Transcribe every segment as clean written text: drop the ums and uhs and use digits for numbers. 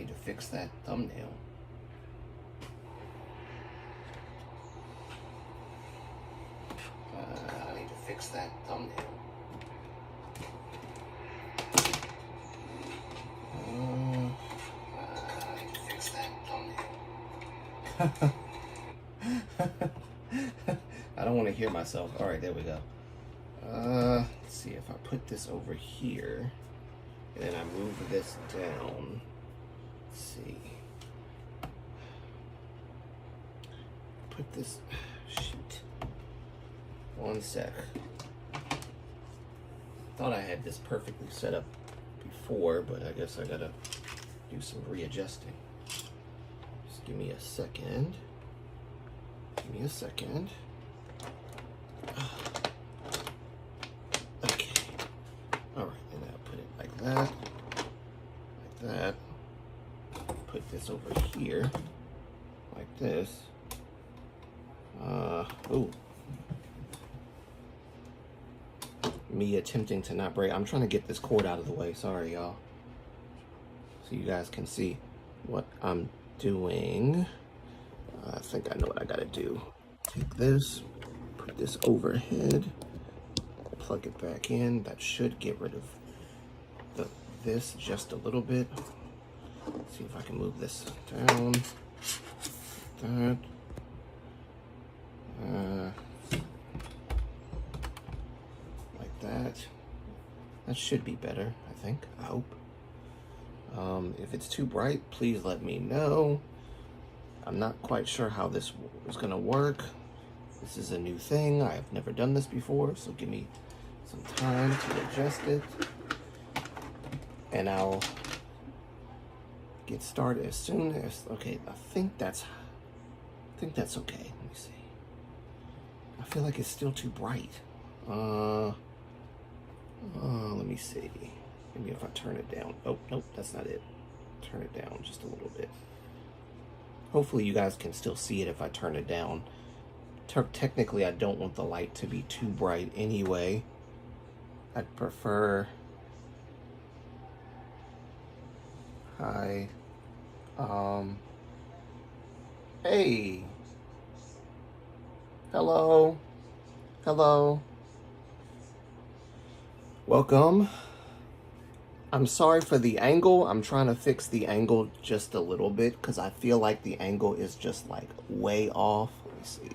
need to fix that thumbnail. I need to fix that thumbnail. I need to fix that thumbnail. I don't want to hear myself. All right, there we go. Let's see if I put this over here and then I move this down. Let's see. Put this, shoot. One sec. Thought I had this perfectly set up before, but I guess I gotta do some readjusting. Just give me a second. Give me a second. Okay. Alright, and I'll put it like that. Like that. Put this over here. Like this. Ooh. Me attempting to not break. I'm trying to get this cord out of the way. Sorry, y'all. So you guys can see what I'm doing. I think I know what I gotta do. Take this, put this overhead, plug it back in. That should get rid of this just a little bit. Let's see if I can move this down. That. Like that. That should be better, I think. I hope. If it's too bright, please let me know. I'm not quite sure how this is gonna work. This is a new thing. I have never done this before, so give me some time to adjust it. And I'll get started as soon as, okay, I think that's okay. Let me see. I feel like it's still too bright. Let me see. Maybe if I turn it down. Oh, nope, that's not it. Turn it down just a little bit. Hopefully you guys can still see it if I turn it down. Technically, I don't want the light to be too bright anyway. I'd prefer high. Hey. Hello. Hello. Welcome. I'm sorry for the angle. I'm trying to fix the angle just a little bit because I feel like the angle is just like way off. Let me see.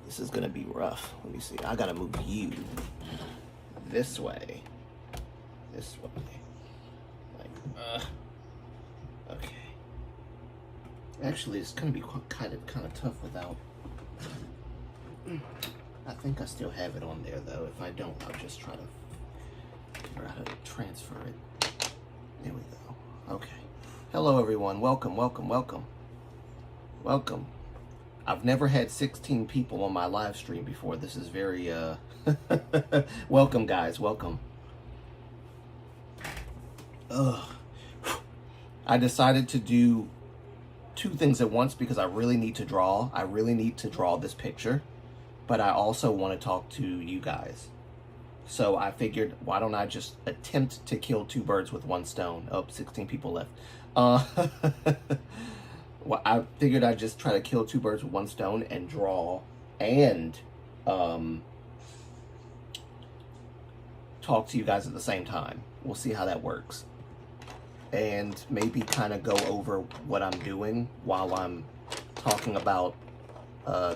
This is gonna be rough. Let me see. I gotta move you this way. This way. Like, okay. Actually, it's gonna be kind of tough without. I think I still have it on there though. If I don't, I'll just try to figure out how to transfer it. There we go. Okay. Hello everyone. Welcome, welcome, welcome. Welcome. I've never had 16 people on my live stream before. This is very welcome guys, welcome. I decided to do two things at once because I really need to draw. I really need to draw this picture, but I also want to talk to you guys. So I figured, why don't I just attempt to kill two birds with one stone? Oh, 16 people left. Well, I figured I'd just try to kill two birds with one stone and draw and talk to you guys at the same time. We'll see how that works. And maybe kind of go over what I'm doing while I'm talking about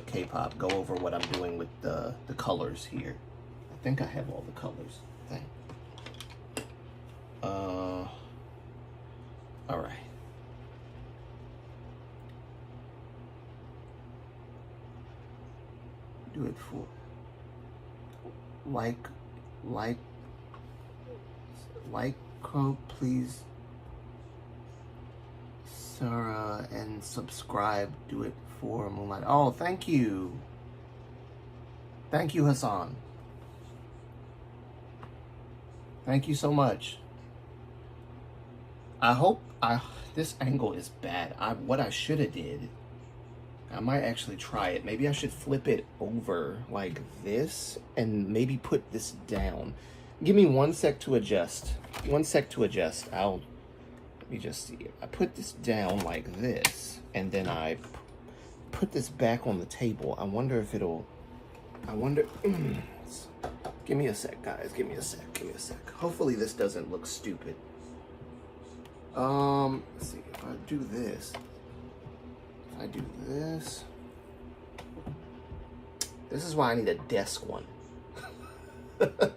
K-pop. Go over what I'm doing with the colors here. I think I have all the colors. Thing. All right. Do it for like, please, Sarah, and subscribe. Do it for Moonlight. Oh, thank you. Thank you, Hassan. Thank you so much. I hope this angle is bad. What I should have did, I might actually try it. Maybe I should flip it over like this and maybe put this down. Give me 1 sec to adjust. 1 sec to adjust. I'll Let me just see it. I put this down like this, and then I put this back on the table. I wonder if it'll, give me a sec, guys. Give me a sec. Hopefully this doesn't look stupid. Let's see, if I do this, this is why I need a desk one.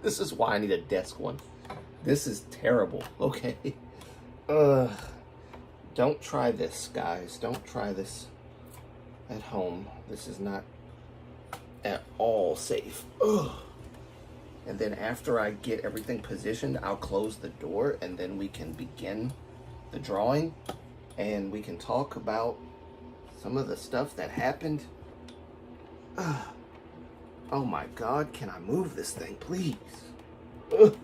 This is why I need a desk one. This is terrible, okay? Don't try this, guys. Don't try this at home. This is not at all safe. Ugh. And then after I get everything positioned, I'll close the door and then we can begin the drawing and we can talk about some of the stuff that happened. Oh my God, can I move this thing, please? Ugh.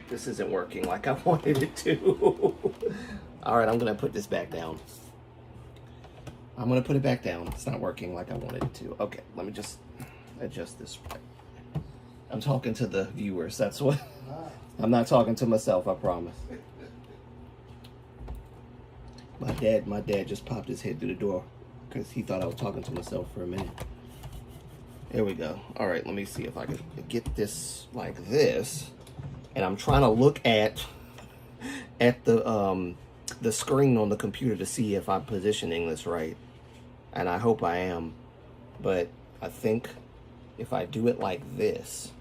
This isn't working like I wanted it to. All right, I'm gonna put this back down. I'm gonna put it back down. It's not working like I wanted it to. Okay, let me just adjust this right. I'm talking to the viewers, that's what. I'm not talking to myself, I promise. My dad just popped his head through the door because he thought I was talking to myself for a minute. There we go. All right, let me see if I can get this like this. And I'm trying to look at the screen on the computer to see if I'm positioning this right. And I hope I am. But I think if I do it like this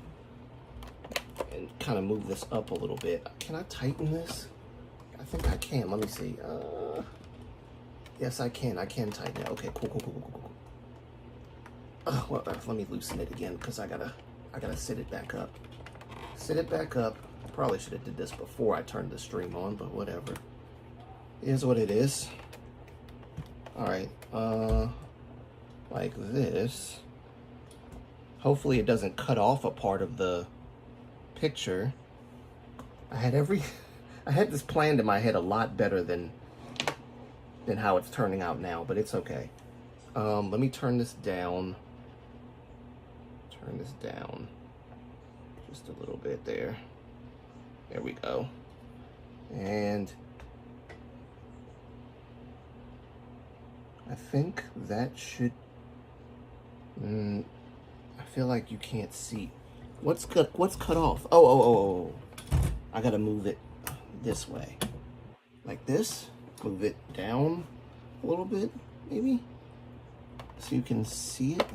and kind of move this up a little bit, can I tighten this? I think I can. Let me see. Yes, I can. I can tighten it. Okay, cool. Well, let me loosen it again because I gotta sit it back up. Sit it back up. Probably should have did this before I turned the stream on, but whatever. It is what it is. All right, like this. Hopefully it doesn't cut off a part of the picture. I had this planned in my head a lot better than how it's turning out now, but it's okay. Let me turn this down. Turn this down just a little bit there. There we go. And I think that should, I feel like you can't see. What's cut off? Oh. I gotta move it this way. Like this. Move it down a little bit, maybe. So you can see it.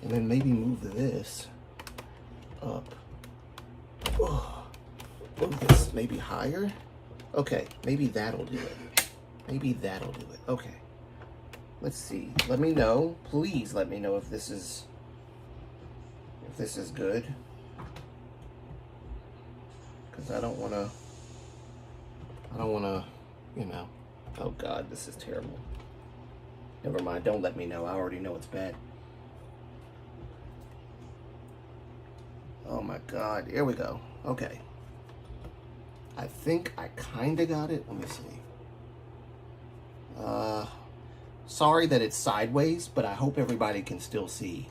And then maybe move this up. Oh. Move this maybe higher. Okay, maybe that'll do it. Okay. Let's see. Let me know. Please let me know if this is good. Because I don't wanna, you know. Oh God, this is terrible. Never mind, don't let me know. I already know it's bad. Oh my God, here we go. Okay. I think I kinda got it. Let me see. Sorry that it's sideways, but I hope everybody can still see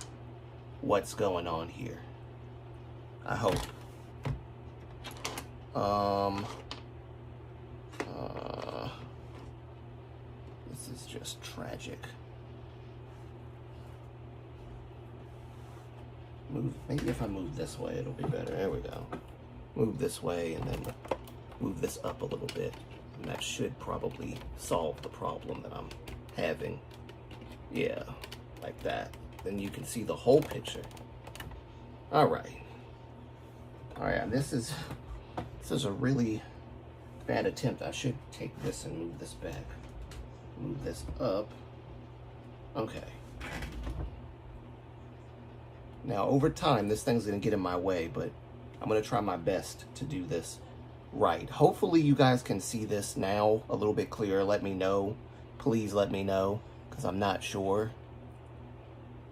what's going on here. I hope. This is just tragic. Maybe if I move this way, it'll be better. There we go. Move this way and then move this up a little bit. And that should probably solve the problem that I'm having. Yeah, like that. Then you can see the whole picture. All right. This is a really bad attempt. I should take this and move this back. Move this up. Okay. Now, over time, this thing's gonna get in my way, but I'm gonna try my best to do this right. Hopefully you guys can see this now a little bit clearer. Let me know. Please let me know, because I'm not sure.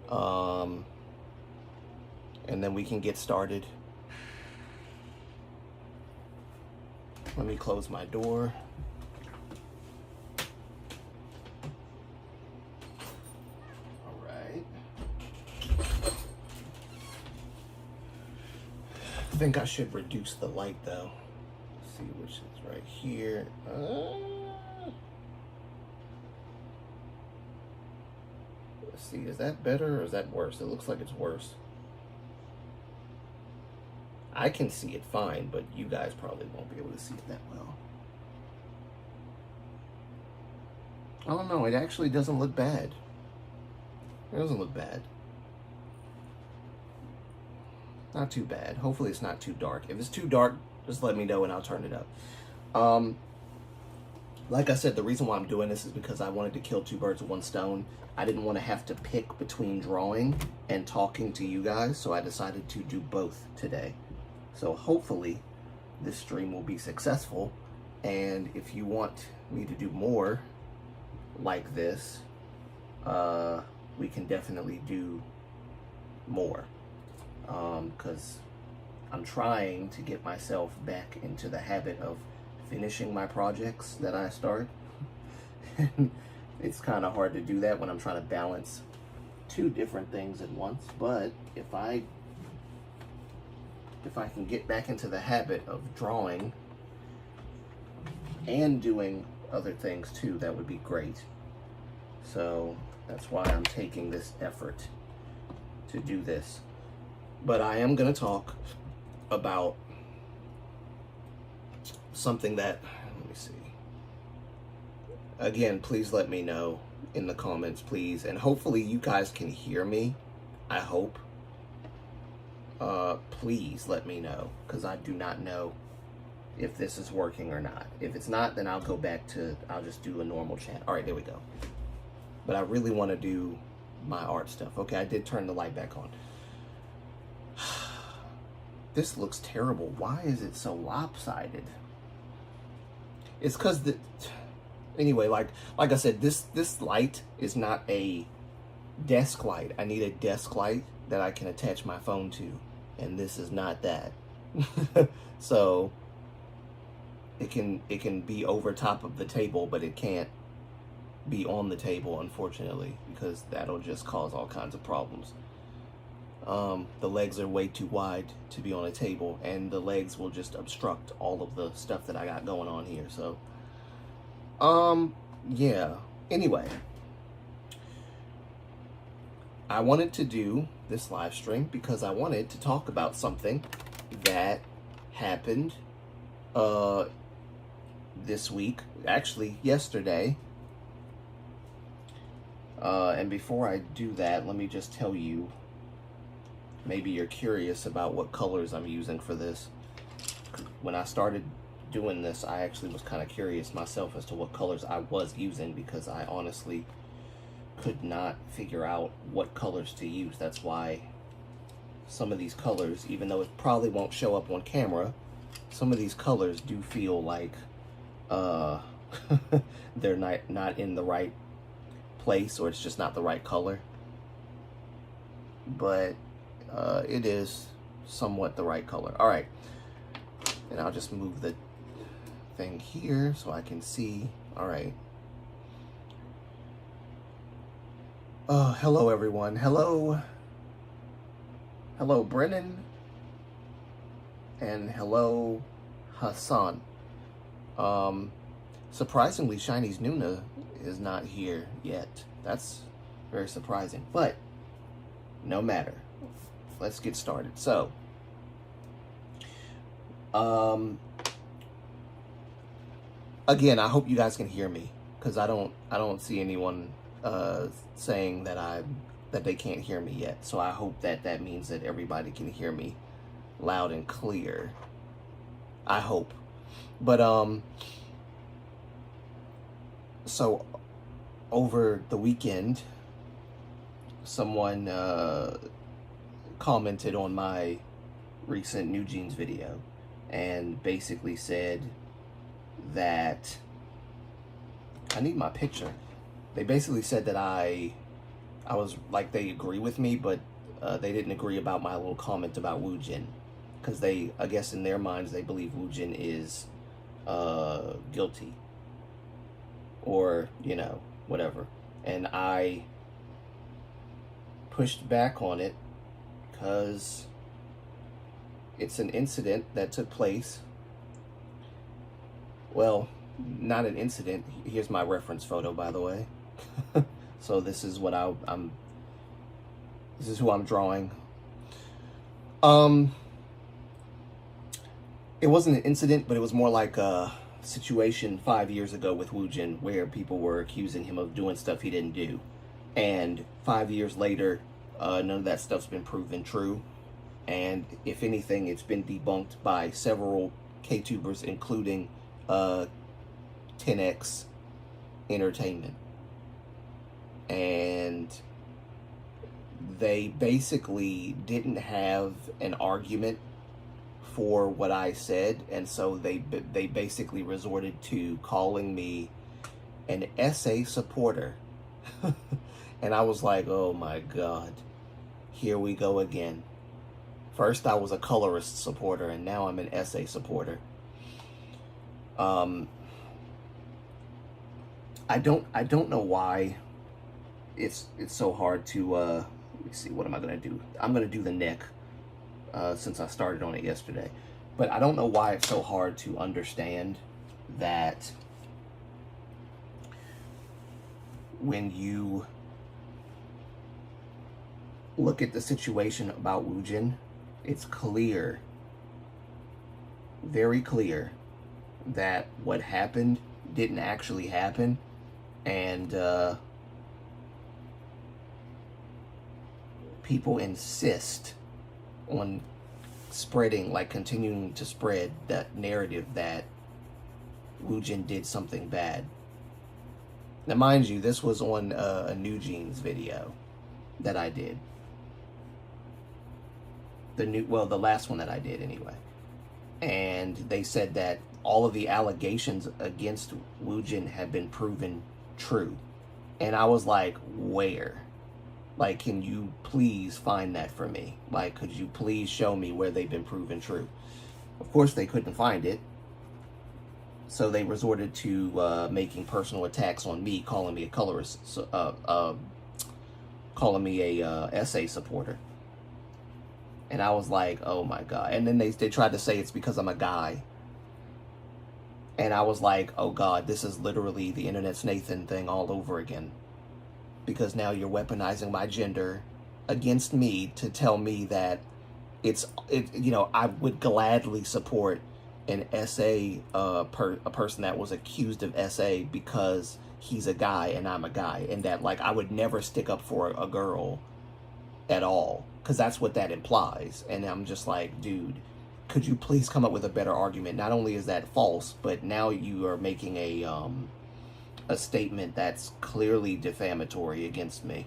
And then we can get started. Let me close my door. All right. I think I should reduce the light though. Let's see which is right here. Let's see, is that better or is that worse? It looks like it's worse. I can see it fine, but you guys probably won't be able to see it that well. I don't know, it actually doesn't look bad. It doesn't look bad. Not too bad. Hopefully it's not too dark. If it's too dark, just let me know and I'll turn it up. Like I said, the reason why I'm doing this is because I wanted to kill two birds with one stone. I didn't want to have to pick between drawing and talking to you guys, so I decided to do both today. So hopefully this stream will be successful, and if you want me to do more like this, we can definitely do more, because I'm trying to get myself back into the habit of finishing my projects that I start. It's kind of hard to do that when I'm trying to balance two different things at once, but if I can get back into the habit of drawing and doing other things too, that would be great. So that's why I'm taking this effort to do this. But I am going to talk about something that, let me see. Again, please let me know in the comments, please. And hopefully you guys can hear me. I hope. Please let me know, because I do not know if this is working or not. If it's not, then I'll go back to, I'll just do a normal chat. All right, there we go. But I really want to do my art stuff. Okay, I did turn the light back on. This looks terrible. Why is it so lopsided? It's because anyway, like I said, this light is not a desk light. I need a desk light that I can attach my phone to, and this is not that. So it can be over top of the table, but it can't be on the table, unfortunately, because that'll just cause all kinds of problems. The legs are way too wide to be on a table, and the legs will just obstruct all of the stuff that I got going on here. So yeah, anyway, I wanted to do this live stream because I wanted to talk about something that happened this week, actually yesterday. And before I do that, let me just tell you, maybe you're curious about what colors I'm using for this. When I started doing this, I actually was kind of curious myself as to what colors I was using, because I honestly could not figure out what colors to use. That's why some of these colors, even though it probably won't show up on camera, some of these colors do feel like they're not in the right place, or it's just not the right color. But it is somewhat the right color. All right, and I'll just move the thing here so I can see. All right. Hello everyone. Hello Brennan, and hello Hassan. Surprisingly, Shiny's Nuna is not here yet. That's very surprising, but no matter. Let's get started. So, again, I hope you guys can hear me, because I don't see anyone saying that they can't hear me yet. So I hope that means that everybody can hear me loud and clear. I hope. But so over the weekend, someone commented on my recent New Jeans video and basically said that I need my picture. They basically said that I was like, they agree with me, but they didn't agree about my little comment about Woojin, because I guess in their minds they believe Woojin is guilty, or whatever. And I pushed back on it because it's an incident that took place, Well, not an incident. Here's my reference photo, by the way. So this is what I'm. This is who I'm drawing. It wasn't an incident, but it was more like a situation 5 years ago with Woojin, where people were accusing him of doing stuff he didn't do, and 5 years later, none of that stuff's been proven true. And if anything, it's been debunked by several K-tubers, including 10X Entertainment. And they basically didn't have an argument for what I said, and so they basically resorted to calling me an SA supporter. And I was like, oh my God, here we go again. First I was a colorist supporter, and now I'm an SA supporter. I don't know why it's so hard to let me see, what am I gonna do? I'm gonna do the neck, since I started on it yesterday. But I don't know why it's so hard to understand that when you look at the situation about Woojin, it's clear, very clear, that what happened didn't actually happen. And people insist on spreading, like continuing to spread that narrative that Woojin did something bad. Now, mind you, this was on a New Jeans video that I did. The last one that I did anyway. And they said that all of the allegations against Woojin had been proven true. And I was like, where? Like, can you please find that for me? Like, could you please show me where they've been proven true? Of course, they couldn't find it. So they resorted to making personal attacks on me, calling me a colorist, calling me a SA supporter. And I was like, oh my God. And then they tried to say it's because I'm a guy. And I was like, oh God, this is literally the internet's Nathan thing all over again. Because now you're weaponizing my gender against me to tell me that I would gladly support an SA, a person that was accused of SA because he's a guy and I'm a guy, and that, like, I would never stick up for a girl at all, because that's what that implies. And I'm just like, dude, could you please come up with a better argument? Not only is that false, but now you are making a statement that's clearly defamatory against me,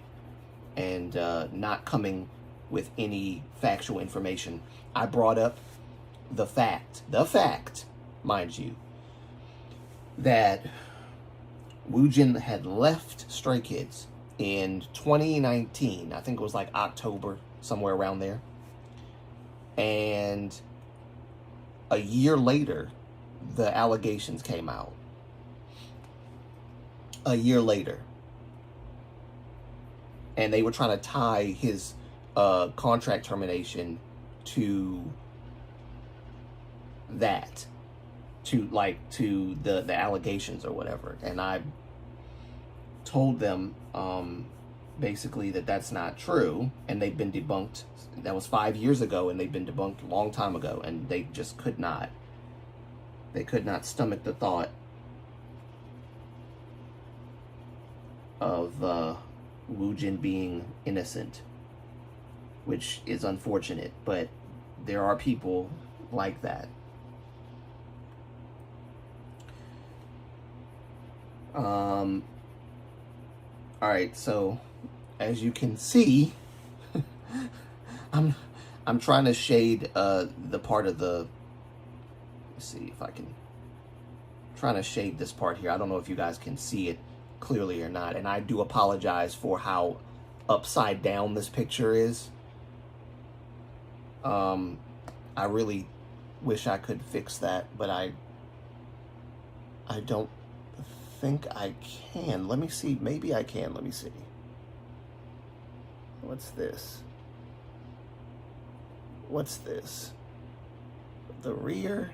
and not coming with any factual information. I brought up the fact, mind you, that Woojin had left Stray Kids in 2019. I think it was like October, somewhere around there. And a year later, the allegations came out. A year later. And they were trying to tie his contract termination to that, to the allegations or whatever. And I told them basically that that's not true, and they've been debunked. That was 5 years ago, and they've been debunked a long time ago, and they just could not stomach the thought of Woojin being innocent, which is unfortunate, but there are people like that. Alright, so as you can see, I'm trying to shade the part of the, let's see if I can, trying to shade this part here. I don't know if you guys can see it clearly or not, and I do apologize for how upside down this picture is. I really wish I could fix that, but I don't think I can. Let me see. Maybe I can. Let me see. What's this? What's this? The rear?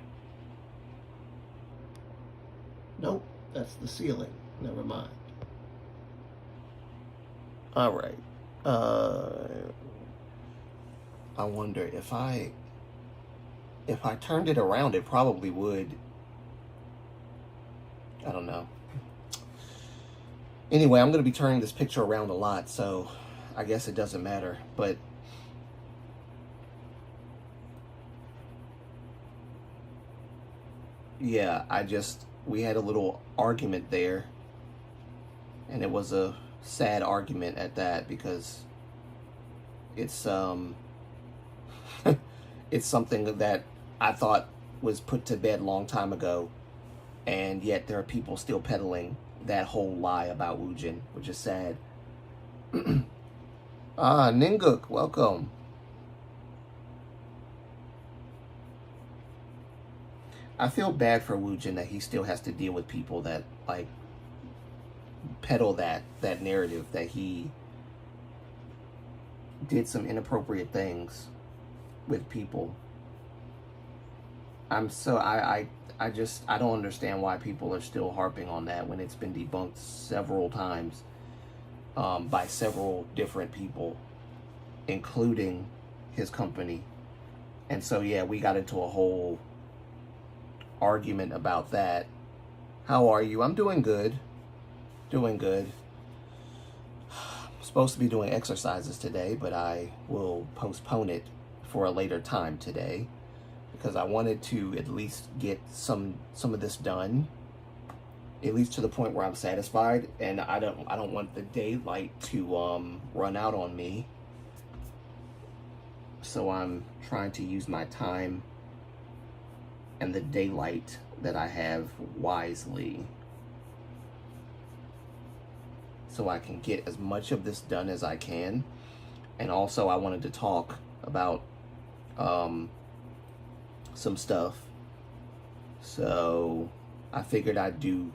Nope, that's the ceiling. Never mind. All right. I wonder if I turned it around, it probably would. I don't know. Anyway, I'm going to be turning this picture around a lot, so I guess it doesn't matter. But yeah, we had a little argument there, and it was a sad argument at that, because it's it's something that I thought was put to bed a long time ago, and yet there are people still peddling that whole lie about Woojin, which is sad. Ninguk, welcome. I feel bad for Woojin that he still has to deal with people that like peddle that narrative that he did some inappropriate things with people. I don't understand why people are still harping on that when it's been debunked several times by several different people, including his company. And so, yeah, we got into a whole argument about that. How are you? I'm doing good. Doing good. I'm supposed to be doing exercises today, but I will postpone it for a later time today, because I wanted to at least get some of this done, at least to the point where I'm satisfied, and I don't want the daylight to run out on me. So I'm trying to use my time and the daylight that I have wisely, so I can get as much of this done as I can. And also I wanted to talk about some stuff, so I figured I'd do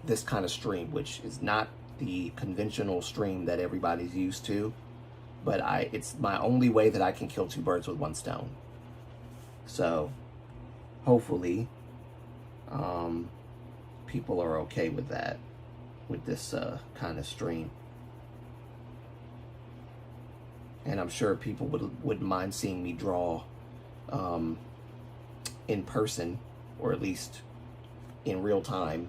this kind of stream, which is not the conventional stream that everybody's used to, but it's my only way that I can kill two birds with one stone. So hopefully people are okay with that, with this kind of stream. And I'm sure people wouldn't mind seeing me draw in person, or at least in real time.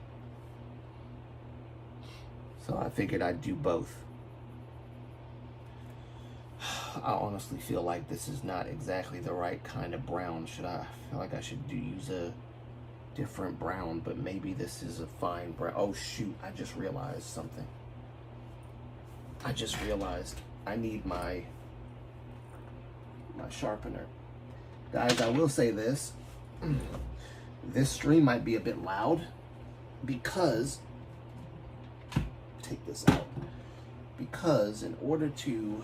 So I figured I'd do both. I honestly feel like this is not exactly the right kind of brown. I feel like I should use a different brown, but maybe this is a fine brown. Oh shoot, I just realized something. I just realized I need my sharpener. Guys, I will say this. This stream might be a bit loud because, take this out, because in order to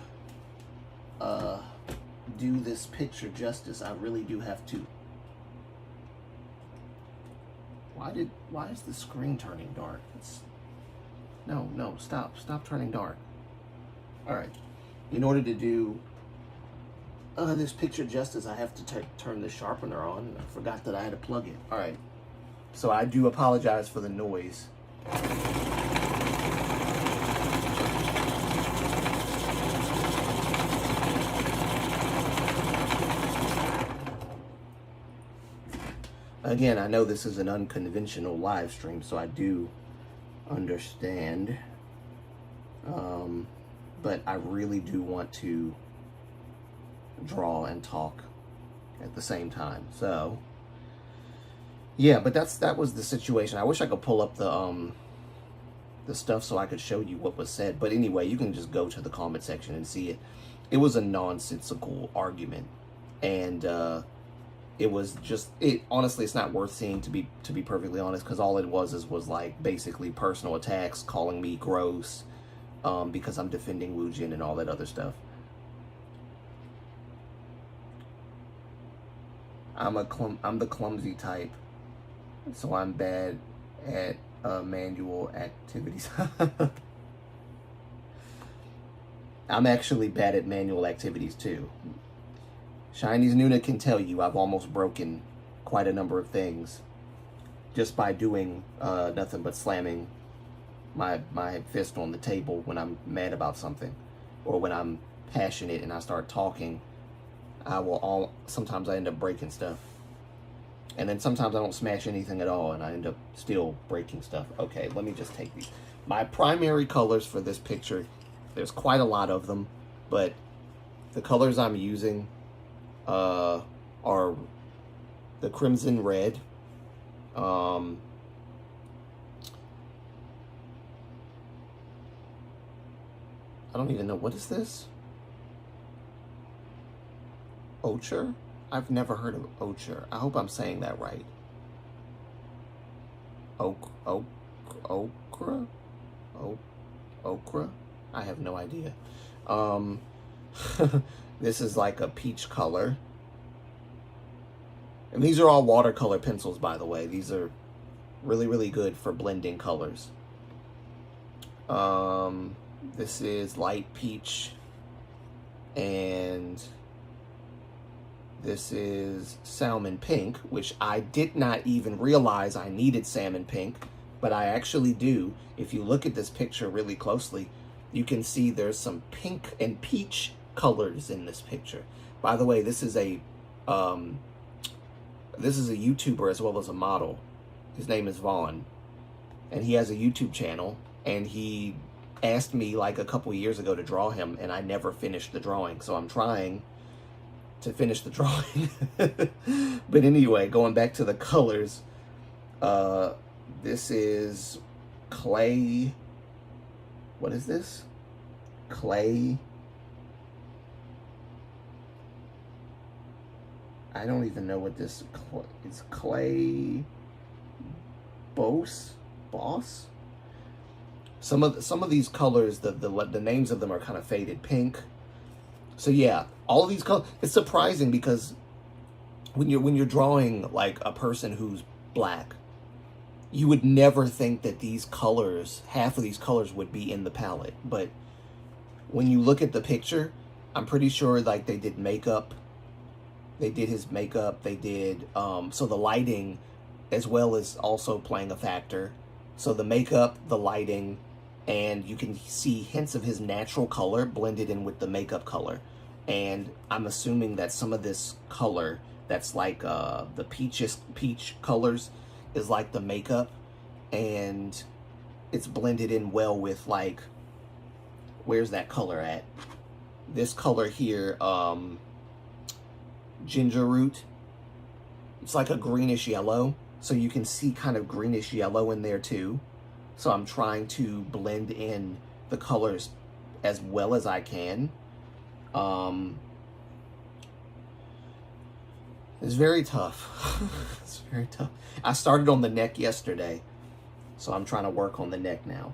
do this picture justice, I really do have to. Why is the screen turning dark? No, stop turning dark. All right, in order to do this picture justice, I have to turn the sharpener on, and I forgot that I had to plug it. All right, so I do apologize for the noise. Again, I know this is an unconventional live stream, so I do understand, but I really do want to draw and talk at the same time. So yeah, but that was the situation. I wish I could pull up the stuff so I could show you what was said, but anyway, you can just go to the comment section and see it. It was a nonsensical argument, and it was just, honestly, it's not worth seeing, to be perfectly honest, because all it was like basically personal attacks, calling me gross because I'm defending Woojin and all that other stuff. I'm the clumsy type, so I'm bad at manual activities. I'm actually bad at manual activities too. Shiny's Nuna can tell you I've almost broken quite a number of things just by doing nothing but slamming my fist on the table when I'm mad about something, or when I'm passionate and I start talking. Sometimes I end up breaking stuff. And then sometimes I don't smash anything at all and I end up still breaking stuff. Okay, let me just take these. My primary colors for this picture, there's quite a lot of them, but the colors I'm using are the crimson red, I don't even know, what is this? Ochre? I've never heard of ochre. I hope I'm saying that right. Okra? Okra? I have no idea. This is like a peach color. And these are all watercolor pencils, by the way. These are really, really good for blending colors. This is light peach. And this is salmon pink, which I did not even realize I needed salmon pink, but I actually do. If you look at this picture really closely, you can see there's some pink and peach colors in this picture. By the way, this is a YouTuber as well as a model. His name is Vaughn, and he has a YouTube channel, and he asked me like a couple years ago to draw him, and I never finished the drawing, so I'm trying to finish the drawing. But anyway, going back to the colors, this is clay. What is this? Clay. I don't even know what this is. Clay boss. Some of these colors, the names of them are kind of faded pink. So yeah, all of these colors. It's surprising because when you're drawing like a person who's black, you would never think that these colors, half of these colors, would be in the palette. But when you look at the picture, I'm pretty sure like they did makeup. They did his makeup. They did so the lighting, as well as also playing a factor. So the makeup, the lighting, and you can see hints of his natural color blended in with the makeup color. And I'm assuming that some of this color that's like the peach colors is like the makeup, and it's blended in well with like, where's that color at? This color here, ginger root. It's like a greenish yellow, so you can see kind of greenish yellow in there too. So I'm trying to blend in the colors as well as I can. It's very tough. It's very tough. I started on the neck yesterday, so I'm trying to work on the neck now.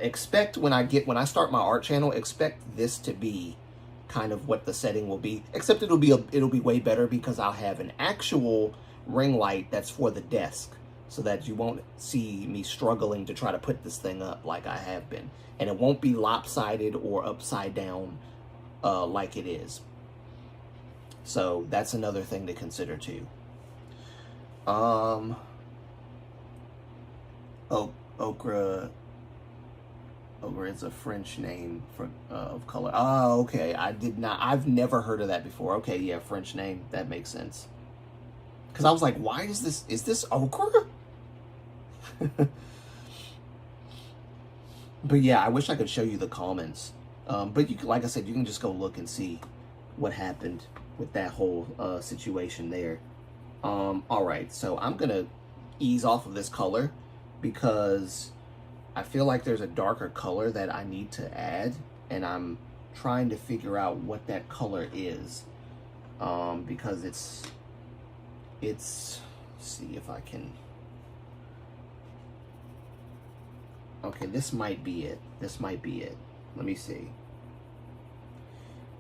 Expect when I start my art channel, expect this to be kind of what the setting will be. Except it'll be way better because I'll have an actual ring light that's for the desk, so that you won't see me struggling to try to put this thing up like I have been. And it won't be lopsided or upside down like it is. So that's another thing to consider too. Ochre is a French name for of color. Oh, okay. I've never heard of that before. Okay, yeah, French name. That makes sense. Because I was like, why is this ochre? But yeah, I wish I could show you the comments. But like I said, you can just go look and see what happened with that whole situation there. All right, so I'm gonna ease off of this color because I feel like there's a darker color that I need to add, and I'm trying to figure out what that color is, because it's let's see if I can. Okay, this might be it. Let me see.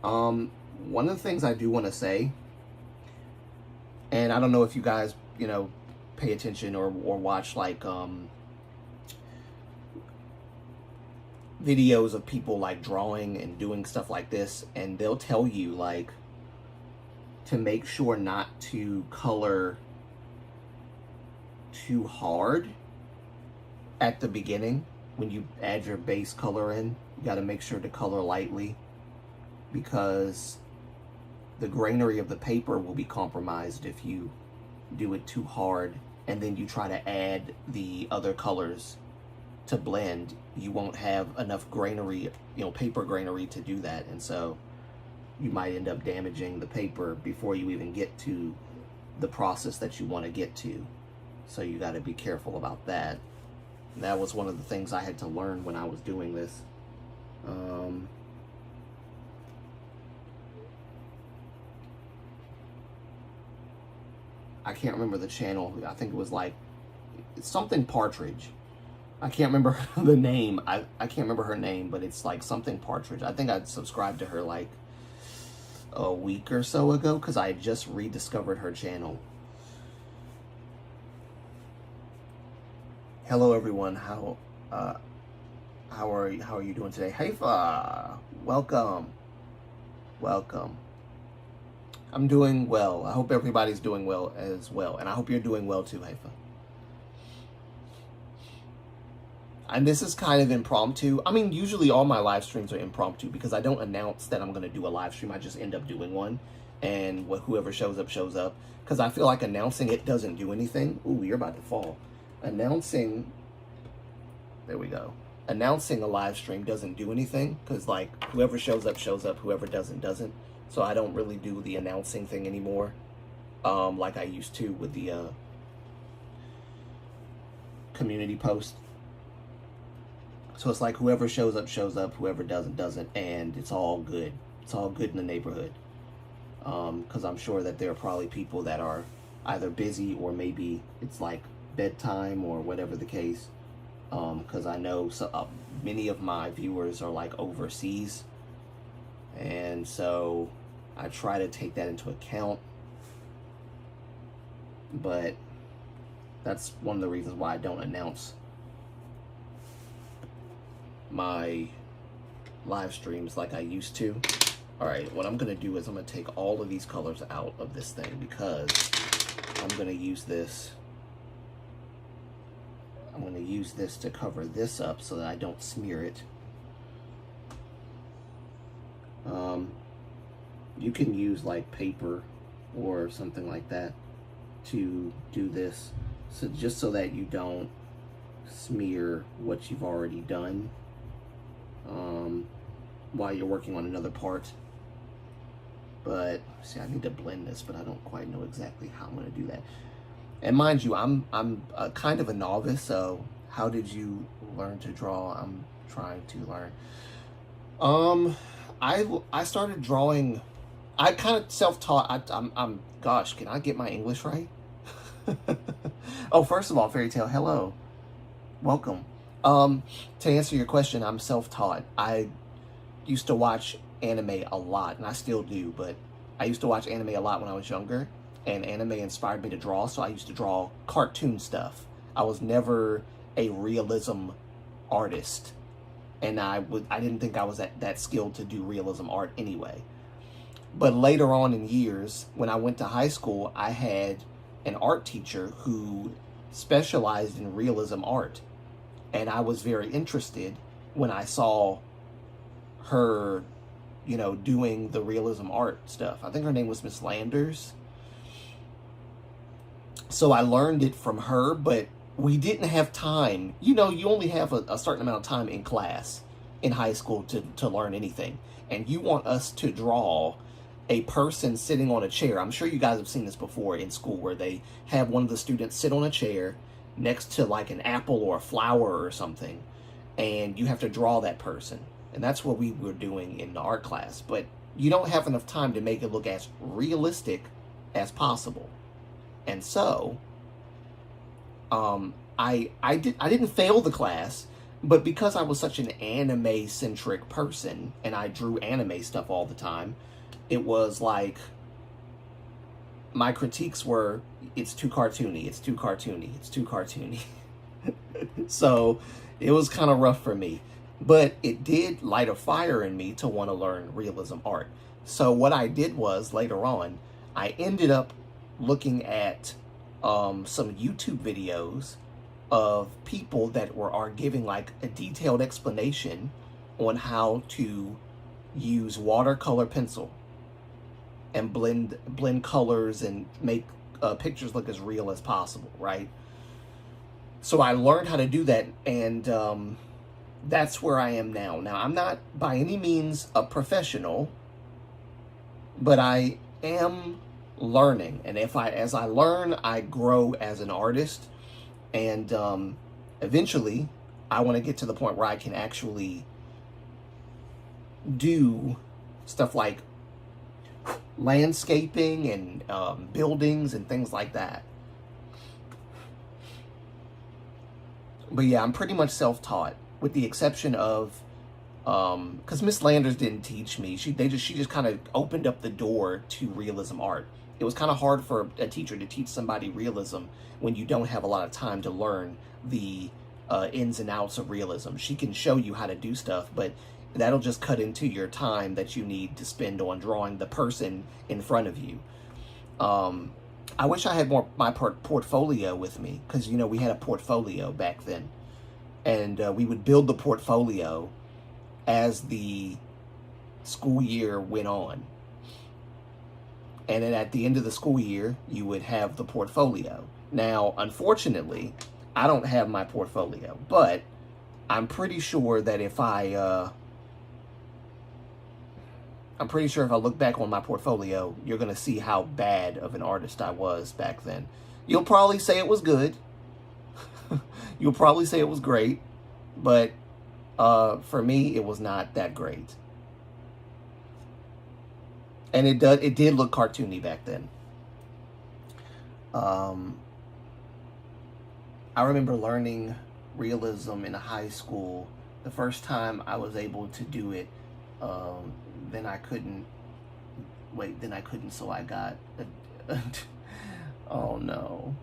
One of the things I do want to say, and I don't know if you guys, pay attention or watch like videos of people like drawing and doing stuff like this, and they'll tell you like to make sure not to color too hard at the beginning. When you add your base color in, you got to make sure to color lightly, because the grainery of the paper will be compromised if you do it too hard and then you try to add the other colors to blend. You won't have enough grainery, paper grainery to do that, and so you might end up damaging the paper before you even get to the process that you want to get to. So you got to be careful about that. And that was one of the things I had to learn when I was doing this. I can't remember the channel. I think it was like something Partridge. I can't remember the name. I can't remember her name, but it's like something Partridge. I think I subscribed to her like a week or so ago because I had just rediscovered her channel. Hello everyone. How are you doing today? Haifa, welcome. I'm doing well. I hope everybody's doing well as well, and I hope you're doing well too, Haifa. And this is kind of impromptu. I mean, usually all my live streams are impromptu because I don't announce that I'm going to do a live stream. I just end up doing one, and whoever shows up, shows up. Because I feel like announcing it doesn't do anything. Ooh, you're about to fall. Announcing, there we go. Announcing a live stream doesn't do anything because, like, whoever shows up, shows up. Whoever doesn't, doesn't. So I don't really do the announcing thing anymore, like I used to with the community post. So it's like whoever shows up, shows up. Whoever doesn't, doesn't. And it's all good. It's all good in the neighborhood. Because I'm sure that there are probably people that are either busy or maybe it's like bedtime or whatever the case. Because I know many of my viewers are like overseas. And so I try to take that into account. But that's one of the reasons why I don't announce my live streams like I used to. Alright, what I'm going to do is I'm going to take all of these colors out of this thing because I'm going to use this. I'm going to use this to cover this up so that I don't smear it. You can use like paper or something like that to do this, so just so that you don't smear what you've already done while you're working on another part. But see, I need to blend this, but I don't quite know exactly how I'm going to do that. And mind you, I'm kind of a novice, so how did you learn to draw? I'm trying to learn. I started drawing. I kind of self-taught. I'm gosh, can I get my English right? Oh, first of all, Fairy Tale, hello, welcome. To answer your question, I'm self-taught. I used to watch anime a lot, and I still do, but I used to watch anime a lot when I was younger, and anime inspired me to draw, so I used to draw cartoon stuff. I was never a realism artist, and I didn't think I was that skilled to do realism art anyway. But later on in years, when I went to high school, I had an art teacher who specialized in realism art, and I was very interested when I saw her, doing the realism art stuff. I think her name was Miss Landers. So I learned it from her, but we didn't have time. You only have a certain amount of time in class in high school to learn anything. And you want us to draw a person sitting on a chair. I'm sure you guys have seen this before in school where they have one of the students sit on a chair next to like an apple or a flower or something, and you have to draw that person. And that's what we were doing in the art class. But you don't have enough time to make it look as realistic as possible. And so, I didn't fail the class, but because I was such an anime-centric person, and I drew anime stuff all the time, it was like, my critiques were, it's too cartoony, it's too cartoony, it's too cartoony. So, it was kind of rough for me. But it did light a fire in me to want to learn realism art. So what I did was, later on, I ended up looking at some YouTube videos of people that are giving like a detailed explanation on how to use watercolor pencil and blend colors and make pictures look as real as possible, right? So I learned how to do that, and that's where I am now. Now, I'm not by any means a professional, but I am learning, and as I learn, I grow as an artist, and eventually I want to get to the point where I can actually do stuff like landscaping and buildings and things like that. But yeah, I'm pretty much self-taught, with the exception of because Miss Landers didn't teach me. She just kind of opened up the door to realism art. It was kind of hard for a teacher to teach somebody realism when you don't have a lot of time to learn the ins and outs of realism. She can show you how to do stuff, but that'll just cut into your time that you need to spend on drawing the person in front of you. I wish I had my portfolio with me, because, you know, we had a portfolio back then. And we would build the portfolio as the school year went on. And then at the end of the school year, you would have the portfolio. Now, unfortunately, I don't have my portfolio, but I'm pretty sure that if I look back on my portfolio, you're going to see how bad of an artist I was back then. You'll probably say it was good. You'll probably say it was great. But for me, it was not that great. And it did look cartoony back then. I remember learning realism in high school. The first time I was able to do it, then I couldn't, so I got, oh no.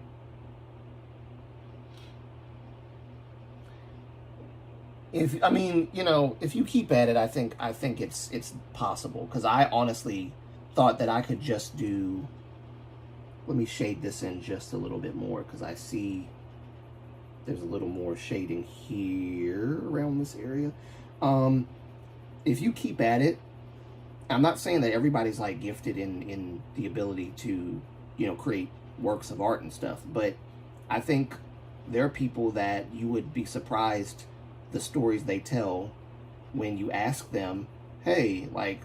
If you keep at it, I think it's possible, because I honestly thought that I could just do, let me shade this in just a little bit more, because I see there's a little more shading here around this area. If you keep at it, I'm not saying that everybody's like gifted in the ability to, create works of art and stuff, but I think there are people that you would be surprised the stories they tell when you ask them, hey, like,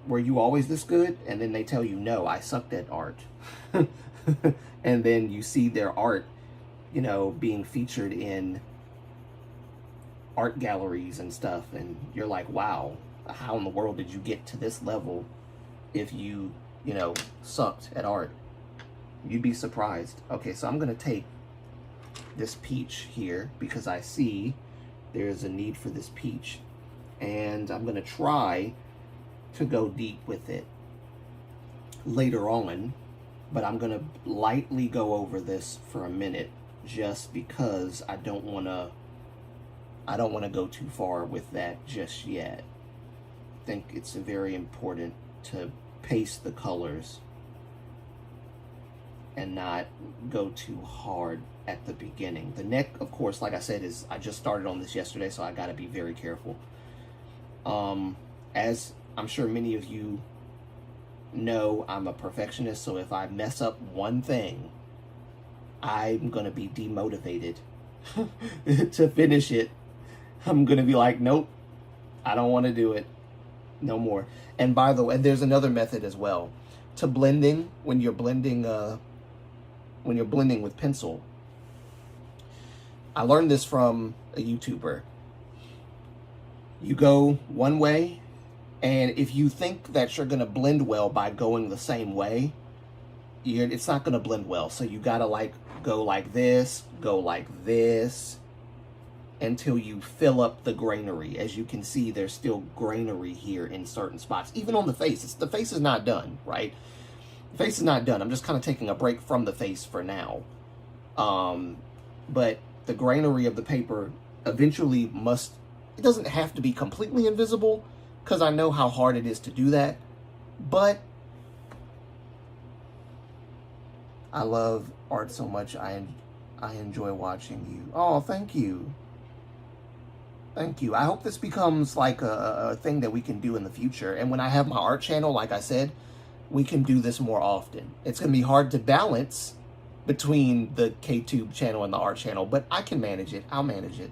were you always this good? And then they tell you, no, I sucked at art. And then you see their art, being featured in art galleries and stuff, and you're like, wow, how in the world did you get to this level if you sucked at art? You'd be surprised. Okay, so I'm gonna take this peach here because I see there's a need for this peach, and I'm gonna try to go deep with it later on, but I'm gonna lightly go over this for a minute just because I don't want to go too far with that just yet. I think it's very important to pace the colors and not go too hard at the beginning. The neck, of course, like I said, I just started on this yesterday, so I got to be very careful. As I'm sure many of you know, I'm a perfectionist, so if I mess up one thing, I'm going to be demotivated to finish it. I'm going to be like, nope, I don't want to do it no more. And by the way, there's another method as well to blending. When you're blending with pencil, I learned this from a YouTuber. You go one way, and if you think that you're going to blend well by going the same way, it's not going to blend well. So you got to go like this, until you fill up the granary. As you can see, there's still granary here in certain spots. Even on the face. The face is not done, right? The face is not done. I'm just kind of taking a break from the face for now. But the granary of the paper eventually it doesn't have to be completely invisible, because I know how hard it is to do that. But I love art so much. I enjoy watching you. Oh, thank you. Thank you. I hope this becomes like a thing that we can do in the future. And when I have my art channel, like I said, we can do this more often. It's going to be hard to balance between the KTube channel and the art channel, but I can manage it. I'll manage it.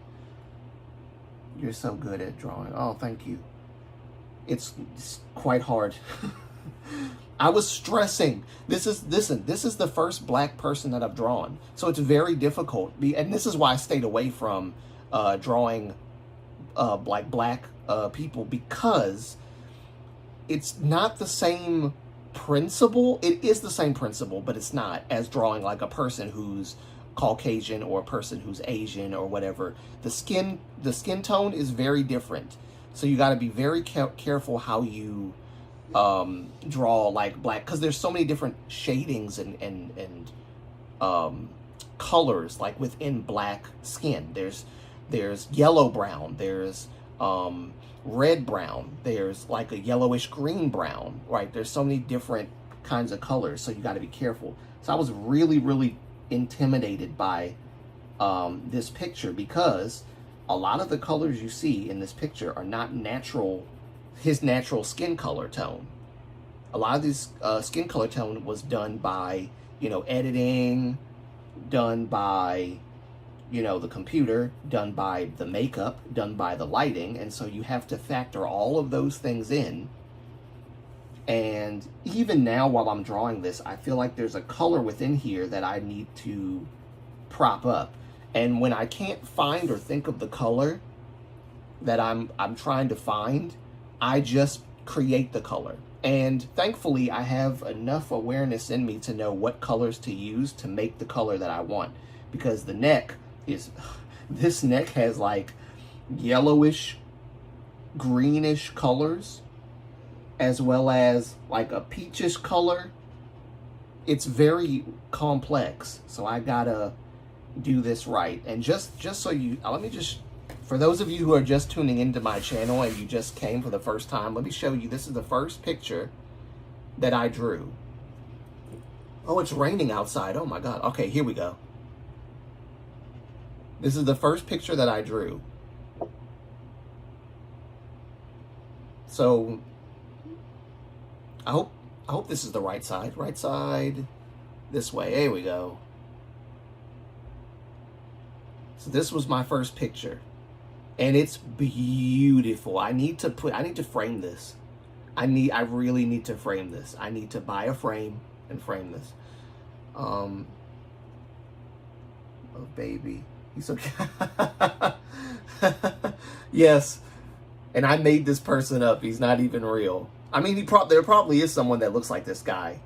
You're so good at drawing. Oh, thank you. It's quite hard. I was stressing. Listen, this is the first black person that I've drawn. So it's very difficult. And this is why I stayed away from drawing like black people, because it's not the same principle. It is the same principle, but it's not, as drawing like a person who's Caucasian or a person who's Asian or whatever. The skin tone is very different. So you got to be very careful how you draw like black, because there's so many different shadings and colors like within black skin. There's yellow brown, there's red brown, there's like a yellowish green brown, right? There's so many different kinds of colors, so you got to be careful. So I was really intimidated by this picture, because a lot of the colors you see in this picture are not his natural skin color tone. A lot of this skin color tone was done by, editing, done by, the computer, done by the makeup, done by the lighting. And so you have to factor all of those things in. And even now, while I'm drawing this, I feel like there's a color within here that I need to prop up. And when I can't find or think of the color that I'm trying to find, I just create the color. And thankfully, I have enough awareness in me to know what colors to use to make the color that I want. Because the neck this neck has like yellowish, greenish colors, as well as like a peachish color. It's very complex, so I gotta do this right. And just so you, let me just, for those of you who are just tuning into my channel and you just came for the first time, let me show you, this is the first picture that I drew. Oh, it's raining outside. Oh my God. Okay, here we go. This is the first picture that I drew. So I hope this is the right side. Right side this way. There we go. So this was my first picture. And it's beautiful. I need to frame this. I really need to frame this. I need to buy a frame and frame this. Oh baby. He's so yes. And I made this person up. He's not even real. I mean, there probably is someone that looks like this guy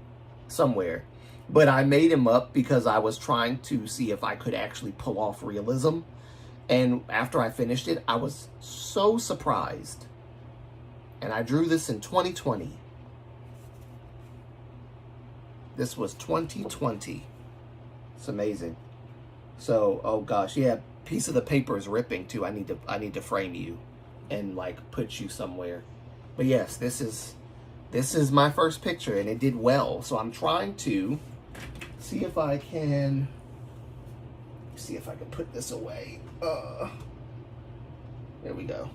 somewhere. But I made him up because I was trying to see if I could actually pull off realism. And after I finished it, I was so surprised. And I drew this in 2020. This was 2020. It's amazing. So, oh gosh, yeah, piece of the paper is ripping too. I need to frame you and like put you somewhere. But yes, this is my first picture and it did well. So I'm trying to see if I can put this away. There we go.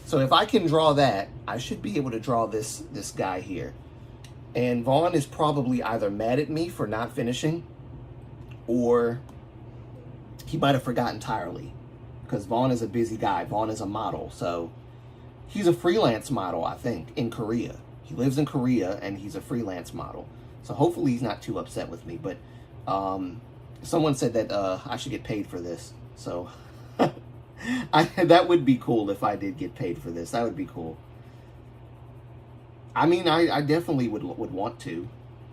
So if I can draw that, I should be able to draw this guy here. And Vaughn is probably either mad at me for not finishing, or he might have forgotten entirely, because Vaughn is a busy guy. Vaughn is a model, so he's a freelance model, I think, in Korea. He lives in Korea and he's a freelance model. So hopefully he's not too upset with me. But someone said that I should get paid for this. So that would be cool if I did get paid for this. That would be cool. I mean, I definitely would want to.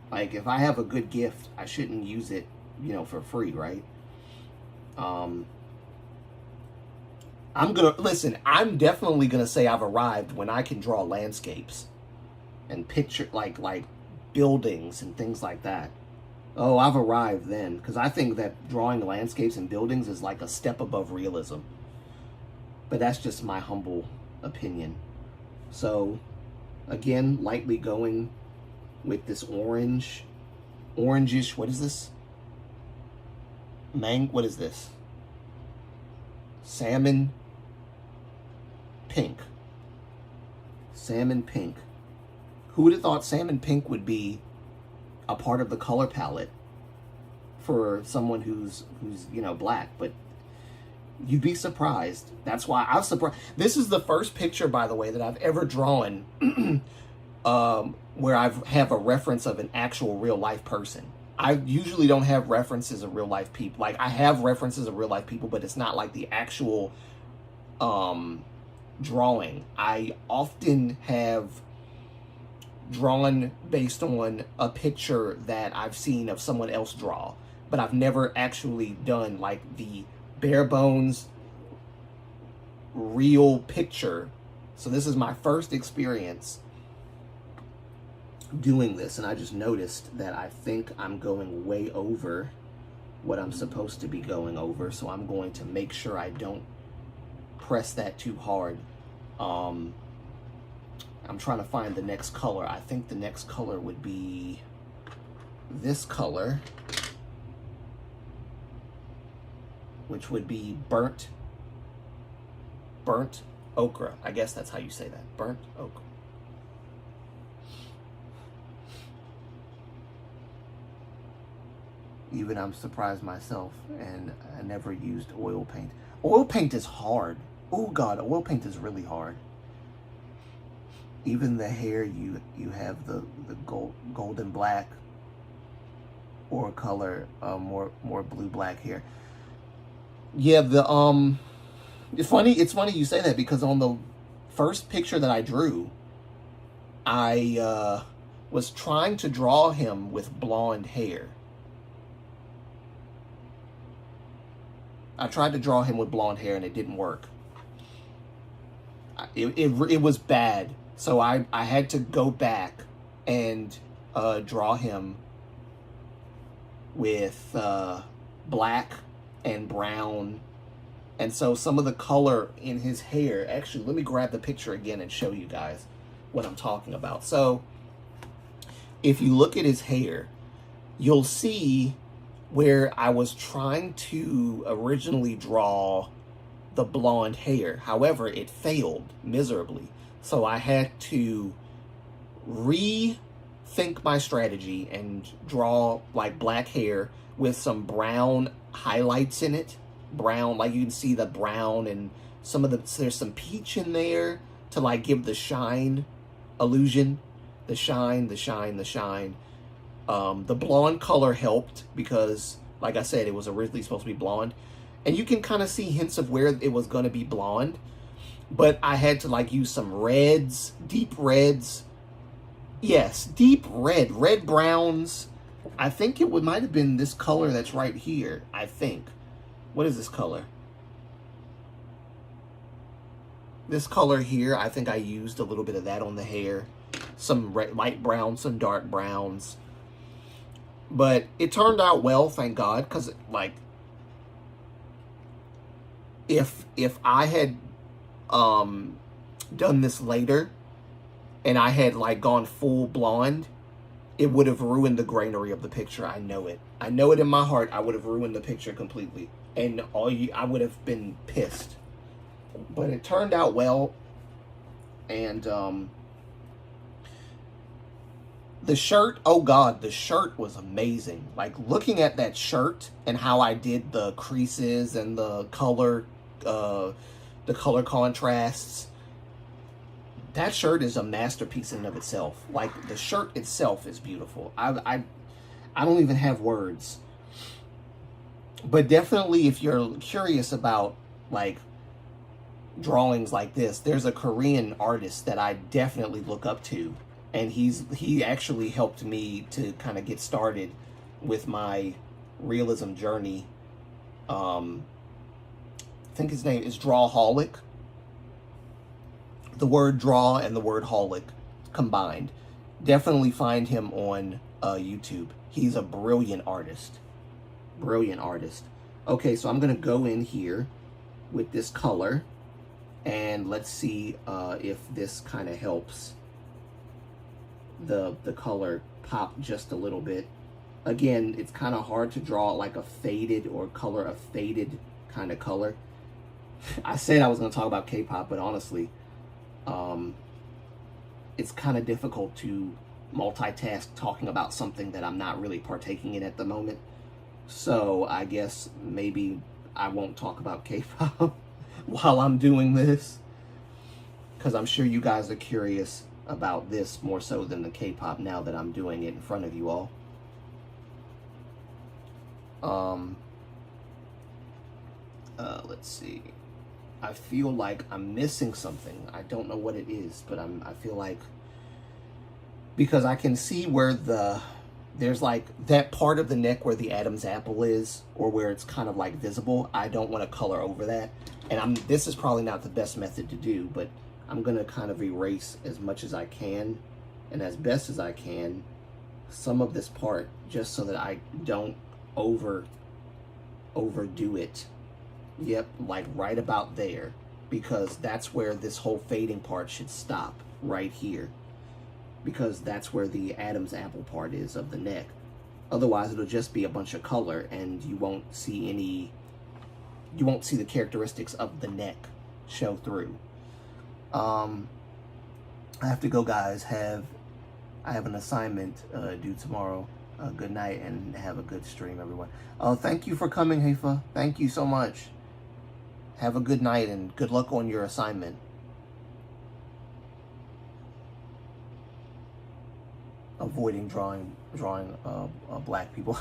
Like, if I have a good gift, I shouldn't use it, for free, right? I'm definitely gonna say I've arrived when I can draw landscapes and picture like buildings and things like that. Oh, I've arrived then, because I think that drawing landscapes and buildings is like a step above realism. But that's just my humble opinion. So again, lightly going with this orangish, what is this? What is this? Salmon pink. Salmon pink. Who would have thought salmon pink would be a part of the color palette for someone who's you know, black? But you'd be surprised. That's why I was surprised. This is the first picture, by the way, that I've ever drawn where I have a reference of an actual real life person. I usually don't have references of real life people. Like, I have references of real life people, but it's not like the actual drawing. I often have drawn based on a picture that I've seen of someone else draw, but I've never actually done like the bare bones real picture. So this is my first experience doing this, and I just noticed that I think I'm going way over what I'm supposed to be going over, so I'm going to make sure I don't press that too hard. I'm trying to find the next color. I think the next color would be this color, which would be burnt ochre. I guess that's how you say that. Burnt ochre. Even I'm surprised myself, and I never used oil paint. Oil paint is hard. Oh God, oil paint is really hard. Even the hair, you have the golden black or color, more blue black hair. Yeah, it's funny you say that, because on the first picture that I drew, I was trying to draw him with blonde hair. I tried to draw him with blonde hair and it didn't work. It was bad. So I had to go back and draw him with black and brown. And so some of the color in his hair, actually, let me grab the picture again and show you guys what I'm talking about. So if you look at his hair, you'll see where I was trying to originally draw the blonde hair. However, it failed miserably. So I had to rethink my strategy and draw like black hair with some brown highlights in it. Brown, like you can see the brown, and some of there's some peach in there to like give the shine illusion. The shine. The blonde color helped because, like I said, it was originally supposed to be blonde. And you can kind of see hints of where it was going to be blonde. But I had to like use some reds, deep reds. Yes, deep red browns. I think it might have been this color that's right here, I think. What is this color? This color here, I think I used a little bit of that on the hair. Some light browns, some dark browns. But it turned out well, thank God, because like if I had done this later and I had like gone full blonde, it would have ruined the grainery of the picture. I know it. I know it in my heart. I would have ruined the picture completely, and I would have been pissed. But it turned out well, and the shirt, oh God, the shirt was amazing. Like looking at that shirt and how I did the creases and the color contrasts. That shirt is a masterpiece in and of itself. Like the shirt itself is beautiful. I don't even have words. But definitely, if you're curious about like drawings like this, there's a Korean artist that I definitely look up to. And he actually helped me to kind of get started with my realism journey. I think his name is Drawholic. The word draw and the word holic combined. Definitely find him on YouTube. He's a brilliant artist. Brilliant artist. Okay, so I'm going to go in here with this color. And let's see if this kind of helps the color pop just a little bit. Again, it's kind of hard to draw like a faded or color a faded kind of color. I said I was going to talk about K-pop, but honestly, it's kind of difficult to multitask talking about something that I'm not really partaking in at the moment. So I guess maybe I won't talk about K-pop while I'm doing this, because I'm sure you guys are curious about this more so than the K-pop now that I'm doing it in front of you all. Let's see. I feel like I'm missing something. I don't know what it is, but I feel like, because I can see where there's like that part of the neck where the Adam's apple is, or where it's kind of like visible. I don't want to color over that. And this is probably not the best method to do, but I'm going to kind of erase as much as I can and as best as I can some of this part, just so that I don't overdo it. Yep, like right about there, because that's where this whole fading part should stop, right here, because that's where the Adam's apple part is of the neck. Otherwise it'll just be a bunch of color and you won't see the characteristics of the neck show through. I have to go, guys. I have an assignment due tomorrow. Good night and have a good stream, everyone. Thank you for coming, Haifa. Thank you so much. Have a good night and good luck on your assignment. Avoiding drawing black people.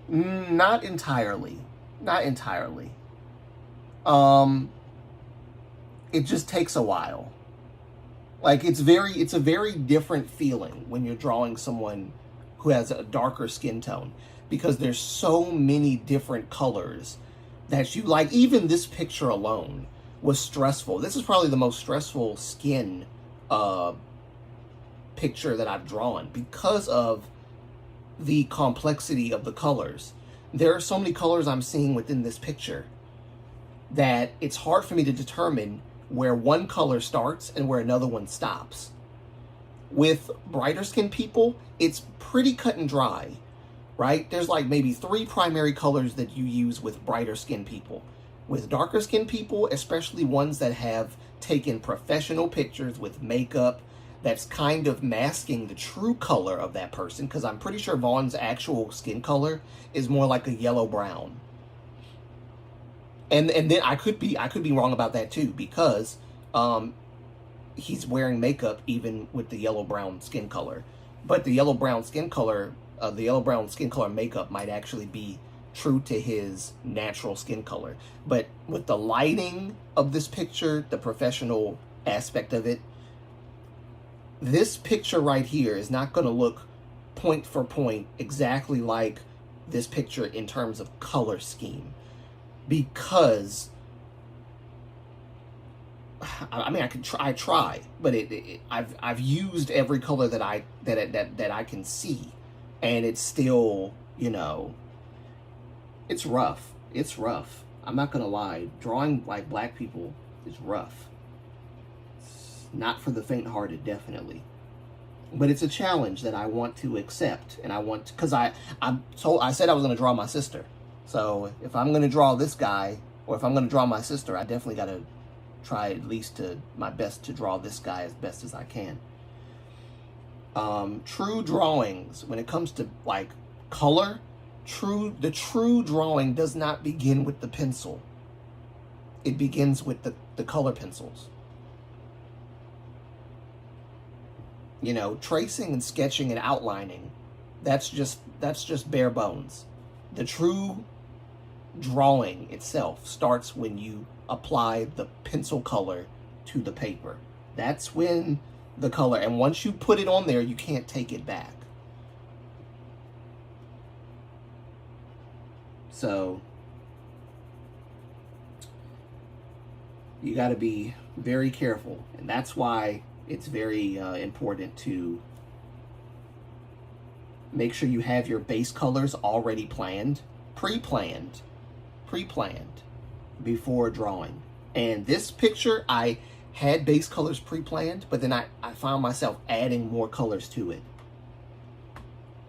Not entirely. Not entirely. It just takes a while. Like, it's a very different feeling when you're drawing someone who has a darker skin tone, because there's so many different colors that you like. Even this picture alone was stressful. This is probably the most stressful skin picture that I've drawn, because of the complexity of the colors. There are so many colors I'm seeing within this picture that it's hard for me to determine where one color starts and where another one stops. With brighter skinned people, it's pretty cut and dry, right? There's like maybe 3 primary colors that you use with brighter skinned people. With darker skinned people, especially ones that have taken professional pictures with makeup that's kind of masking the true color of that person, because I'm pretty sure Vaughn's actual skin color is more like a yellow-brown. And then I could be wrong about that too, because he's wearing makeup even with the yellow-brown skin color. But the yellow-brown skin color makeup might actually be true to his natural skin color. But with the lighting of this picture, the professional aspect of it, this picture right here is not going to look point for point exactly like this picture in terms of color scheme. Because I mean, I try, but I've used every color that I can see, and it's still, you know, it's rough. It's rough. I'm not gonna lie. Drawing like black people is rough. It's not for the faint-hearted, definitely. But it's a challenge that I want to accept, and I want, because I said I was gonna draw my sister. So if I'm going to draw this guy, or if I'm going to draw my sister, I definitely got to try at least my best to draw this guy as best as I can. True drawings, when it comes to like color, the true drawing does not begin with the pencil. It begins with the color pencils. You know, tracing and sketching and outlining, that's just bare bones. The true drawing itself starts when you apply the pencil color to the paper. That's when the color, and once you put it on there, you can't take it back. So you got to be very careful, and that's why it's very important to make sure you have your base colors already planned, pre-planned before drawing. And this picture, I had base colors pre-planned, but then I found myself adding more colors to it.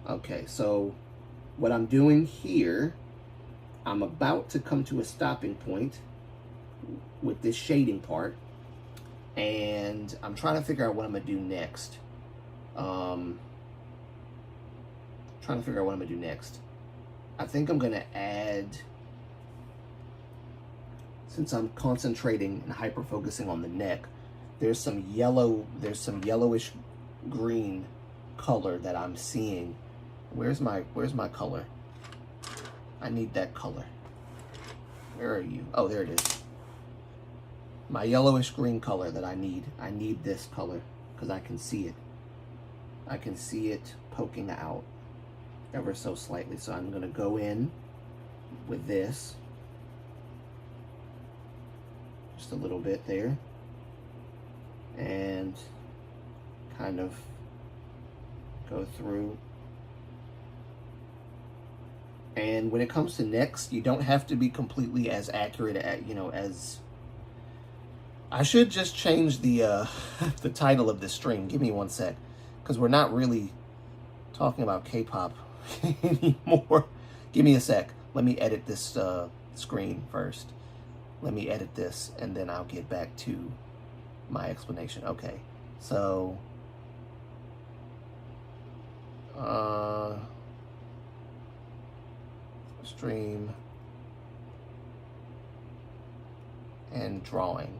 Okay, so what I'm doing here, I'm about to come to a stopping point with this shading part, and I'm trying to figure out what I'm gonna do next. I think I'm gonna add, since I'm concentrating and hyper focusing on the neck, there's some yellowish green color that I'm seeing. Where's my color? I need that color. Where are you? Oh, there it is. My yellowish green color that I need. I need this color because I can see it. I can see it poking out ever so slightly. So I'm gonna go in with this. Just a little bit there. And kind of go through. And when it comes to necks, you don't have to be completely as accurate at, as... I should just change the the title of this stream. Give me one sec. Because we're not really talking about K-pop anymore. Give me a sec. Let me edit this screen first. Let me edit this, and then I'll get back to my explanation. Okay, so... stream and drawing.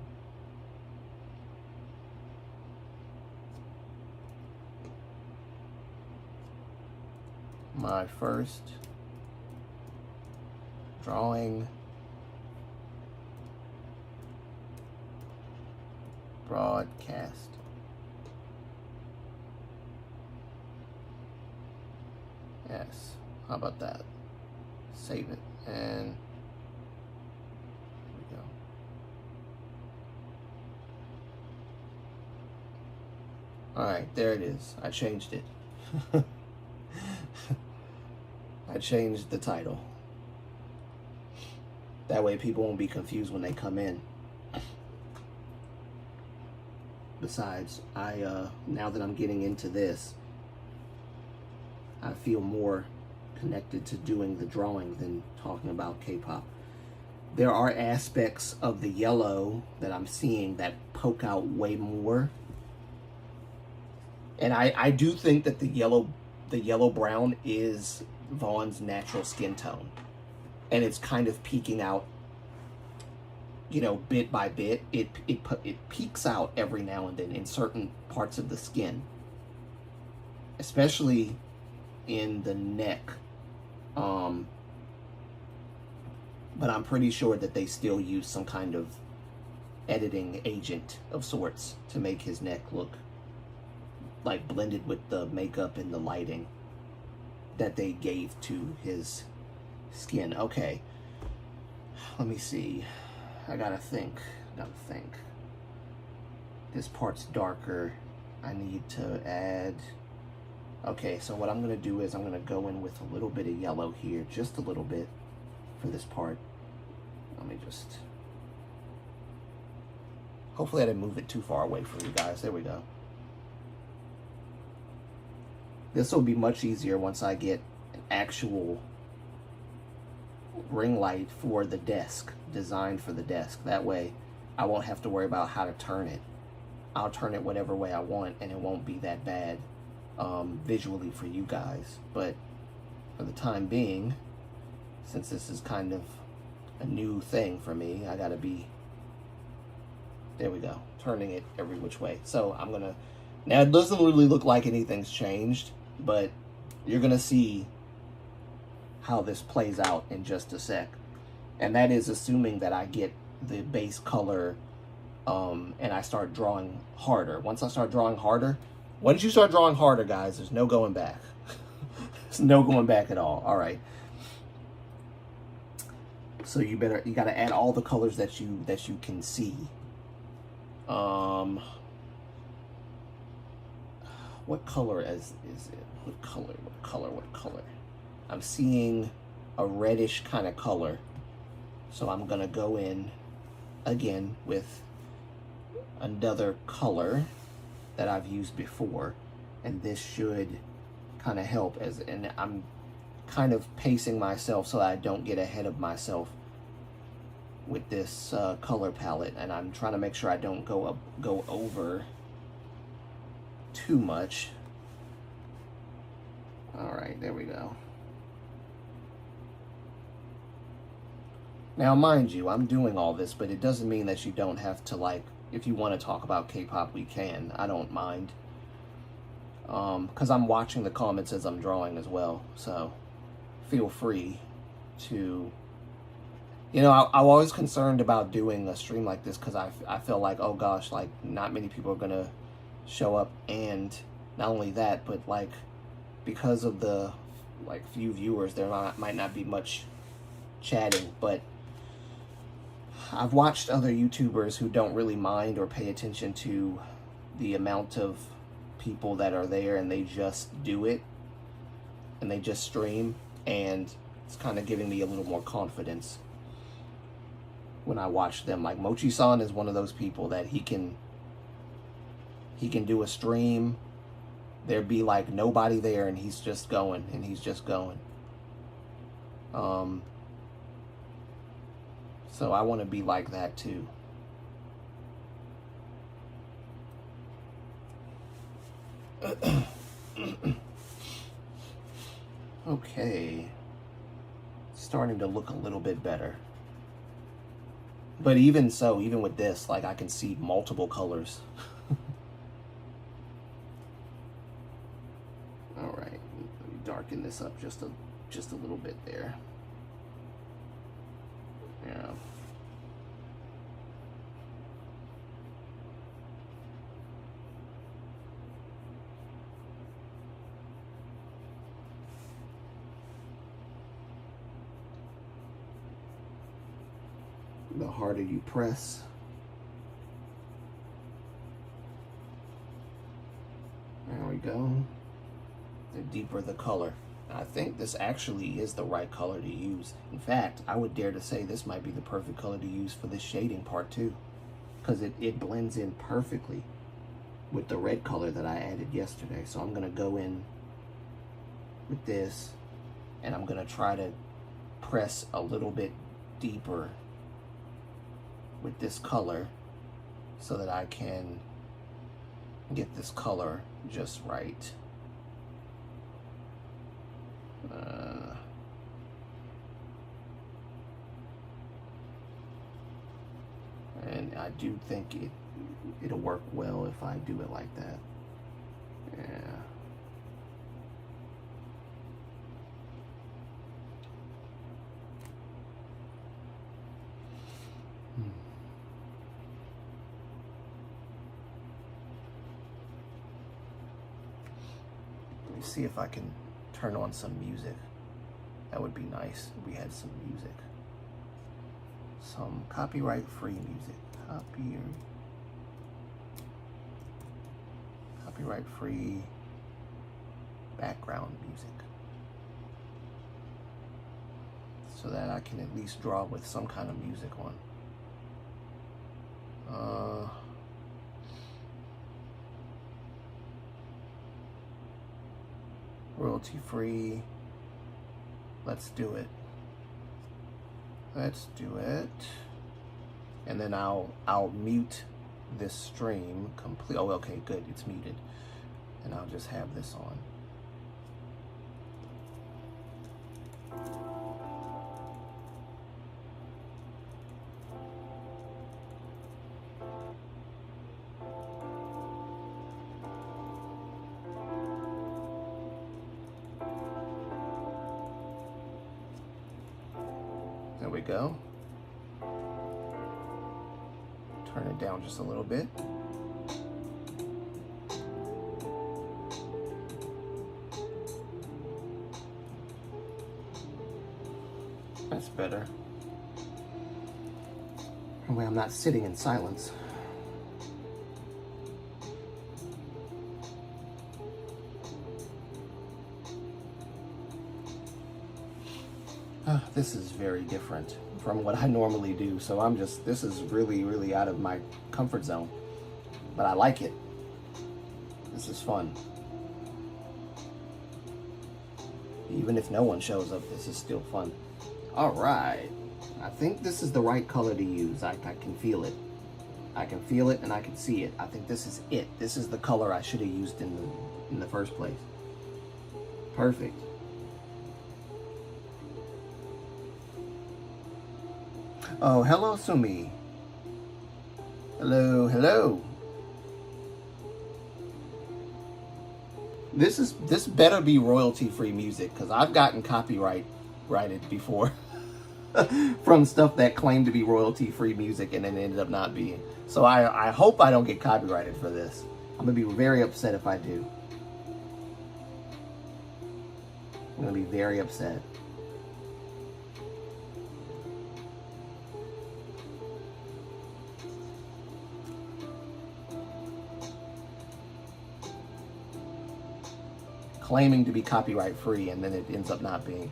My first drawing, broadcast. Yes, how about that? Save it, and here we go. All right, there it is. I changed it. I changed the title. That way people won't be confused when they come in. Besides, now that I'm getting into this, I feel more connected to doing the drawing than talking about K-pop. There are aspects of the yellow that I'm seeing that poke out way more. And I do think that the yellow brown is Vaughn's natural skin tone. And it's kind of peeking out, bit by bit. It peeks out every now and then in certain parts of the skin. Especially in the neck. But I'm pretty sure that they still use some kind of editing agent of sorts to make his neck look like blended with the makeup and the lighting that they gave to his skin. Okay, let me see. I gotta think. This part's darker. I need to add... Okay, so what I'm going to do is I'm going to go in with a little bit of yellow here, just a little bit for this part. Let me just... Hopefully I didn't move it too far away from you guys. There we go. This will be much easier once I get an actual ring light for the desk, designed for the desk. That way I won't have to worry about how to turn it. I'll turn it whatever way I want and it won't be that bad. Visually for you guys, but for the time being, since this is kind of a new thing for me, I gotta be, there we go, turning it every which way. So I'm gonna, now it doesn't really look like anything's changed, but you're gonna see how this plays out in just a sec. And that is assuming that I get the base color and I start drawing harder. Once I start drawing harder, once you start drawing harder, guys, there's no going back. There's no going back at all. All right. So you gotta add all the colors that you can see. What color is it? What color? I'm seeing a reddish kind of color. So I'm gonna go in again with another color that I've used before, and this should kind of help. And I'm kind of pacing myself so that I don't get ahead of myself with this color palette, and I'm trying to make sure I don't go over too much. All right, there we go. Now, mind you, I'm doing all this, but it doesn't mean that you don't have to, like, if you want to talk about K-pop, we can. I don't mind. Because I'm watching the comments as I'm drawing as well, so feel free to... You know, I'm always concerned about doing a stream like this because I feel like, oh gosh, like, not many people are going to show up, and not only that, but, like, because of the, like, few viewers, there might not be much chatting, but I've watched other YouTubers who don't really mind or pay attention to the amount of people that are there, and they just do it, and they just stream, and it's kind of giving me a little more confidence when I watch them. Like, Mochi-san is one of those people that he can do a stream, there'd be like nobody there, and he's just going, and he's just going. So I want to be like that too. Okay, starting to look a little bit better. But even so, even with this, like, I can see multiple colors. All right, let me darken this up just a little bit there. Yeah. The harder you press, there we go, the deeper the color. I think this actually is the right color to use. In fact, I would dare to say this might be the perfect color to use for this shading part too, because it blends in perfectly with the red color that I added yesterday. So I'm gonna go in with this, and I'm gonna try to press a little bit deeper with this color so that I can get this color just right. And I do think it'll work well if I do it like that. Yeah. Let me see if I can turn on some music. That would be nice if we had some music. Some copyright-free music. Copyright-free background music. So that I can at least draw with some kind of music on. Royalty-free. Let's do it. Let's do it. And then I'll mute this stream complete. Oh, okay, good. It's muted. And I'll just have this on. There we go. Turn it down just a little bit. That's better. That way I'm not sitting in silence. This is very different from what I normally do, so this is really, really out of my comfort zone. but I like it. This is fun. Even if no one shows up, this is still fun. All right. I think this is the right color to use. I can feel it. I can feel it and I can see it. I think this is it. This is the color I should have used in the first place. Perfect. Oh, hello, Sumi. Hello, hello. This better be royalty-free music, because I've gotten copyrighted before from stuff that claimed to be royalty-free music and then ended up not being. So I hope I don't get copyrighted for this. I'm gonna be very upset if I do. I'm gonna be very upset. Claiming to be copyright free and then it ends up not being.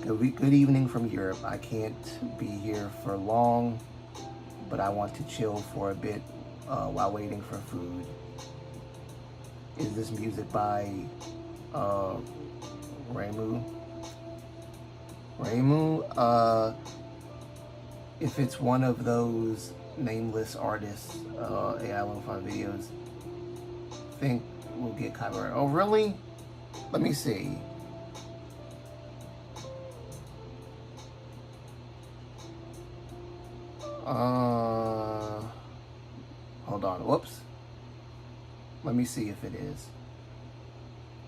Good evening from Europe. I can't be here for long, but I want to chill for a bit while waiting for food. Is this music by Ramu? Ramu? If it's one of those nameless artists, AI lo-fi videos, I think we'll get copyright. Oh, really? Let me see. Hold on. Whoops. Let me see if it is.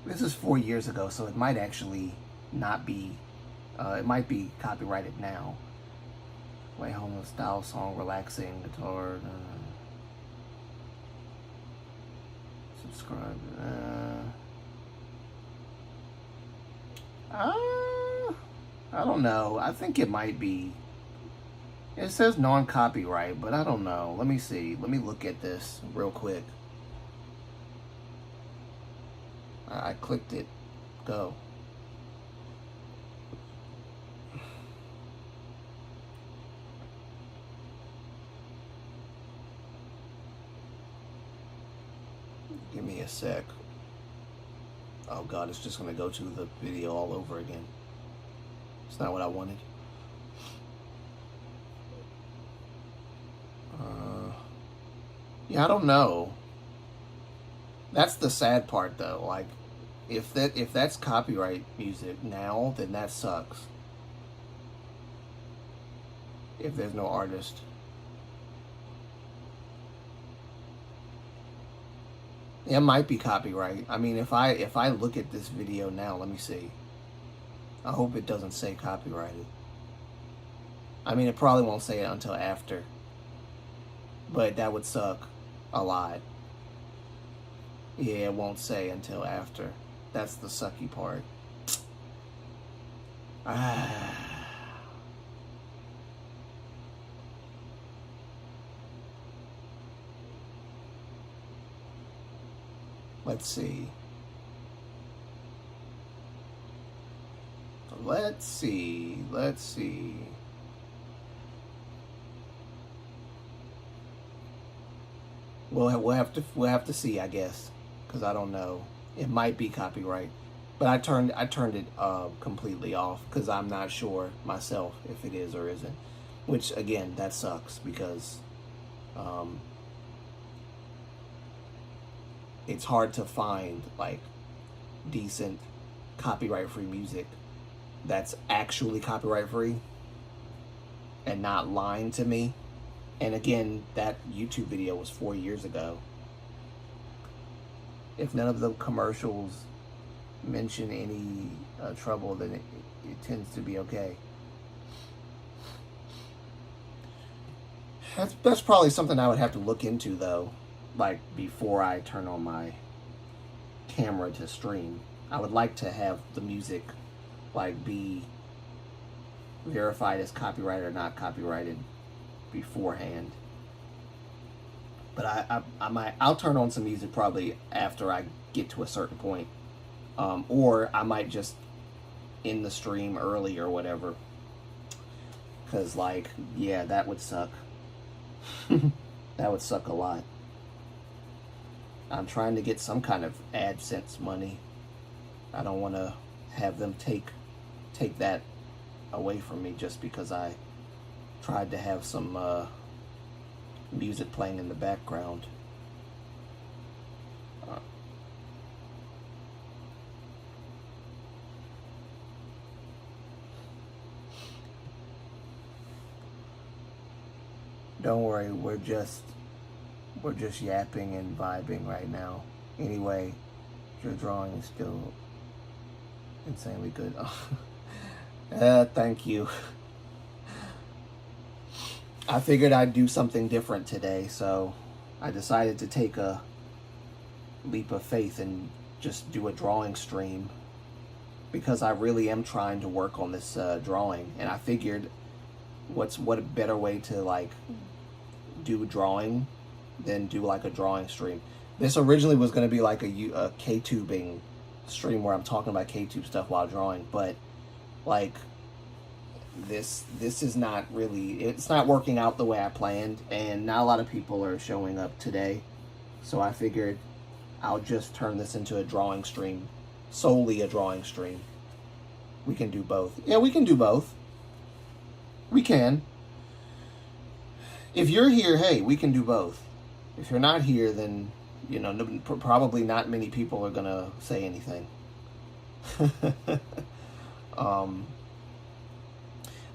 This is 4 years ago, so it might actually not be. It might be copyrighted now. Way home style song, relaxing guitar. Subscribe. I don't know. I think it might be. It says non-copyright, but I don't know. Let me see. Let me look at this real quick. I clicked it. Go. Give me a sec. Oh God, it's just gonna go to the video all over again. It's not what I wanted. Yeah, I don't know. That's the sad part, though. Like, if that's copyright music now, then that sucks. If there's no artist. It might be copyright. I mean, if I look at this video now, let me see. I hope it doesn't say copyrighted. I mean, it probably won't say it until after. But that would suck a lot. Yeah, it won't say until after. That's the sucky part. Let's see. Let's see. We'll have to see, I guess, because I don't know. It might be copyright, but I turned it completely off because I'm not sure myself if it is or isn't. Which again, that sucks because it's hard to find like decent copyright-free music that's actually copyright-free and not lying to me. And again, that YouTube video was 4 years ago. If none of the commercials mention any trouble, then it tends to be okay. That's probably something I would have to look into, though, like before I turn on my camera to stream. I would like to have the music like be verified as copyrighted or not copyrighted beforehand. But I'll turn on some music probably after I get to a certain point, or I might just end the stream early or whatever, 'cause like, yeah, that would suck. That would suck a lot. I'm trying to get some kind of AdSense money. I don't want to have them take that away from me just because I tried to have some music playing in the background. Don't worry, we're just yapping and vibing right now. Anyway, your drawing is still insanely good. Thank you. I figured I'd do something different today, so I decided to take a leap of faith and just do a drawing stream because I really am trying to work on this drawing, and I figured what a better way to like do drawing than do like a drawing stream. This originally was going to be like a K-tubing stream where I'm talking about K-tube stuff while drawing, but like this is not really, it's not working out the way I planned, and not a lot of people are showing up today, so I figured I'll just turn this into a drawing stream, solely a drawing stream. We can do both. Yeah, we can do both. We can. If you're here, hey, we can do both. If you're not here, then, you know, probably not many people are going to say anything.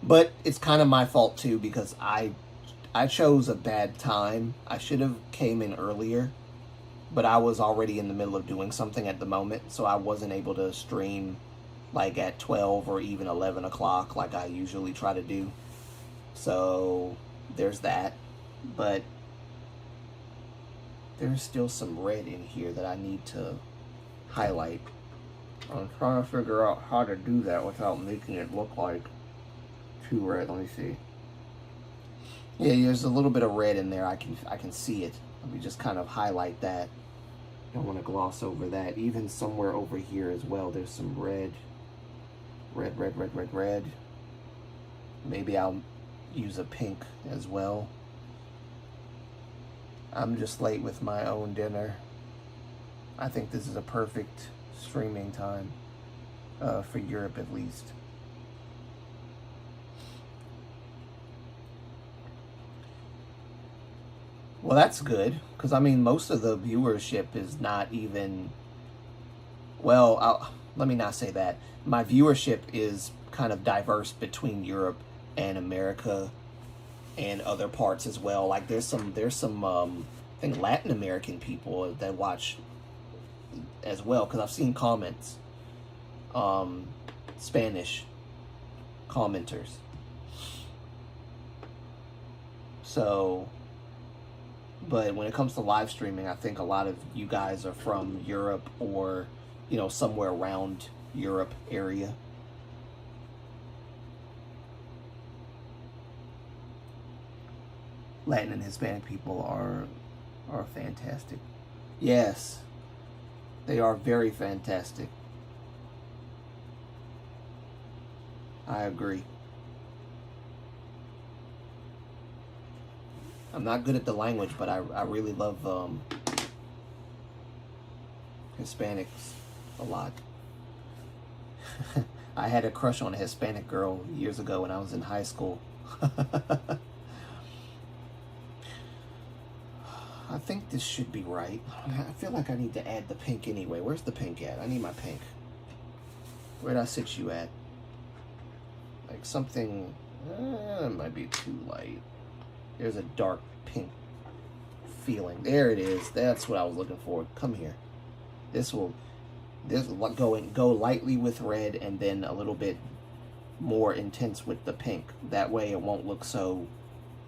But it's kind of my fault, too, because I chose a bad time. I should have came in earlier, but I was already in the middle of doing something at the moment, so I wasn't able to stream, like, at 12 or even 11 o'clock like I usually try to do. So there's that, but there's still some red in here that I need to highlight. I'm trying to figure out how to do that without making it look like too red. Let me see. Yeah, there's a little bit of red in there. I can see it. Let me just kind of highlight that. Don't want to gloss over that. Even somewhere over here as well, there's some red. Red. Maybe I'll use a pink as well. I'm just late with my own dinner. I think this is a perfect streaming time, for Europe at least. Well, that's good, because I mean, most of the viewership is not even, well, let me not say that. My viewership is kind of diverse between Europe and America and other parts as well. Like there's some I think Latin American people that watch as well, because I've seen comments, Spanish commenters. So, but when it comes to live streaming, I think a lot of you guys are from Europe or, you know, somewhere around Europe area. Latin and Hispanic people are fantastic. Yes, they are very fantastic. I agree. I'm not good at the language, but I really love Hispanics a lot. I had a crush on a Hispanic girl years ago when I was in high school. I think this should be right. I feel like I need to add the pink anyway. Where's the pink at? I need my pink. Where'd I sit you at? Like something, it might be too light. There's a dark pink feeling. There it is. That's what I was looking for. Come here. This will go lightly with red and then a little bit more intense with the pink. That way it won't look so,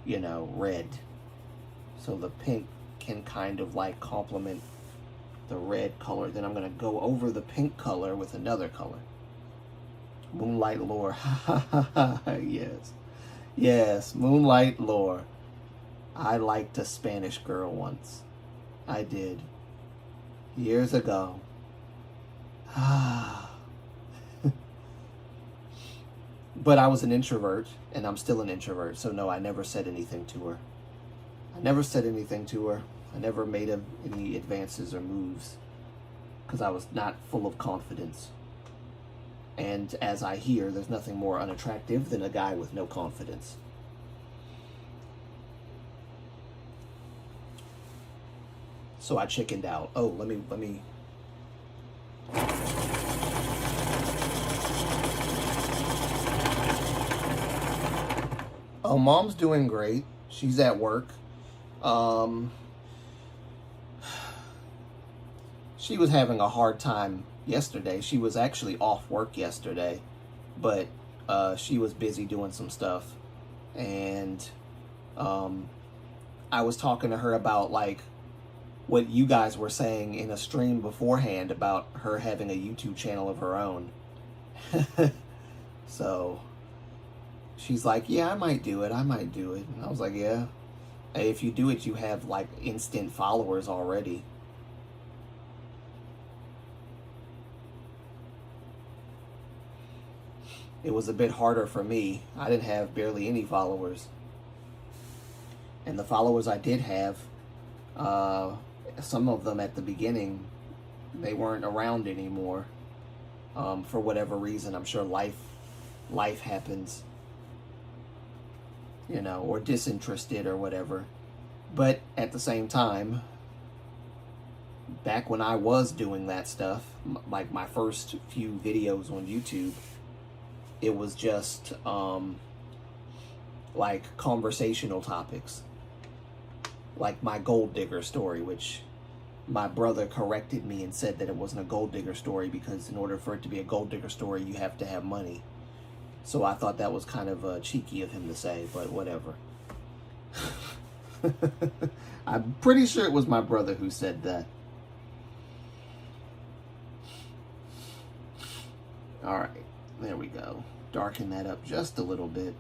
you know, red. So the pink can kind of like complement the red color. Then I'm going to go over the pink color with another color. Moonlight lore. Yes. Yes, Moonlight lore. I liked a Spanish girl once. I did. Years ago. But I was an introvert, and I'm still an introvert, so no, I never said anything to her. I I never said anything to her. I never made any advances or moves because I was not full of confidence. And as I hear, there's nothing more unattractive than a guy with no confidence. So I chickened out. Oh, let me. Oh, Mom's doing great. She's at work. She was having a hard time yesterday. She was actually off work yesterday, but she was busy doing some stuff. And I was talking to her about like what you guys were saying in a stream beforehand about her having a YouTube channel of her own. So she's like, yeah, I might do it. And I was like, yeah. If you do it, you have like instant followers already. It was a bit harder for me. I didn't have barely any followers. And the followers I did have, some of them at the beginning, they weren't around anymore. For whatever reason, I'm sure life happens, you know, or disinterested or whatever. But at the same time, back when I was doing that stuff, like my first few videos on YouTube, it was just like conversational topics, like my gold digger story, which my brother corrected me and said that it wasn't a gold digger story because in order for it to be a gold digger story, you have to have money. So I thought that was kind of cheeky of him to say, but whatever. I'm pretty sure it was my brother who said that. All right, there we go. Darken that up just a little bit.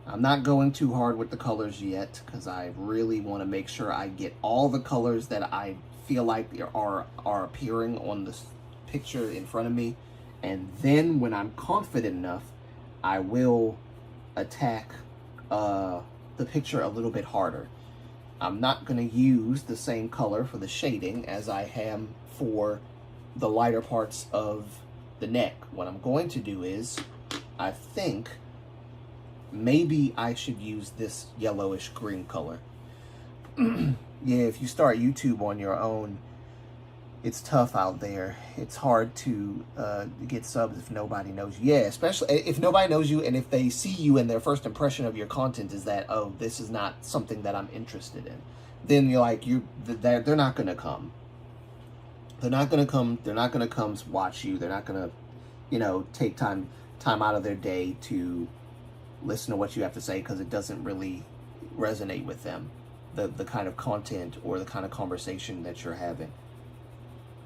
I'm not going too hard with the colors yet because I really want to make sure I get all the colors that I feel like are appearing on this picture in front of me. And then when I'm confident enough, I will attack the picture a little bit harder. I'm not going to use the same color for the shading as I am for the lighter parts of the neck. What I'm going to do is, I think maybe I should use this yellowish green color. Yeah, if you start YouTube on your own, it's tough out there. It's hard to get subs if nobody knows you. Yeah, especially if nobody knows you and if they see you and their first impression of your content is that, oh, this is not something that I'm interested in. Then you're like, they're not going to come. They're not going to come. They're not going to come watch you. They're not going to, you know, take time out of their day to listen to what you have to say because it doesn't really resonate with them. The kind of content or the kind of conversation that you're having.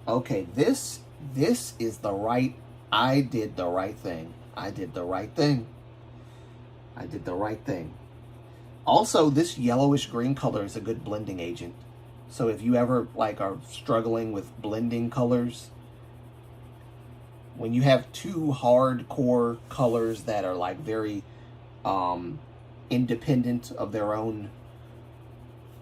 Okay, this is the right, I did the right thing. I did the right thing. I did the right thing. Also, this yellowish green color is a good blending agent. So if you ever like are struggling with blending colors, when you have two hardcore colors that are like very independent of their own,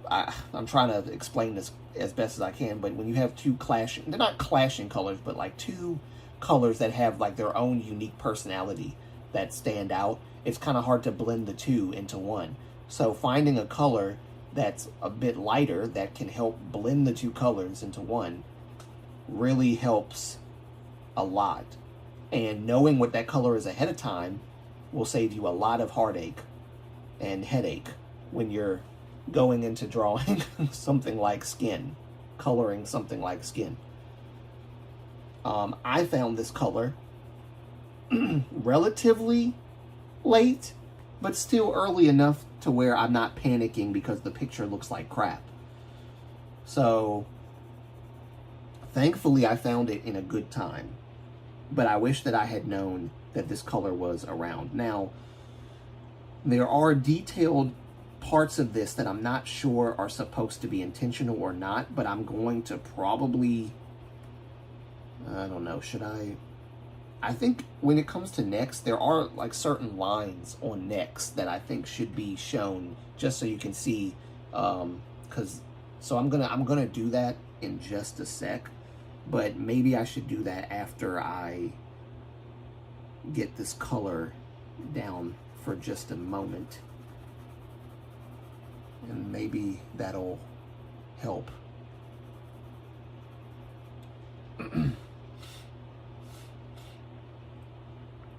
I'm trying to explain this as best as I can, but when you have two clashing, they're not clashing colors, but like two colors that have like their own unique personality that stand out, it's kind of hard to blend the two into one. So finding a color that's a bit lighter that can help blend the two colors into one really helps a lot. And knowing what that color is ahead of time will save you a lot of heartache and headache when you're going into drawing something like skin, coloring something like skin. I found this color relatively late, but still early enough to where I'm not panicking because the picture looks like crap. So thankfully I found it in a good time, but I wish that I had known that this color was around. Now, there are detailed parts of this that I'm not sure are supposed to be intentional or not, but I'm going to probably, I don't know, should I I think when it comes to necks, there are like certain lines on necks that I think should be shown just so you can see. So I'm gonna do that in just a sec, but maybe I should do that after I get this color down for just a moment, and maybe that'll help.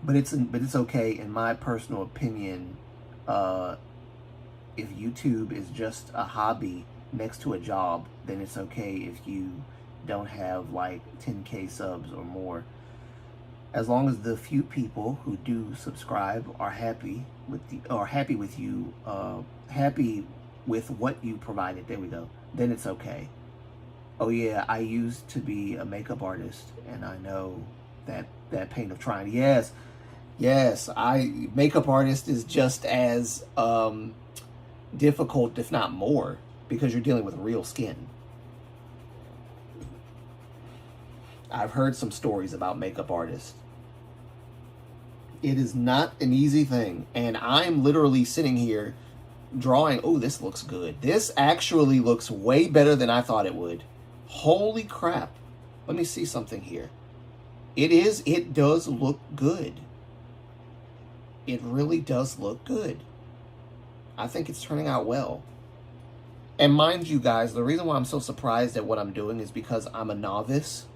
But it's okay, in my personal opinion. If YouTube is just a hobby next to a job, then it's okay if you don't have like 10K subs or more. As long as the few people who do subscribe are happy with you, happy with what you provided. There we go. Then it's okay. Oh yeah, I used to be a makeup artist, and I know that pain of trying. Yes, makeup artist is just as difficult, if not more, because you're dealing with real skin. I've heard some stories about makeup artists. It is not an easy thing, and I'm literally sitting here drawing. Oh, this looks good. This actually looks way better than I thought it would. Holy crap. Let me see something here. It does look good. It really does look good. I think it's turning out well. And mind you guys, the reason why I'm so surprised at what I'm doing is because I'm a novice.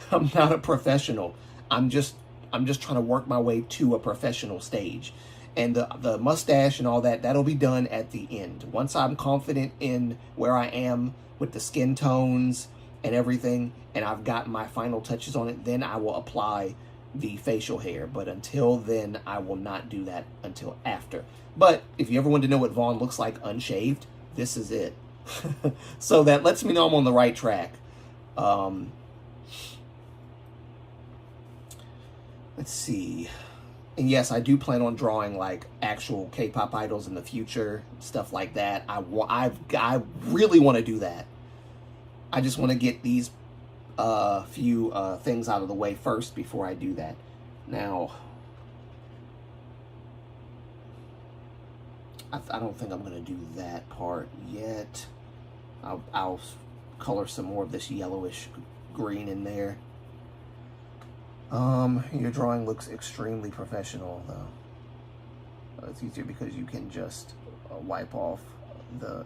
I'm not a professional. I'm just trying to work my way to a professional stage. And the mustache and all that, that'll be done at the end. Once I'm confident in where I am with the skin tones and everything, and I've got my final touches on it, then I will apply the facial hair. But until then, I will not do that until after. But if you ever want to know what Vaughn looks like unshaved, this is it. So that lets me know I'm on the right track. Let's see. And yes, I do plan on drawing like actual K-pop idols in the future, stuff like that. I really want to do that. I just want to get these few things out of the way first before I do that. Now, I don't think I'm going to do that part yet. I'll color some more of this yellowish green in there. Your drawing looks extremely professional, though. It's easier because you can just wipe off the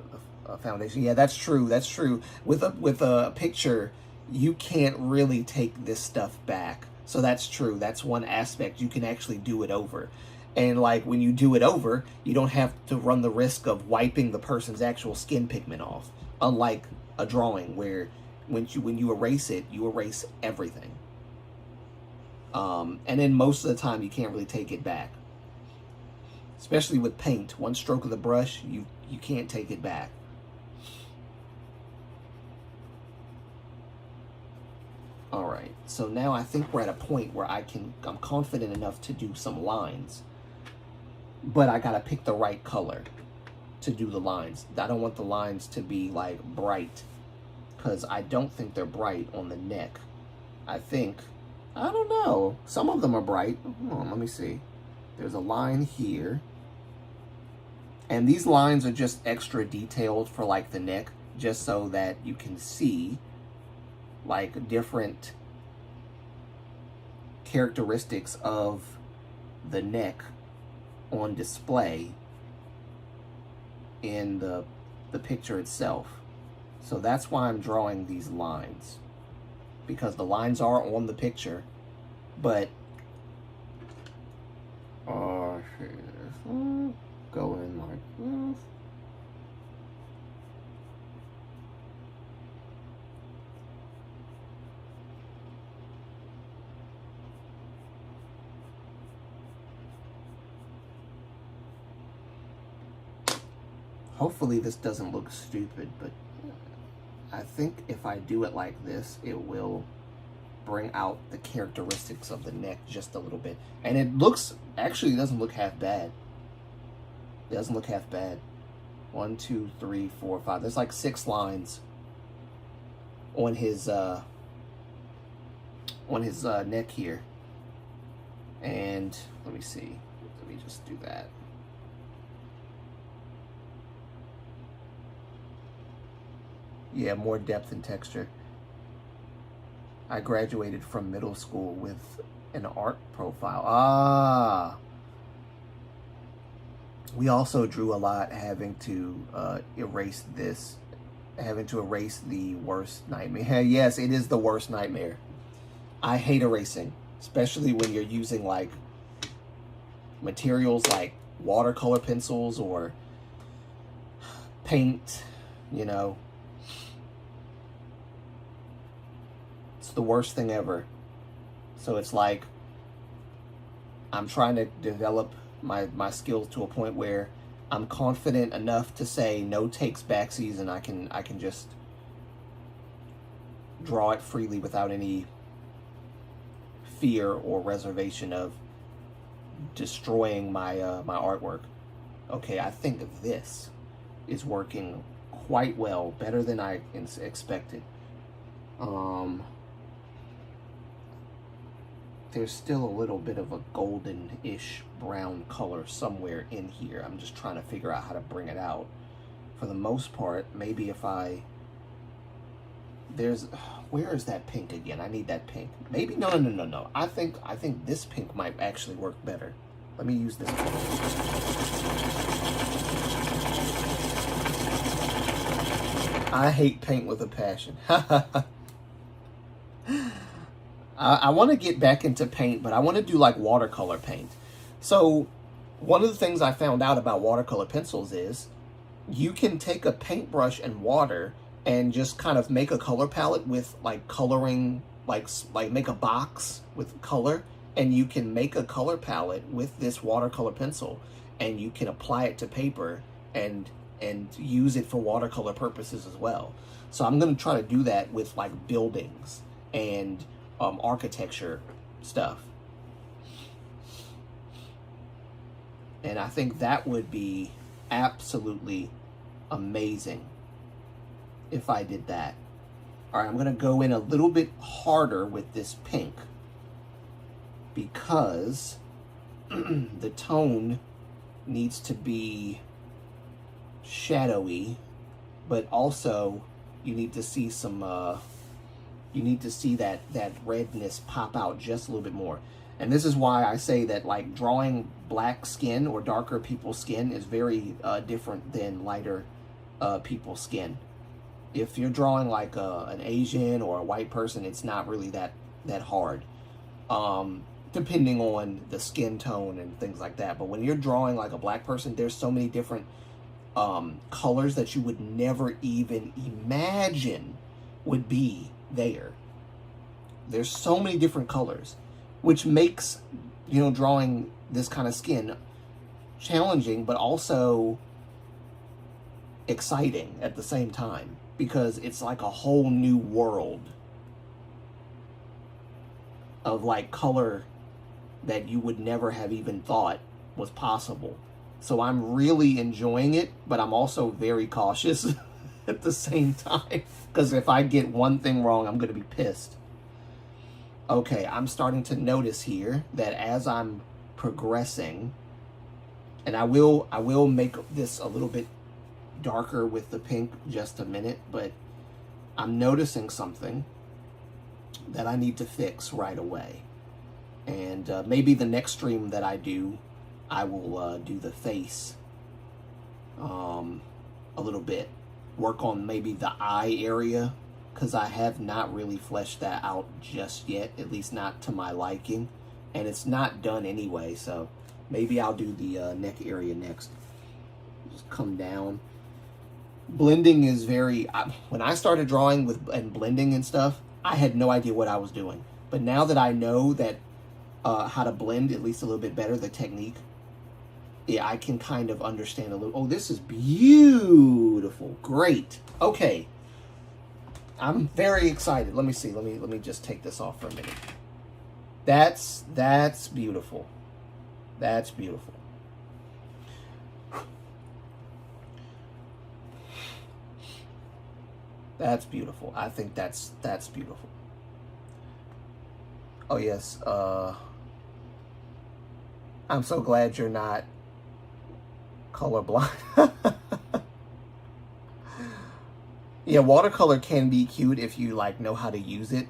foundation. Yeah, that's true. That's true. With a picture, you can't really take this stuff back. So that's true. That's one aspect. You can actually do it over. And like when you do it over, you don't have to run the risk of wiping the person's actual skin pigment off. Unlike a drawing where when you erase it, you erase everything. And then most of the time you can't really take it back. Especially with paint. One stroke of the brush, you can't take it back. Alright, so now I think we're at a point where I'm confident enough to do some lines. But I gotta pick the right color to do the lines. I don't want the lines to be like bright, because I don't think they're bright on the neck. I don't know. Some of them are bright. Hold on, let me see. There's a line here. And these lines are just extra detailed for like the neck, just so that you can see like different characteristics of the neck on display in the picture itself. So that's why I'm drawing these lines, because the lines are on the picture, but go in like this. Hopefully this doesn't look stupid, but I think if I do it like this, it will bring out the characteristics of the neck just a little bit. And it doesn't look half bad. It doesn't look half bad. 1, 2, 3, 4, 5. There's like 6 lines on his on his neck here. And let me see. Let me just do that. Yeah, more depth and texture. I graduated from middle school with an art profile. Ah. We also drew a lot having to erase this. Having to erase the worst nightmare. Yes, it is the worst nightmare. I hate erasing, especially when you're using like materials like watercolor pencils or paint, you know. It's the worst thing ever. So it's like I'm trying to develop my skills to a point where I'm confident enough to say no takes, backsies, and I can just draw it freely without any fear or reservation of destroying my my artwork. Okay, I think this is working quite well, better than I expected. There's still a little bit of a golden-ish brown color somewhere in here. I'm just trying to figure out how to bring it out. For the most part, maybe if where is that pink again? I need that pink. Maybe, no. I think this pink might actually work better. Let me use this pink. I hate paint with a passion. I want to get back into paint, but I want to do like watercolor paint. So one of the things I found out about watercolor pencils is you can take a paintbrush and water and just kind of make a color palette with like coloring, like make a box with color, and you can make a color palette with this watercolor pencil, and you can apply it to paper and use it for watercolor purposes as well. So I'm going to try to do that with like buildings and architecture stuff. And I think that would be absolutely amazing if I did that. All right, I'm going to go in a little bit harder with this pink because the tone needs to be shadowy, but also you need to see some you need to see that redness pop out just a little bit more. And this is why I say that like drawing black skin or darker people's skin is very different than lighter people's skin. If you're drawing like an Asian or a white person, it's not really that hard, depending on the skin tone and things like that. But when you're drawing like a black person, there's so many different colors that you would never even imagine would be there. There's so many different colors, which makes, you know, drawing this kind of skin challenging, but also exciting at the same time, because it's like a whole new world of like color that you would never have even thought was possible. So I'm really enjoying it, but I'm also very cautious at the same time, because if I get one thing wrong, I'm going to be pissed. Okay, I'm starting to notice here that as I'm progressing, and I will make this a little bit darker with the pink just a minute, but I'm noticing something that I need to fix right away. And maybe the next stream that I do, I will do the face a little bit. Work on maybe the eye area, because I have not really fleshed that out just yet, at least not to my liking. And it's not done anyway, so maybe I'll do the neck area next. Just come down. Blending is very... when I started drawing and blending and stuff, I had no idea what I was doing. But now that I know that how to blend at least a little bit better, the technique, yeah, I can kind of understand a little. Oh, this is beautiful. Great. Okay. I'm very excited. Let me see. Let me just take this off for a minute. That's beautiful. That's beautiful. That's beautiful. I think that's beautiful. Oh yes, I'm so glad you're not colorblind. Yeah, watercolor can be cute if you like know how to use it,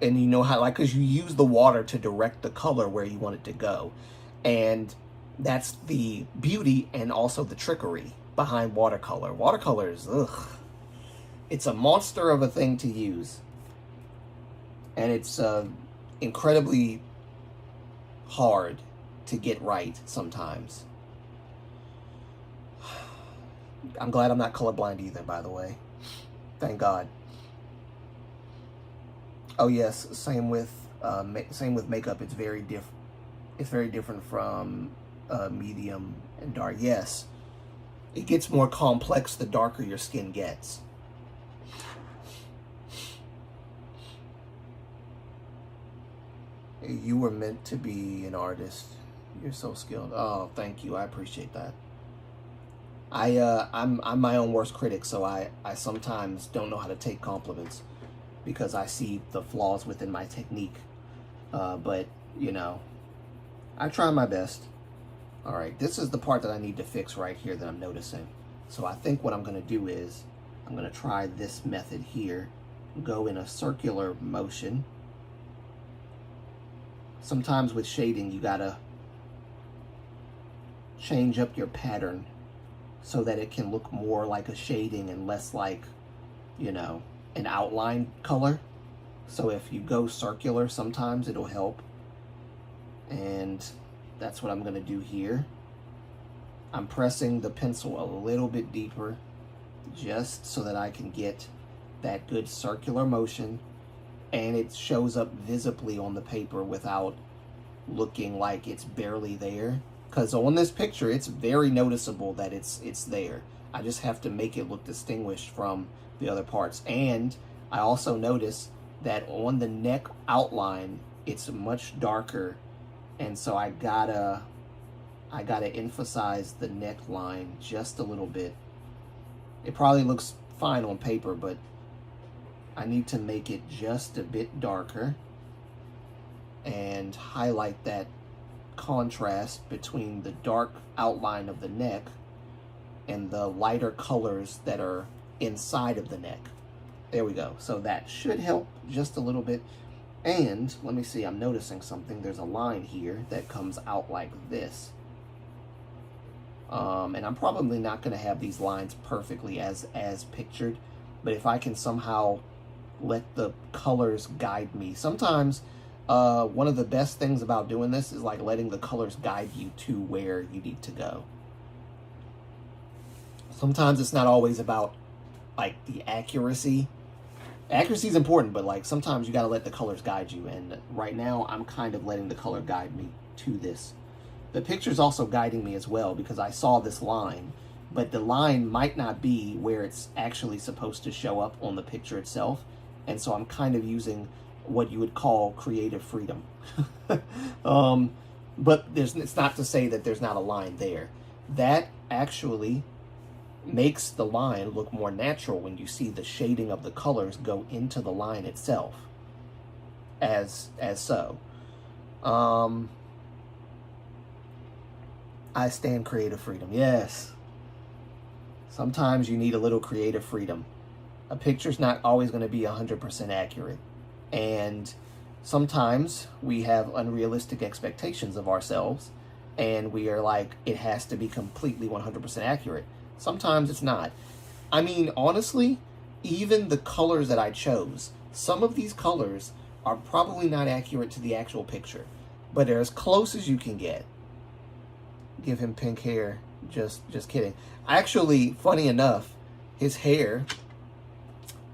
and you know how, like, because you use the water to direct the color where you want it to go, and that's the beauty and also the trickery behind watercolor. Watercolor is, ugh, it's a monster of a thing to use, and it's incredibly hard to get right sometimes. I'm glad I'm not colorblind either, by the way. Thank God. Oh yes, same with makeup. It's very different. It's very different from medium and dark. Yes, it gets more complex the darker your skin gets. You were meant to be an artist. You're so skilled. Oh, thank you. I appreciate that. I'm my own worst critic, so I sometimes don't know how to take compliments because I see the flaws within my technique. But you know, I try my best. All right, this is the part that I need to fix right here that I'm noticing. So I think what I'm going to do is I'm going to try this method here. Go in a circular motion. Sometimes with shading, you gotta change up your pattern so that it can look more like a shading and less like, you know, an outline color. So if you go circular, sometimes it'll help. And that's what I'm gonna do here. I'm pressing the pencil a little bit deeper just so that I can get that good circular motion and it shows up visibly on the paper without looking like it's barely there. Because on this picture, it's very noticeable that it's there. I just have to make it look distinguished from the other parts. And I also notice that on the neck outline, it's much darker. And so I gotta emphasize the neckline just a little bit. It probably looks fine on paper, but I need to make it just a bit darker and highlight that contrast between the dark outline of the neck and the lighter colors that are inside of the neck. There we go. So that should help just a little bit. And let me see, I'm noticing something. There's a line here that comes out like this. And I'm probably not going to have these lines perfectly as pictured, but if I can somehow let the colors guide me. Sometimes one of the best things about doing this is like letting the colors guide you to where you need to go. Sometimes it's not always about like the accuracy. Accuracy is important, but like sometimes you got to let the colors guide you. And right now I'm kind of letting the color guide me to this. The picture's also guiding me as well because I saw this line, but the line might not be where it's actually supposed to show up on the picture itself. And so I'm kind of using what you would call creative freedom. But it's not to say that there's not a line there. That actually makes the line look more natural when you see the shading of the colors go into the line itself. As so. I stand creative freedom. Yes. Sometimes you need a little creative freedom. A picture's not always going to be 100% accurate. And sometimes we have unrealistic expectations of ourselves. And we are like, it has to be completely 100% accurate. Sometimes it's not. I mean, honestly, even the colors that I chose, some of these colors are probably not accurate to the actual picture. But they're as close as you can get. Give him pink hair. Just kidding. Actually, funny enough, his hair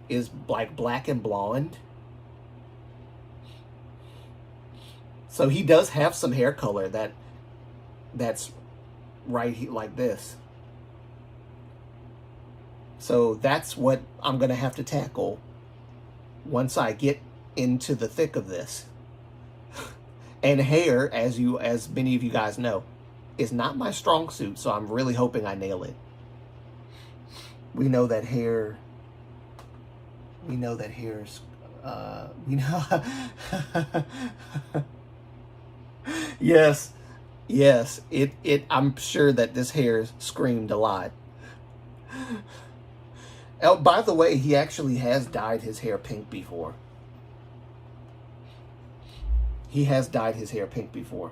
is like black and blonde. So he does have some hair color that's right here, like this. So that's what I'm going to have to tackle once I get into the thick of this. And hair, as many of you guys know, is not my strong suit, so I'm really hoping I nail it. We know that hair's you know, yes, yes, I'm sure that this hair screamed a lot. Oh, by the way, he actually has dyed his hair pink before. He has dyed his hair pink before.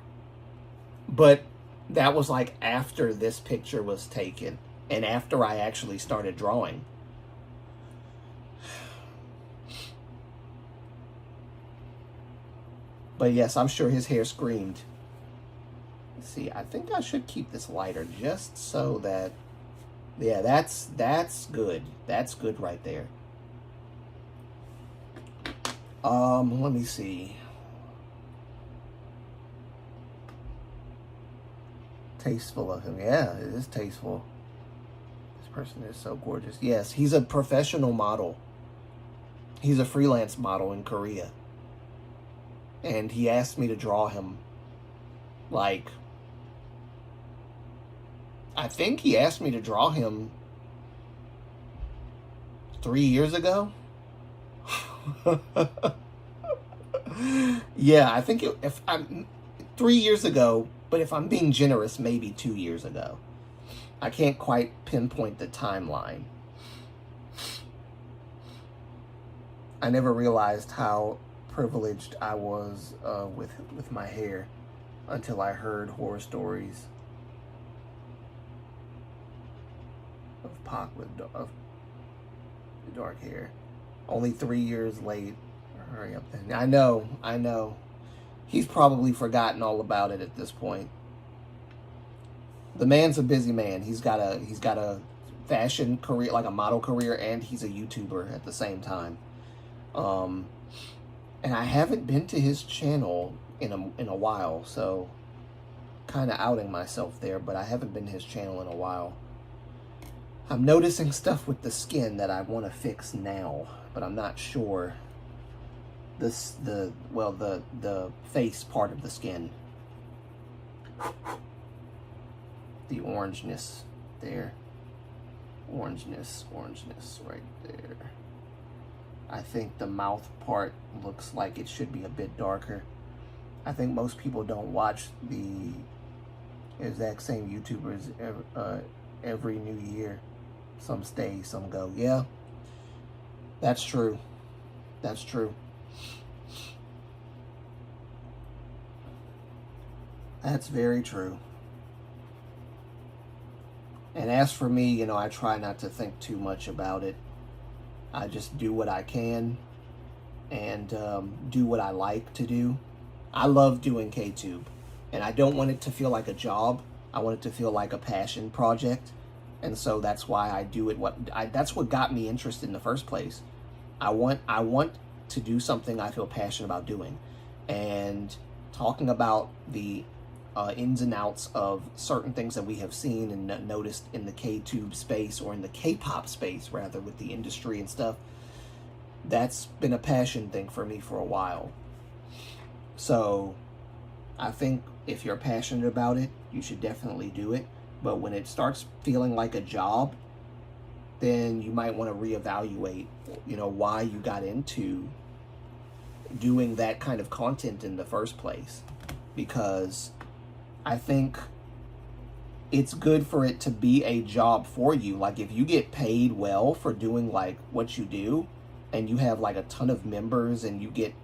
But that was like after this picture was taken and after I actually started drawing. But yes, I'm sure his hair screamed. Let's see, I think I should keep this lighter just so that, yeah, that's good. That's good right there. Let me see. Tasteful of him. Yeah, it is tasteful. This person is so gorgeous. Yes, he's a professional model. He's a freelance model in Korea. And he asked me to draw him, like, I think he asked me to draw him 3 years ago. Yeah, I think if I'm 3 years ago, but if I'm being generous, maybe 2 years ago. I can't quite pinpoint the timeline. I never realized how privileged I was with my hair until I heard horror stories of Pac with dark hair. Only 3 years late. Hurry up then. I know. He's probably forgotten all about it at this point. The man's a busy man. He's got a fashion career, like a model career, and he's a YouTuber at the same time. And I haven't been to his channel in a while, so kind of outing myself there, but I haven't been to his channel in a while. I'm noticing stuff with the skin that I want to fix now, but I'm not sure. The face part of the skin. The orangeness there. Orangeness right there. I think the mouth part looks like it should be a bit darker. I think most people don't watch the exact same YouTubers every new year. Some stay, some go. Yeah, that's true. That's true. That's very true. And as for me, you know, I try not to think too much about it. I just do what I can and do what I like to do. I love doing KTube, and I don't want it to feel like a job. I want it to feel like a passion project, and so that's why I do it. That's what got me interested in the first place. I want to do something I feel passionate about doing, and talking about the ins and outs of certain things that we have seen and noticed in the KTube space, or in the K-pop space rather, with the industry and stuff. That's been a passion thing for me for a while. So I think if you're passionate about it, you should definitely do it. But when it starts feeling like a job, then you might want to reevaluate, you know, why you got into doing that kind of content in the first place. Because I think it's good for it to be a job for you. Like, if you get paid well for doing like what you do, and you have like a ton of members, and you get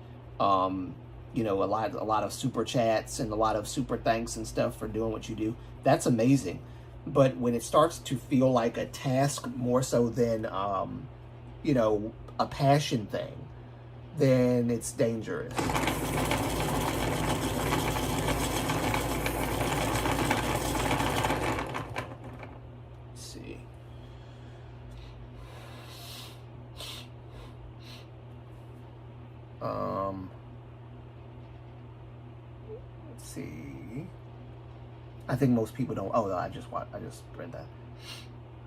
you know, a lot of super chats and a lot of super thanks and stuff for doing what you do, that's amazing. But when it starts to feel like a task more so than you know, a passion thing, then it's dangerous. Let's see. I think most people don't. Oh, I just read that.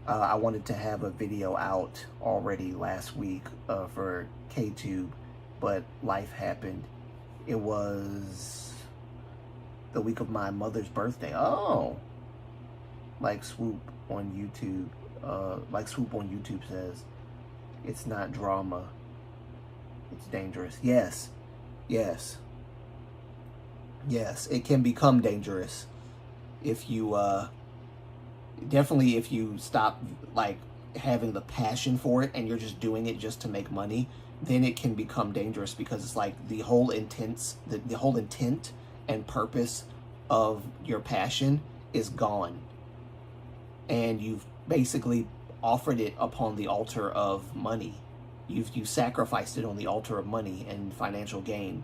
I wanted to have a video out already last week for KTube, but life happened. It was the week of my mother's birthday. Oh, like Swoop on YouTube. Like Swoop on YouTube says, it's not drama. It's dangerous. Yes. Yes. Yes. It can become dangerous if you, definitely if you stop, like, having the passion for it and you're just doing it just to make money, then it can become dangerous, because it's like the whole intent and purpose of your passion is gone. And you've basically offered it upon the altar of money. You've sacrificed it on the altar of money and financial gain,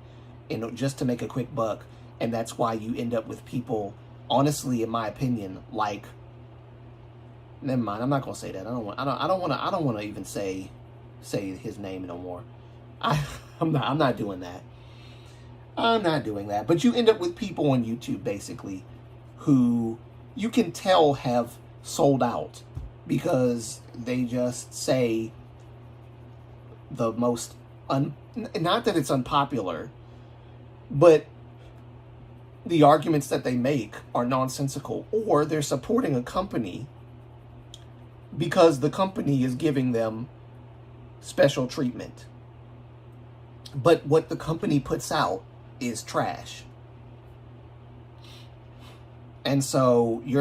and just to make a quick buck. And that's why you end up with people, honestly, in my opinion, like, never mind, I'm not gonna say that. I don't want to even say his name no more. I'm not doing that. I'm not doing that. But you end up with people on YouTube, basically, who you can tell have sold out because they just say the most not that it's unpopular, but the arguments that they make are nonsensical, or they're supporting a company because the company is giving them special treatment. But what the company puts out is trash. And so you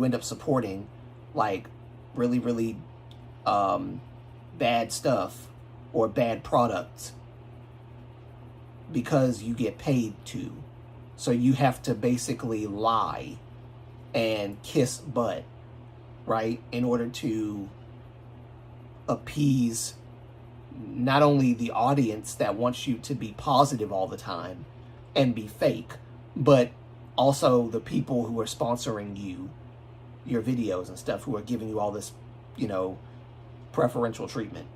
end up supporting, like, really, really bad stuff or bad products because you get paid to. So you have to basically lie and kiss butt, right, in order to appease not only the audience that wants you to be positive all the time and be fake, but also the people who are sponsoring you, your videos and stuff, who are giving you all this, preferential treatment.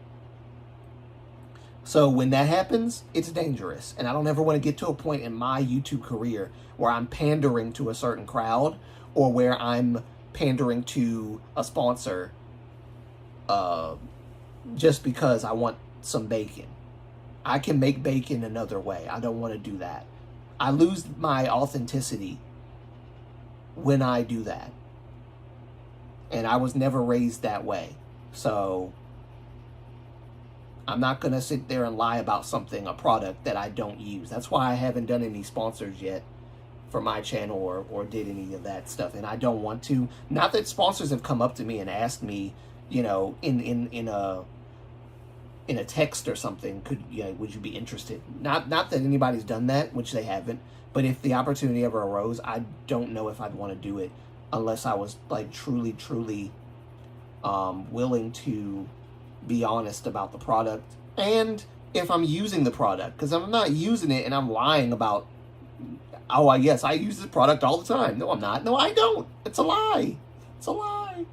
So when that happens, it's dangerous. And I don't ever want to get to a point in my YouTube career where I'm pandering to a certain crowd, or where I'm pandering to a sponsor just because I want some bacon. I can make bacon another way. I don't want to do that. I lose my authenticity when I do that. And I was never raised that way. So I'm not going to sit there and lie about something, a product that I don't use. That's why I haven't done any sponsors yet for my channel or did any of that stuff. And I don't want to. Not that sponsors have come up to me and asked me, in a text or something, would you be interested? Not that anybody's done that, which they haven't. But if the opportunity ever arose, I don't know if I'd want to do it unless I was, like, truly, truly willing to be honest about the product, and if I'm using the product. Because if I'm not using it and I'm lying about, oh, yes, I use this product all the time. No, I'm not. No, I don't. It's a lie. It's a lie.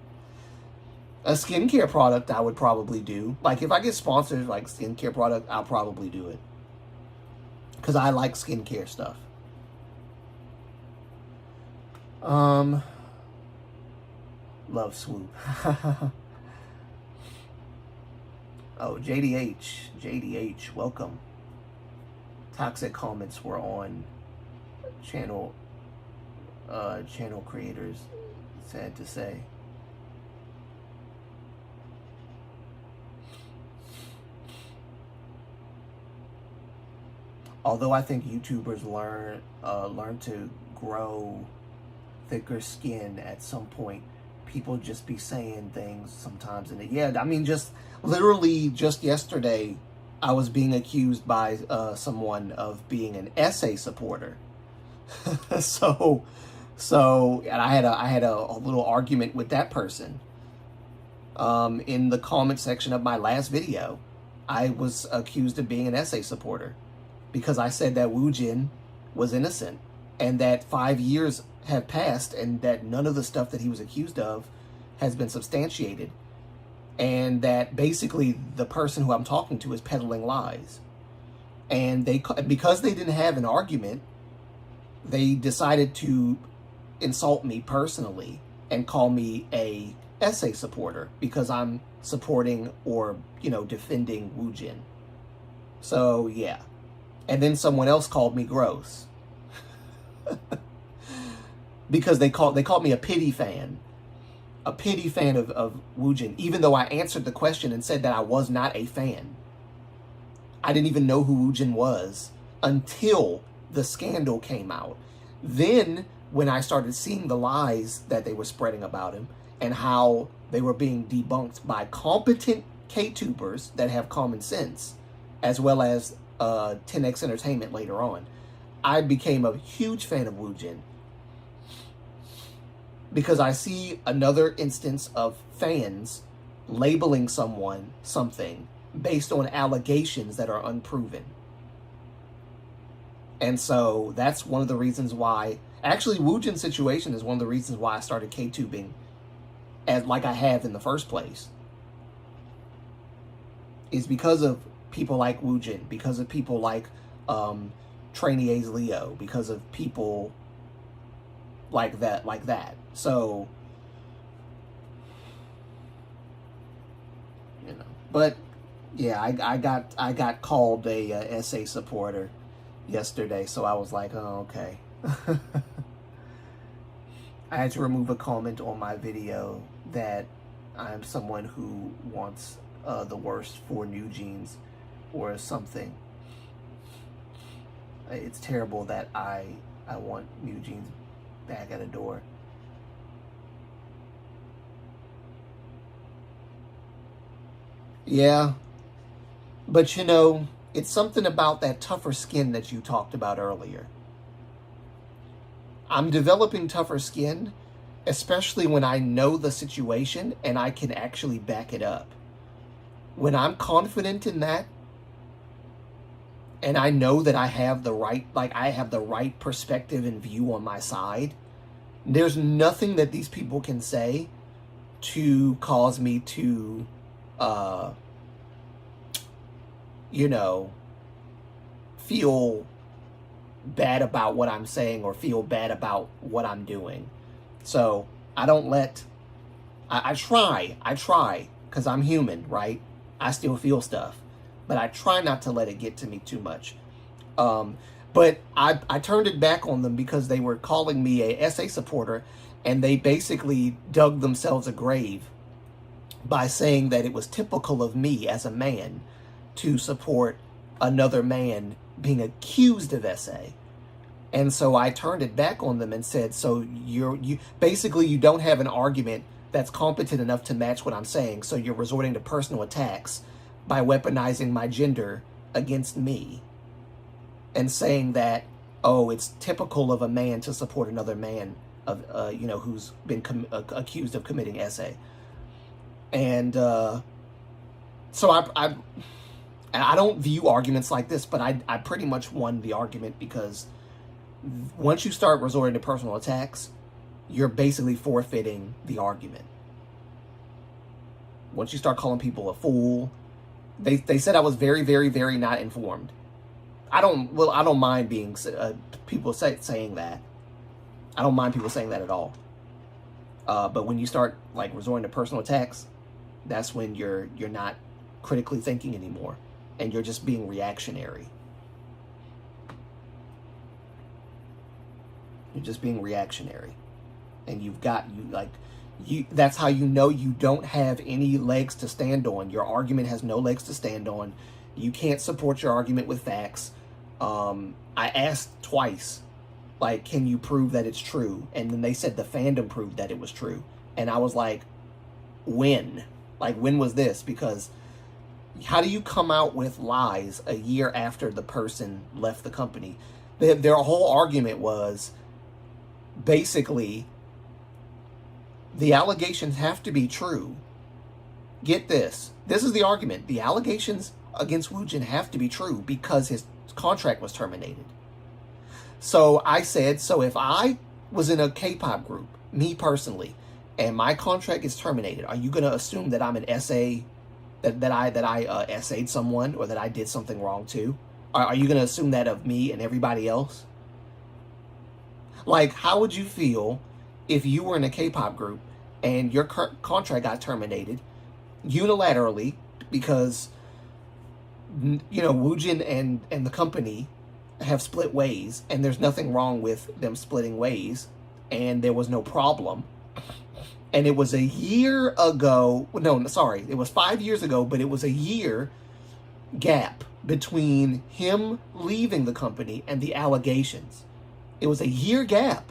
A skincare product I would probably do. Like, if I get sponsored, like, skincare product, I'll probably do it. Because I like skincare stuff. Love Swoop. Oh, JDH, welcome. Toxic comments were on channel creators, sad to say. Although I think YouTubers learn to grow thicker skin at some point, people just be saying things sometimes. And just literally just yesterday, I was being accused by someone of being an essay supporter. so and I had a little argument with that person. In the comment section of my last video, I was accused of being an essay supporter because I said that Woo Jin was innocent and that 5 years have passed and that none of the stuff that he was accused of has been substantiated, and that basically the person who I'm talking to is peddling lies. And because they didn't have an argument, they decided to insult me personally and call me a essay supporter because I'm supporting or defending Woo Jin. So yeah. And then someone else called me gross because they called me a pity fan of Woo Jin, even though I answered the question and said that I was not a fan. I didn't even know who Woojin was until the scandal came out. Then, when I started seeing the lies that they were spreading about him and how they were being debunked by competent K-tubers that have common sense, as well as 10X Entertainment later on, I became a huge fan of Woojin, because I see another instance of fans labeling someone something based on allegations that are unproven. And so that's one of the reasons why, actually Woojin's situation is one of the reasons why I started K-tubing as like I have in the first place. Is because of people like Woojin, because of people like Trainee A's Leo, because of people like that. So, you know, but yeah, I got called a SA supporter yesterday, so I was like, oh, okay. I had to remove a comment on my video that I'm someone who wants the worst for New Jeans or something. It's terrible that I want New Jeans back at a door. Yeah, but you know, it's something about that tougher skin that you talked about earlier. I'm developing tougher skin, especially when I know the situation and I can actually back it up. When I'm confident in that, and I know that I have the right perspective and view on my side, there's nothing that these people can say to cause me to, you know, feel bad about what I'm saying or feel bad about what I'm doing. So I don't let, I try, because I'm human, right? I still feel stuff, but I try not to let it get to me too much. But I turned it back on them because they were calling me a SA supporter, and they basically dug themselves a grave by saying that it was typical of me as a man to support another man being accused of SA. And so I turned it back on them and said, so you basically you don't have an argument that's competent enough to match what I'm saying, so you're resorting to personal attacks by weaponizing my gender against me and saying that, oh, it's typical of a man to support another man of you know, who's been accused of committing SA. And so I don't view arguments like this, but I pretty much won the argument, because once you start resorting to personal attacks, you're basically forfeiting the argument. Once you start calling people a fool, they said I was very, very, very not informed. I don't mind being people saying that. I don't mind people saying that at all. But when you start like resorting to personal attacks, that's when you're not critically thinking anymore, and you're just being reactionary. You're just being reactionary, and that's how you know you don't have any legs to stand on. Your argument has no legs to stand on. You can't support your argument with facts. I asked twice, like, can you prove that it's true? And then they said the fandom proved that it was true. And I was like, when? Like, when was this? Because how do you come out with lies a year after the person left the company? Their whole argument was basically the allegations have to be true. Get this. This is the argument. The allegations against Woojin have to be true because his contract was terminated. So I said, so if I was in a K-pop group, me personally, and my contract is terminated, are you going to assume that I'm an SA, that I SA'd someone, or that I did something wrong too? Are you going to assume that of me and everybody else? Like, how would you feel if you were in a K-pop group and your contract got terminated unilaterally because, you know, Woojin and the company have split ways, and there's nothing wrong with them splitting ways, and there was no problem, and it was a year ago, no, sorry, it was 5 years ago, but it was a year gap between him leaving the company and the allegations. It was a year gap.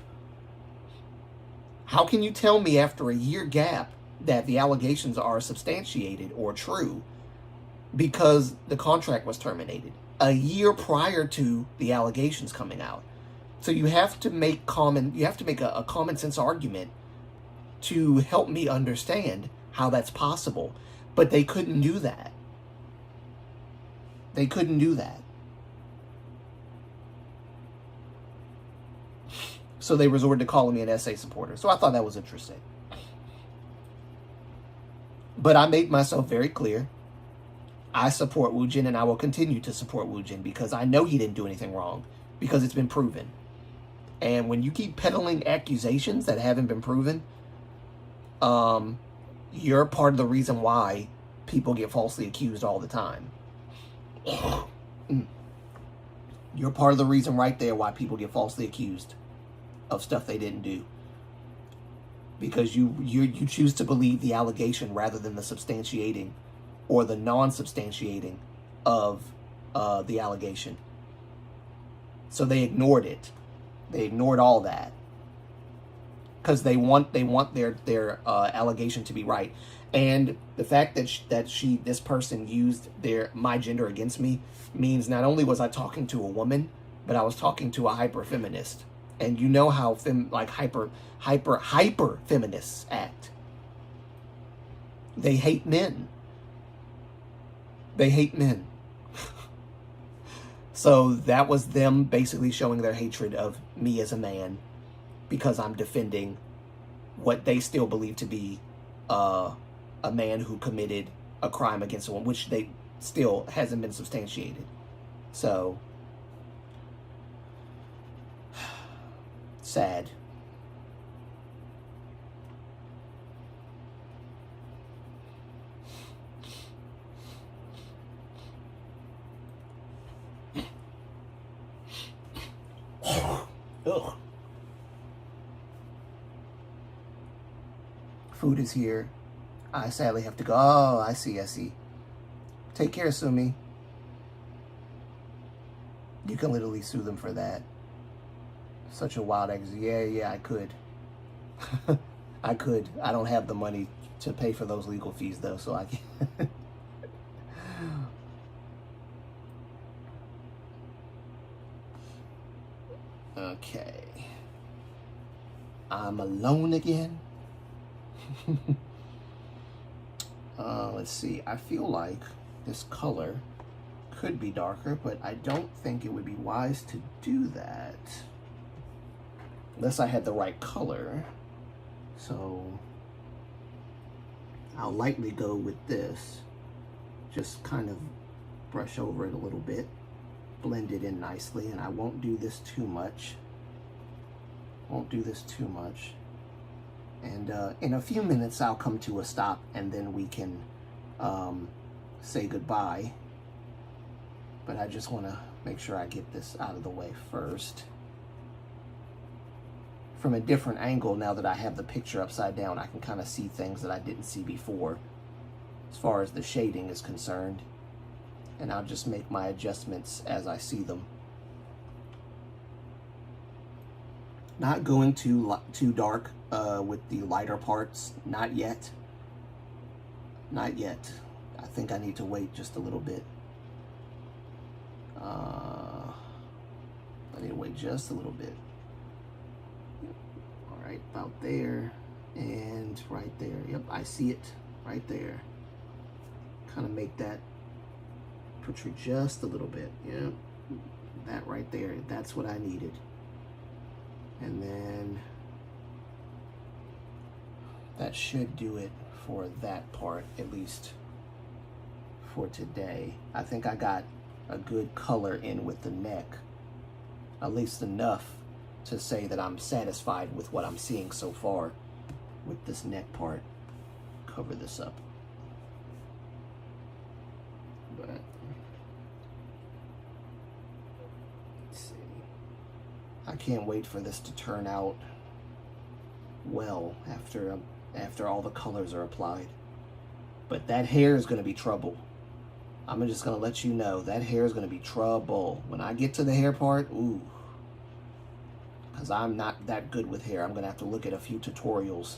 How can you tell me after a year gap that the allegations are substantiated or true because the contract was terminated a year prior to the allegations coming out? So you have to make a common sense argument to help me understand how that's possible. But they couldn't do that. They couldn't do that. So they resorted to calling me an SA supporter. So I thought that was interesting. But I made myself very clear. I support Woo Jin, and I will continue to support Woo Jin because I know he didn't do anything wrong, because it's been proven. And when you keep peddling accusations that haven't been proven, you're part of the reason why people get falsely accused all the time. You're part of the reason right there why people get falsely accused of stuff they didn't do. Because you choose to believe the allegation rather than the substantiating or the non-substantiating of the allegation. So they ignored it. They ignored all that because they want their allegation to be right. And the fact that this person used my gender against me means not only was I talking to a woman, but I was talking to a hyper feminist. And you know how hyper feminists act. They hate men. They hate men. So that was them basically showing their hatred of me as a man because I'm defending what they still believe to be a man who committed a crime against a woman, which they still hasn't been substantiated. So sad. Ugh. Food is here. I sadly have to go. Oh, I see. Take care, Sumi. You can literally sue them for that. Such a wild exit. Yeah, I could. I could. I don't have the money to pay for those legal fees, though, so I can. Okay. I'm alone again. Let's see. I feel like this color could be darker, but I don't think it would be wise to do that unless I had the right color. So I'll lightly go with this. Just kind of brush over it a little bit. Blend it in nicely, and I won't do this too much. And in a few minutes I'll come to a stop, and then we can say goodbye. But I just want to make sure I get this out of the way first. From a different angle, now that I have the picture upside down, I can kind of see things that I didn't see before as far as the shading is concerned. And I'll just make my adjustments as I see them. Not going too dark with the lighter parts. Not yet. Not yet. I think I need to wait just a little bit. I need to wait just a little bit. All right, about there and right there. Yep, I see it right there. Kind of make that protrude just a little bit. Yep, that right there. That's what I needed. And then that should do it for that part, at least for today. I think I got a good color in with the neck, at least enough to say that I'm satisfied with what I'm seeing so far with this neck part. Cover this up. But let's see. I can't wait for this to turn out well after all the colors are applied. But that hair is going to be trouble. I'm just gonna let you know that hair is gonna be trouble. When I get to the hair part, ooh. Because I'm not that good with hair. I'm gonna have to look at a few tutorials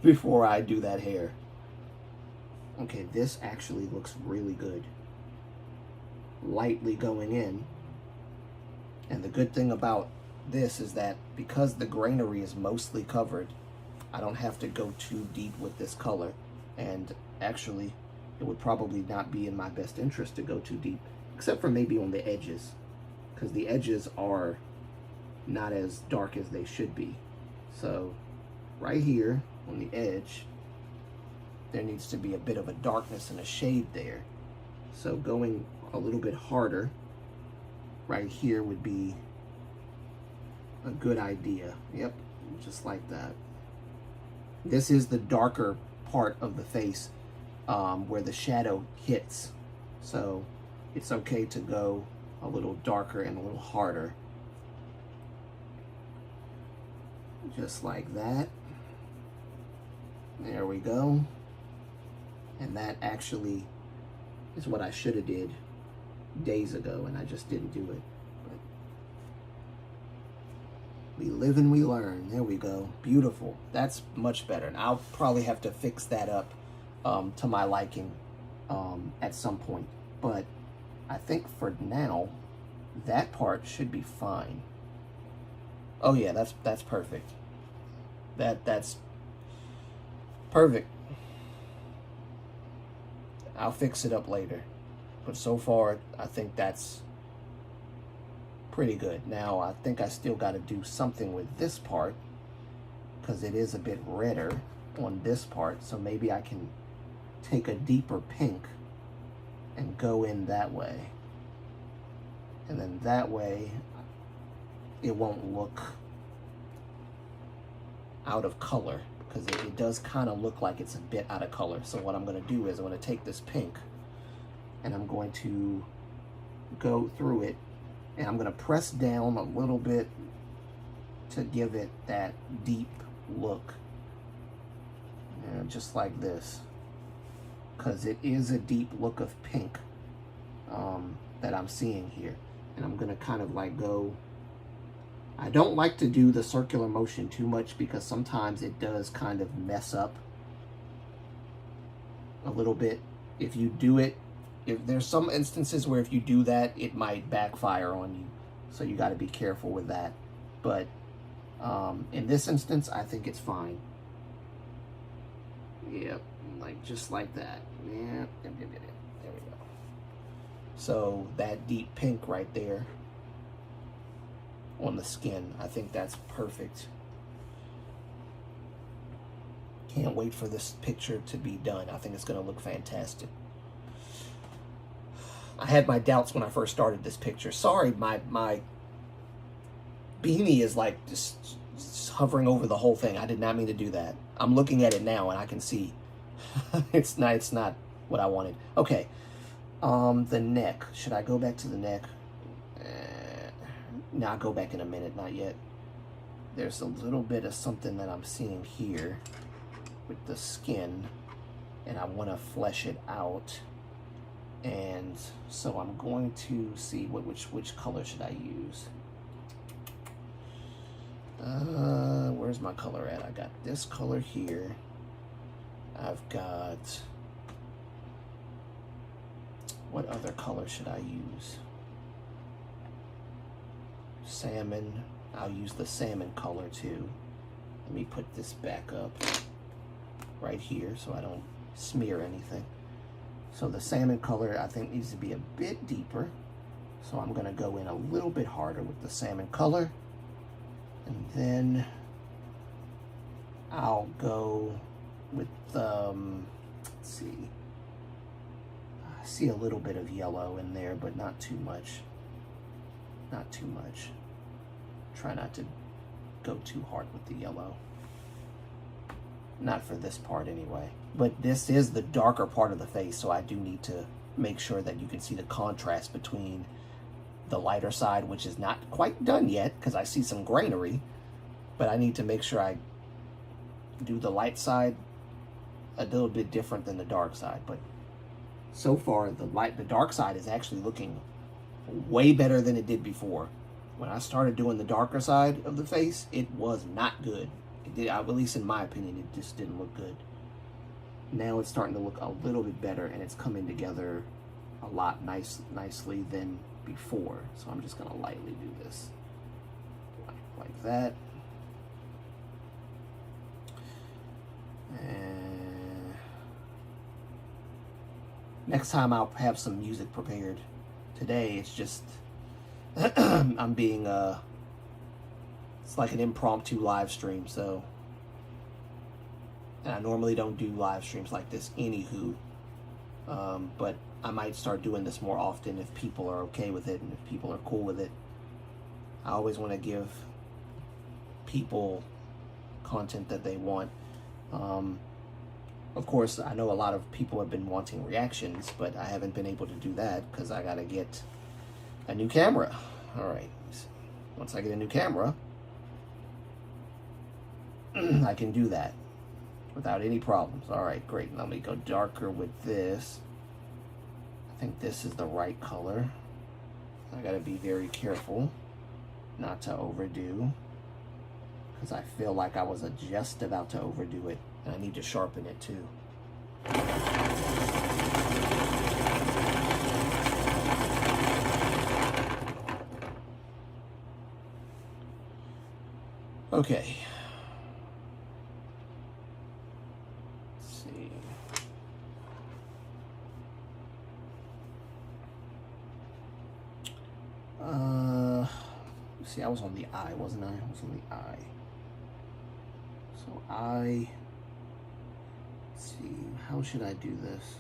before I do that hair. Okay, this actually looks really good. Lightly going in. And the good thing about this is that because the granary is mostly covered, I don't have to go too deep with this color. And actually, it would probably not be in my best interest to go too deep, except for maybe on the edges, because the edges are not as dark as they should be. So right here on the edge, there needs to be a bit of a darkness and a shade there. So going a little bit harder right here would be a good idea. Yep, just like that. This is the darker part of the face where the shadow hits. So it's okay to go a little darker and a little harder. Just like that. There we go. And that actually is what I should have did days ago, and I just didn't do it. But we live and we learn. There we go. Beautiful. That's much better. And I'll probably have to fix that up to my liking at some point. But I think for now, that part should be fine. Oh yeah, that's perfect. That's perfect. I'll fix it up later. But so far, I think that's pretty good. Now, I think I still got to do something with this part, because it is a bit redder on this part. So maybe I can take a deeper pink and go in that way. And then that way, it won't look out of color, because it does kind of look like it's a bit out of color. So what I'm going to do is I'm going to take this pink and I'm going to go through it, and I'm going to press down a little bit to give it that deep look. And just like this, because it is a deep look of pink that I'm seeing here. And I'm going to kind of like go, I don't like to do the circular motion too much, because sometimes it does kind of mess up a little bit. If you do it, if there's some instances where if you do that, it might backfire on you. So you got to be careful with that. But in this instance, I think it's fine. Yep, like just like that. Yeah, there we go. So that deep pink right there on the skin, I think that's perfect. Can't wait for this picture to be done. I think it's going to look fantastic. I had my doubts when I first started this picture. Sorry, my beanie is like just hovering over the whole thing. I did not mean to do that. I'm looking at it now and I can see it's not what I wanted. Okay, the neck. Should I go back to the neck? No, I'll go back in a minute. Not yet. There's a little bit of something that I'm seeing here with the skin, and I want to flesh it out. And so I'm going to see which color should I use. Where's my color at? I got this color here. I've got, what other color should I use? Salmon. I'll use the salmon color too. Let me put this back up right here so I don't smear anything. So the salmon color I think needs to be a bit deeper. So I'm going to go in a little bit harder with the salmon color. And then I'll go with, let's see. I see a little bit of yellow in there, but not too much. Not too much. Try not to go too hard with the yellow. Not for this part anyway. But this is the darker part of the face, so I do need to make sure that you can see the contrast between the lighter side, which is not quite done yet because I see some grainery, but I need to make sure I do the light side a little bit different than the dark side. But so far the dark side is actually looking way better than it did before. When I started doing the darker side of the face, it was not good. It did, at least in my opinion, it just didn't look good. Now it's starting to look a little bit better, and it's coming together a lot nicely than before. So I'm just gonna lightly do this like that. And next time I'll have some music prepared. Today it's just I'm being it's like an impromptu live stream, so, and I normally don't do live streams like this anywho, but I might start doing this more often if people are okay with it and if people are cool with it. I always want to give people content that they want. Of course, I know a lot of people have been wanting reactions, but I haven't been able to do that because I gotta get a new camera. All right, once I get a new camera, I can do that without any problems. All right, great. Let me go darker with this. I think this is the right color. I gotta be very careful not to overdo, because I feel like I was just about to overdo it, and I need to sharpen it too. Okay. Let's see. See, I was on the eye, wasn't I? I was on the eye. So let's see, how should I do this?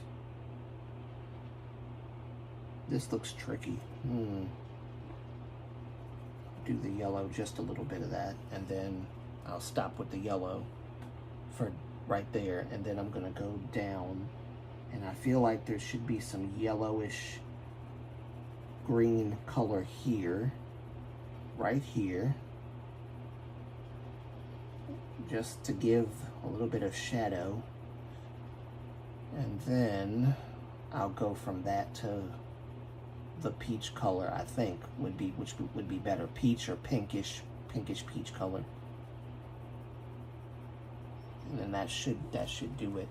This looks tricky. Do the yellow, just a little bit of that, and then I'll stop with the yellow for right there, and then I'm gonna go down, and I feel like there should be some yellowish green color here, right here, just to give a little bit of shadow, and then I'll go from that to the peach color, I think which would be better, peach or pinkish peach color, and then that should do it.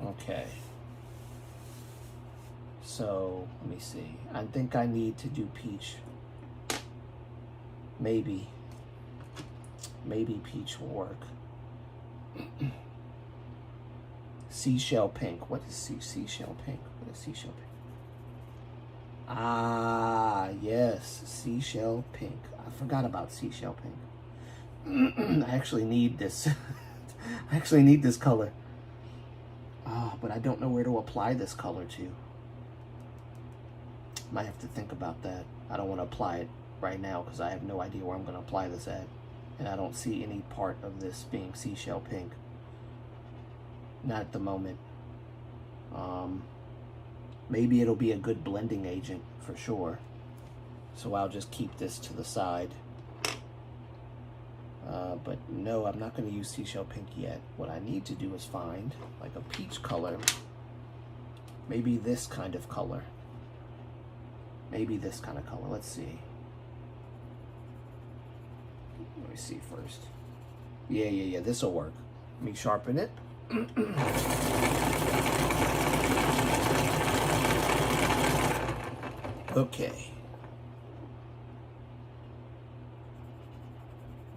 Okay, so let me see. I think I need to do peach. Maybe peach will work. Seashell pink. What is seashell pink? What is seashell pink? Ah, yes, seashell pink. I forgot about seashell pink. I actually need this. I actually need this color. But I don't know where to apply this color to. Might have to think about that. I don't want to apply it right now because I have no idea where I'm going to apply this at. And I don't see any part of this being seashell pink. Not at the moment. Maybe it'll be a good blending agent for sure. So I'll just keep this to the side. But no, I'm not going to use seashell pink yet. What I need to do is find like a peach color. Maybe this kind of color. Maybe this kind of color. Let's see. Let me see first. Yeah. This will work. Let me sharpen it. Okay.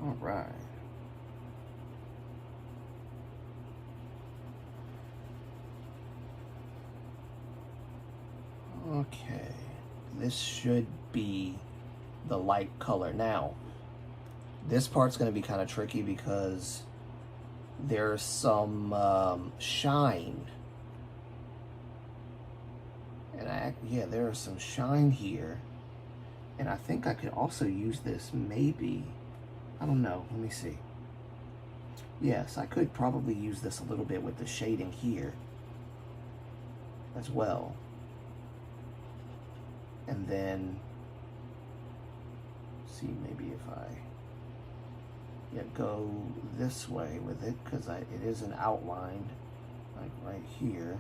All right. Okay, this should be the light color. Now, this part's going to be kind of tricky because there's some shine. And there's some shine here. And I think I could also use this maybe. I don't know. Let me see. Yes, I could probably use this a little bit with the shading here as well. And then, see, maybe if I go this way with it, because it isn't outlined, like right here.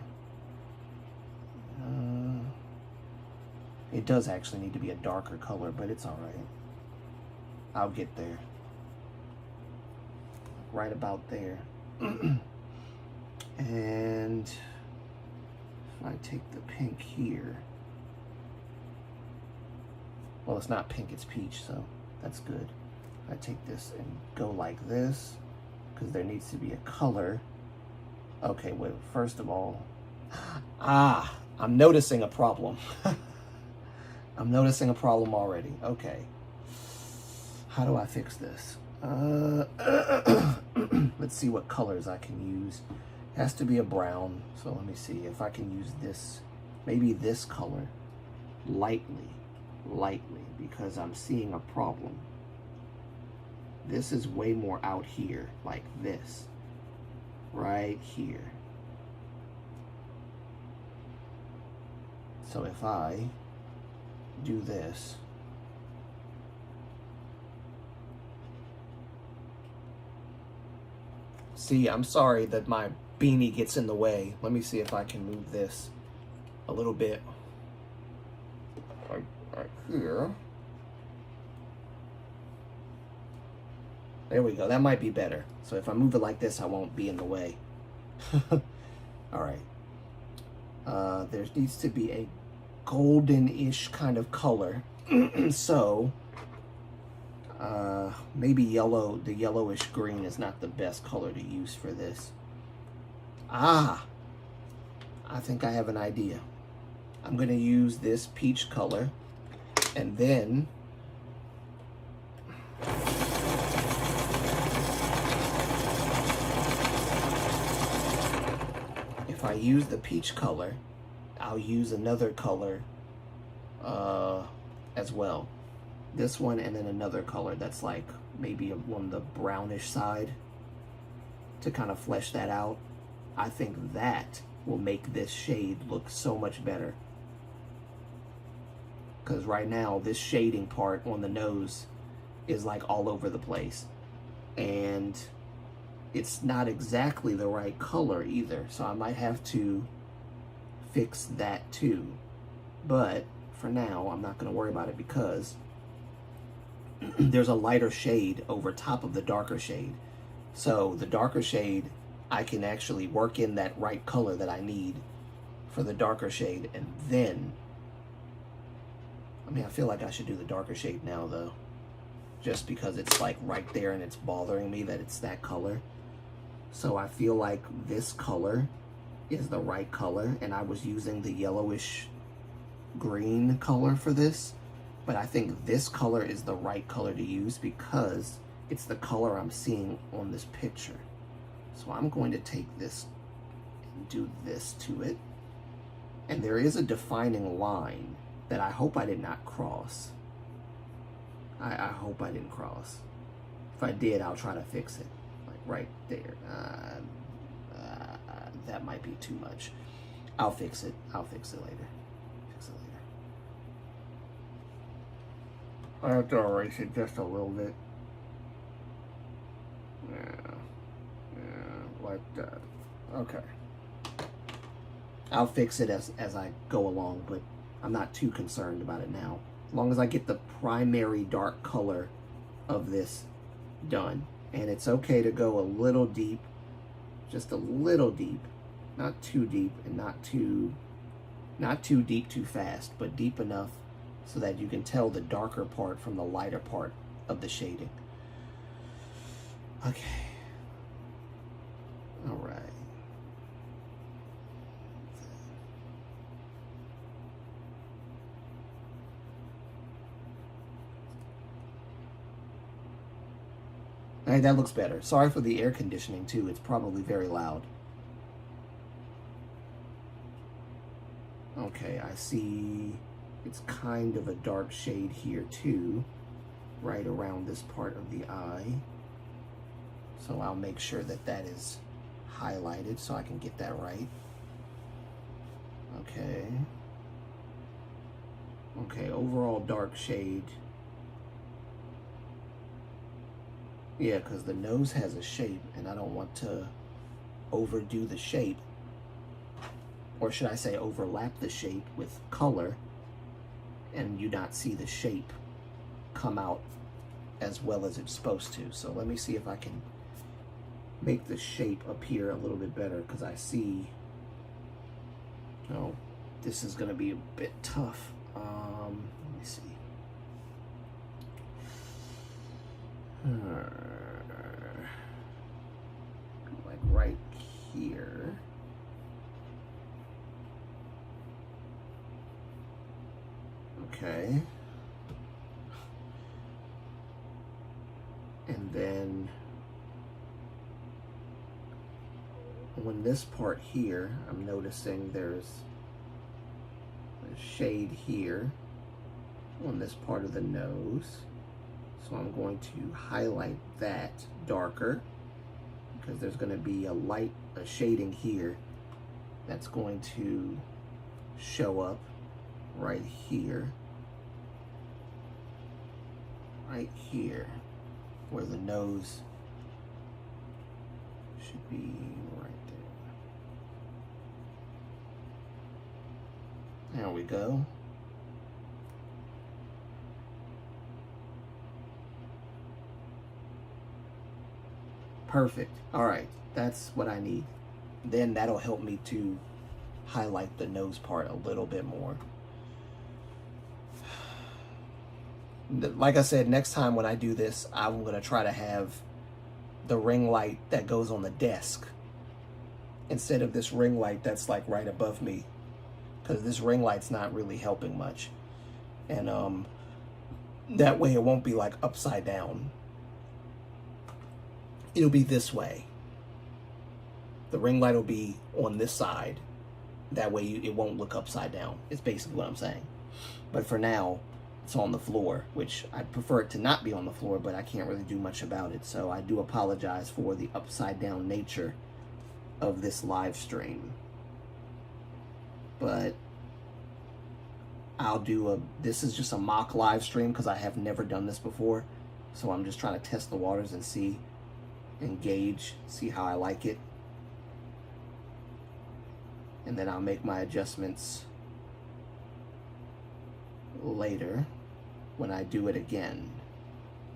It does actually need to be a darker color, but it's all right. I'll get there. Right about there. And if I take the pink here, well, it's not pink, it's peach, so that's good. I take this and go like this, because there needs to be a color. Okay, wait, first of all, I'm noticing a problem. I'm noticing a problem already. Okay. How do I fix this? Let's see what colors I can use. It has to be a brown, so let me see if I can use this, maybe this color, lightly, because I'm seeing a problem. This is way more out here, like this, right here. So if I do this, see, I'm sorry that my beanie gets in the way. Let me see if I can move this a little bit. Right here. There we go. That might be better. So if I move it like this, I won't be in the way. All right. There needs to be a golden-ish kind of color. So maybe yellow, the yellowish green is not the best color to use for this. I think I have an idea. I'm going to use this peach color, and then if I use the peach color, I'll use another color as well. This one, and then another color that's like maybe on the brownish side to kind of flesh that out. I think that will make this shade look so much better. Because right now, this shading part on the nose is like all over the place. And it's not exactly the right color either. So I might have to fix that too. But for now, I'm not going to worry about it because there's a lighter shade over top of the darker shade. So the darker shade, I can actually work in that right color that I need for the darker shade. And then, I mean, I feel like I should do the darker shade now though, just because it's like right there and it's bothering me that it's that color. So I feel like this color is the right color, and I was using the yellowish green color for this, but I think this color is the right color to use because it's the color I'm seeing on this picture. So I'm going to take this and do this to it. And there is a defining line that I hope I did not cross. I hope I didn't cross. If I did, I'll try to fix it. Like right there. That might be too much. I'll fix it. I'll fix it later. I have to erase it just a little bit. Yeah, like that. Okay. I'll fix it as I go along, but I'm not too concerned about it now. As long as I get the primary dark color of this done. And it's okay to go a little deep, just a little deep, not too deep and not too deep too fast, but deep enough so that you can tell the darker part from the lighter part of the shading. Okay. All right. All right, that looks better. Sorry for the air conditioning too. It's probably very loud. Okay, I see it's kind of a dark shade here too, right around this part of the eye. So I'll make sure that that is highlighted so I can get that right. Okay. Okay, overall dark shade. Yeah, because the nose has a shape and I don't want to overdo the shape. Or should I say overlap the shape with color and you not see the shape come out as well as it's supposed to. So let me see if I can make the shape appear a little bit better, because I see, oh, this is going to be a bit tough. Let me see. Like right here. Okay. And then on this part here, I'm noticing there's a shade here on this part of the nose. So I'm going to highlight that darker, because there's going to be a shading here that's going to show up right here, where the nose should be right there. There we go. Perfect. All right, that's what I need. Then that'll help me to highlight the nose part a little bit more. Like I said, next time when I do this, I'm gonna try to have the ring light that goes on the desk instead of this ring light that's like right above me, because this ring light's not really helping much. And that way it won't be like upside down. It'll be this way. The ring light will be on this side. That way it won't look upside down. It's basically what I'm saying. But for now, it's on the floor, which I prefer it to not be on the floor, but I can't really do much about it. So I do apologize for the upside down nature of this live stream. But I'll do this is just a mock live stream because I have never done this before. So I'm just trying to test the waters and see, engage, see how I like it. And then I'll make my adjustments later when I do it again.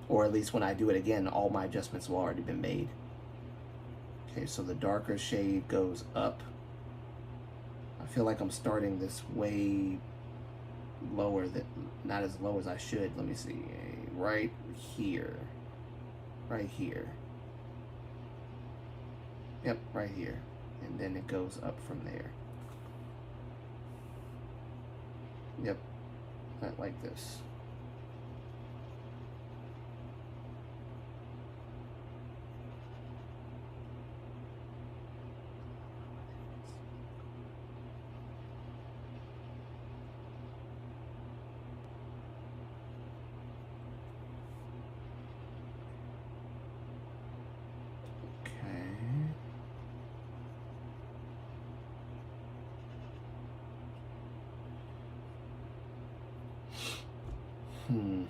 Or at least when I do it again, all my adjustments will already been made. Okay, so the darker shade goes up. I feel like I'm starting this way lower, not as low as I should. Let me see, right here. Right here. Yep, right here. And then it goes up from there. Yep, like this. Hmm.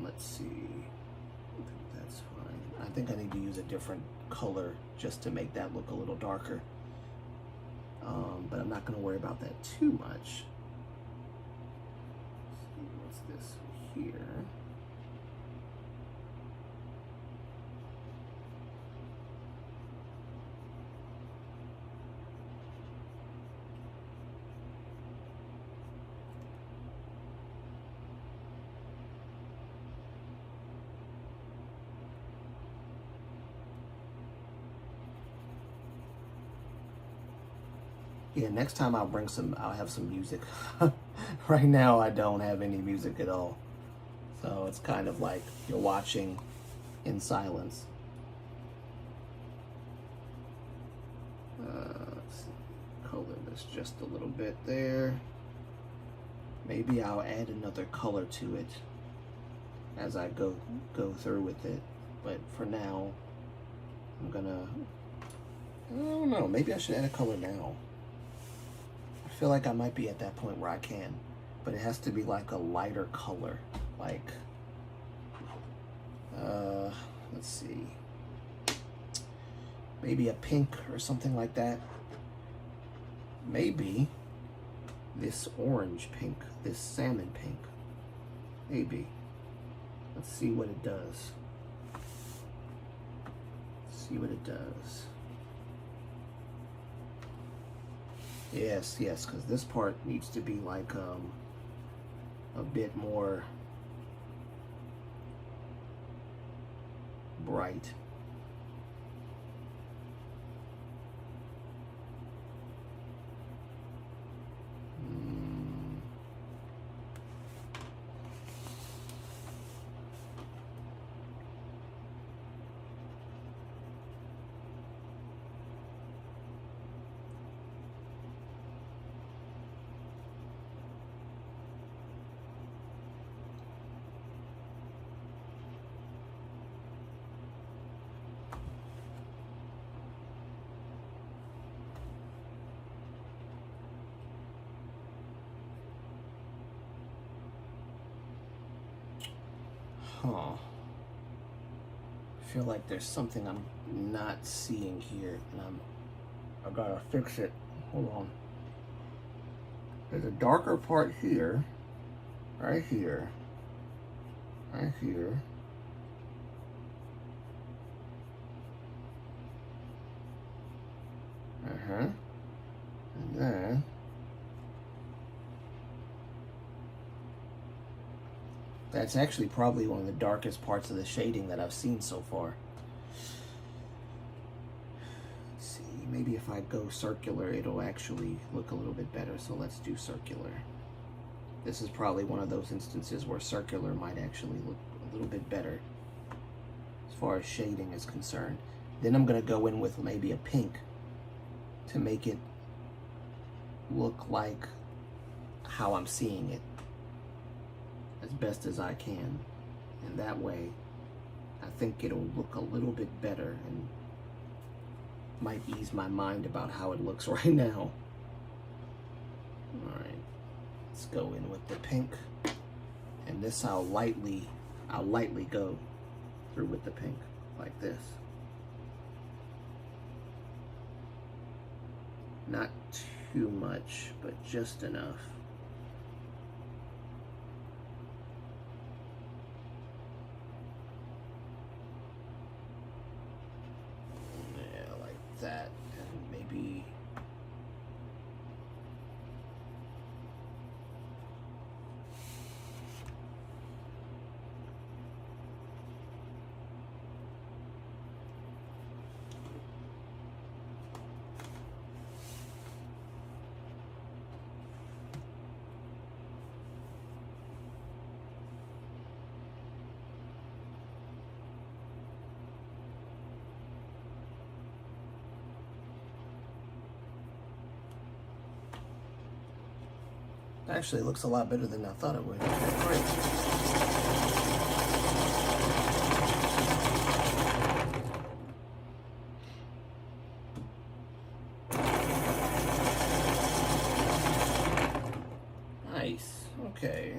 Let's see. I think that's fine. I think I need to use a different color just to make that look a little darker. But I'm not going to worry about that too much. Let's see, what's this here? Yeah, next time I'll have some music. Right now I don't have any music at all. So it's kind of like you're watching in silence. Let's color this just a little bit there. Maybe I'll add another color to it as I go through with it. But for now, I don't know, maybe I should add a color now. I feel like I might be at that point where I can, but it has to be like a lighter color. Like, let's see, maybe a pink or something like that. Maybe this orange pink, this salmon pink, maybe. Let's see what it does. See what it does. Yes, because this part needs to be like a bit more bright. Huh. I feel like there's something I'm not seeing here, and I gotta fix it. Hold on. There's a darker part here, right here, right here. And then that's actually probably one of the darkest parts of the shading that I've seen so far. Let's see, maybe if I go circular, it'll actually look a little bit better. So let's do circular. This is probably one of those instances where circular might actually look a little bit better as far as shading is concerned. Then I'm gonna go in with maybe a pink to make it look like how I'm seeing it as best as I can. And that way, I think it'll look a little bit better and might ease my mind about how it looks right now. All right, let's go in with the pink. And this I'll lightly go through with the pink, like this. Not too much, but just enough. Yeah, like that. And maybe actually, it looks a lot better than I thought it would. Great. Nice. Okay.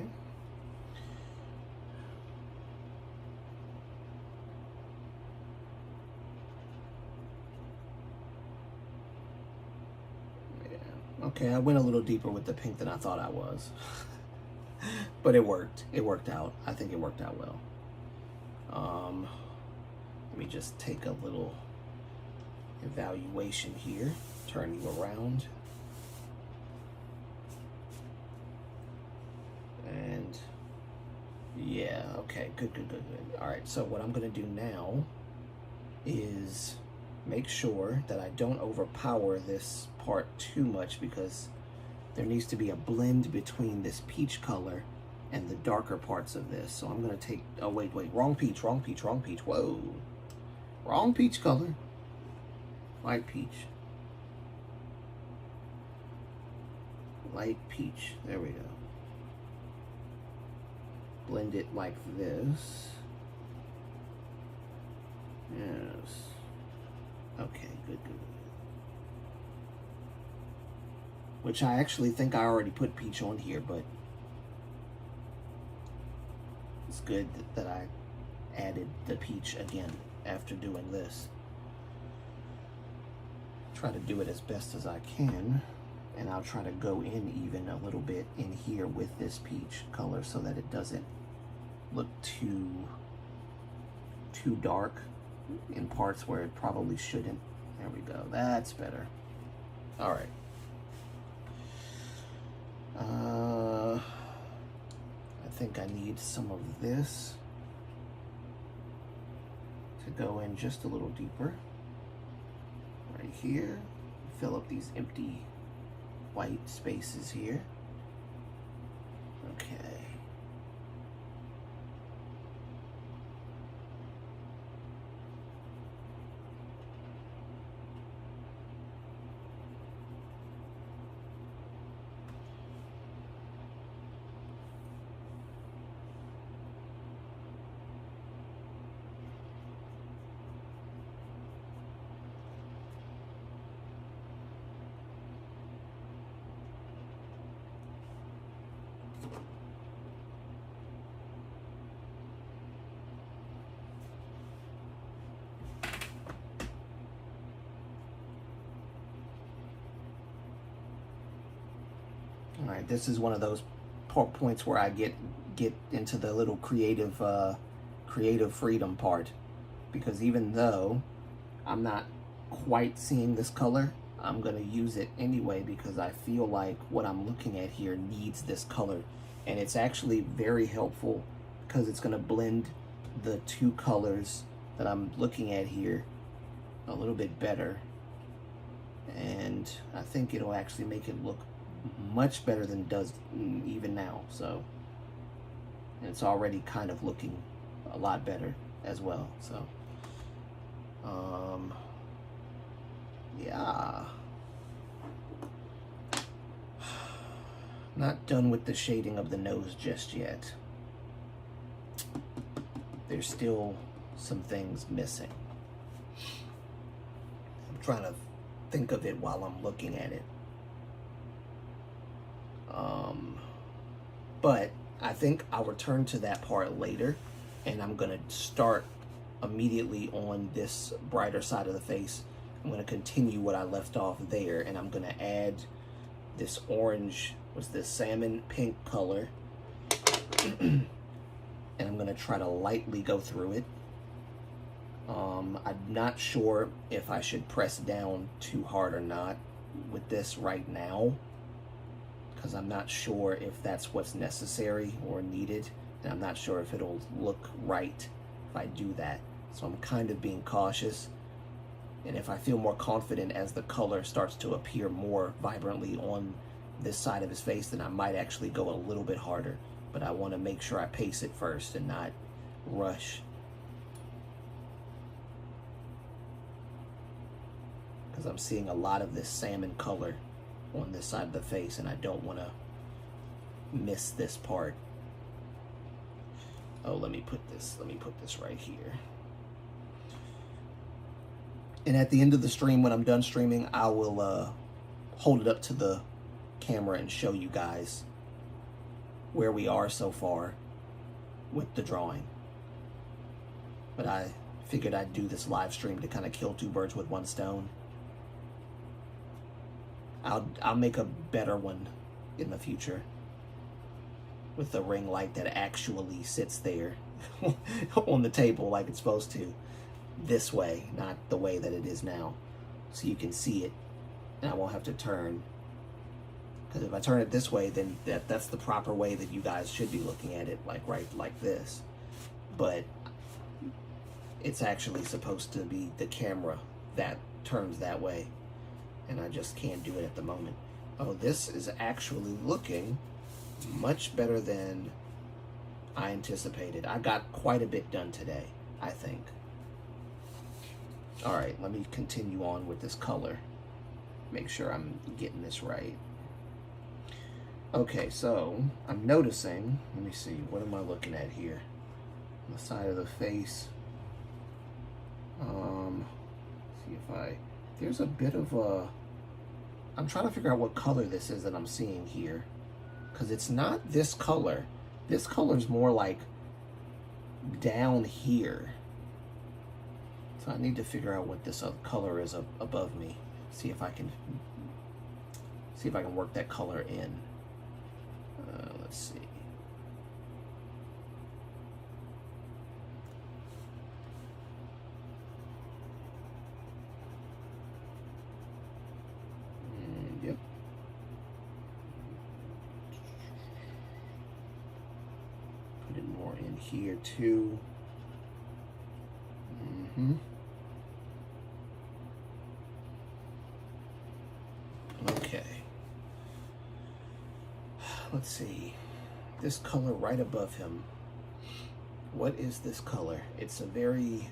Okay, I went a little deeper with the pink than I thought I was. But it worked. It worked out. I think it worked out well. Let me just take a little evaluation here. Turn you around. And yeah, okay, good. All right, so what I'm gonna do now is make sure that I don't overpower this part too much, because there needs to be a blend between this peach color and the darker parts of this. So I'm gonna take, oh wait, wrong peach, whoa. Wrong peach color, light peach. Light peach, there we go. Blend it like this. Yes. Okay, good. Which I actually think I already put peach on here, but it's good that I added the peach again after doing this. Try to do it as best as I can, and I'll try to go in even a little bit in here with this peach color so that it doesn't look too dark in parts where it probably shouldn't. There we go, that's better. All right. I think I need some of this to go in just a little deeper. Right here, fill up these empty white spaces here. Okay. All right, this is one of those points where I get into the little creative freedom part, because even though I'm not quite seeing this color, I'm gonna use it anyway because I feel like what I'm looking at here needs this color, and it's actually very helpful because it's gonna blend the two colors that I'm looking at here a little bit better, and I think it'll actually make it look much better than it does even now. So, and it's already kind of looking a lot better as well. So, yeah. Not done with the shading of the nose just yet. There's still some things missing. I'm trying to think of it while I'm looking at it. But I think I'll return to that part later, and I'm gonna start immediately on this brighter side of the face. I'm gonna continue what I left off there, and I'm gonna add this orange, what's this, salmon pink color, and I'm gonna try to lightly go through it. I'm not sure if I should press down too hard or not with this right now, because I'm not sure if that's what's necessary or needed, and I'm not sure if it'll look right if I do that. So I'm kind of being cautious, and if I feel more confident as the color starts to appear more vibrantly on this side of his face, then I might actually go a little bit harder, but I want to make sure I pace it first and not rush, because I'm seeing a lot of this salmon color on this side of the face, and I don't want to miss this part. Oh, let me put this right here. And at the end of the stream, when I'm done streaming, I will hold it up to the camera and show you guys where we are so far with the drawing. But I figured I'd do this live stream to kind of kill two birds with one stone. I'll make a better one in the future with a ring light that actually sits there on the table like it's supposed to, this way, not the way that it is now, so you can see it and I won't have to turn, because if I turn it this way, then that's the proper way that you guys should be looking at it, like right like this, but it's actually supposed to be the camera that turns that way, and I just can't do it at the moment. Oh, this is actually looking much better than I anticipated. I got quite a bit done today, I think. All right, let me continue on with this color. Make sure I'm getting this right. Okay, so I'm noticing, let me see, what am I looking at here? On the side of the face. See if there's a bit of a, I'm trying to figure out what color this is that I'm seeing here. Because it's not this color. This color is more like down here. So I need to figure out what this color is above me. See if I can work that color in. Let's see. Yep. Put it more in here too. Okay. Let's see. This color right above him. What is this color? It's a very...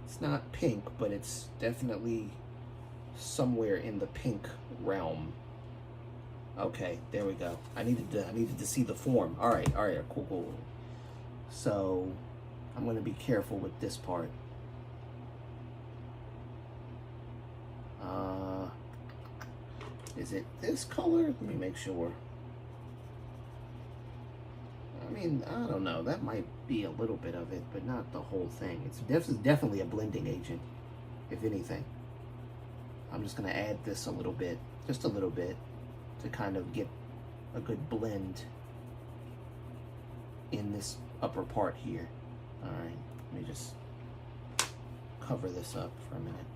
it's not pink, but it's definitely somewhere in the pink realm. Okay, there we go. I needed to see the form. All right, cool. So I'm gonna be careful with this part. Is it this color? Let me make sure. I mean, I don't know. That might be a little bit of it, but not the whole thing. It's definitely a blending agent, if anything. I'm just gonna add this a little bit, just a little bit, to kind of get a good blend in this upper part here. All right, let me just cover this up for a minute.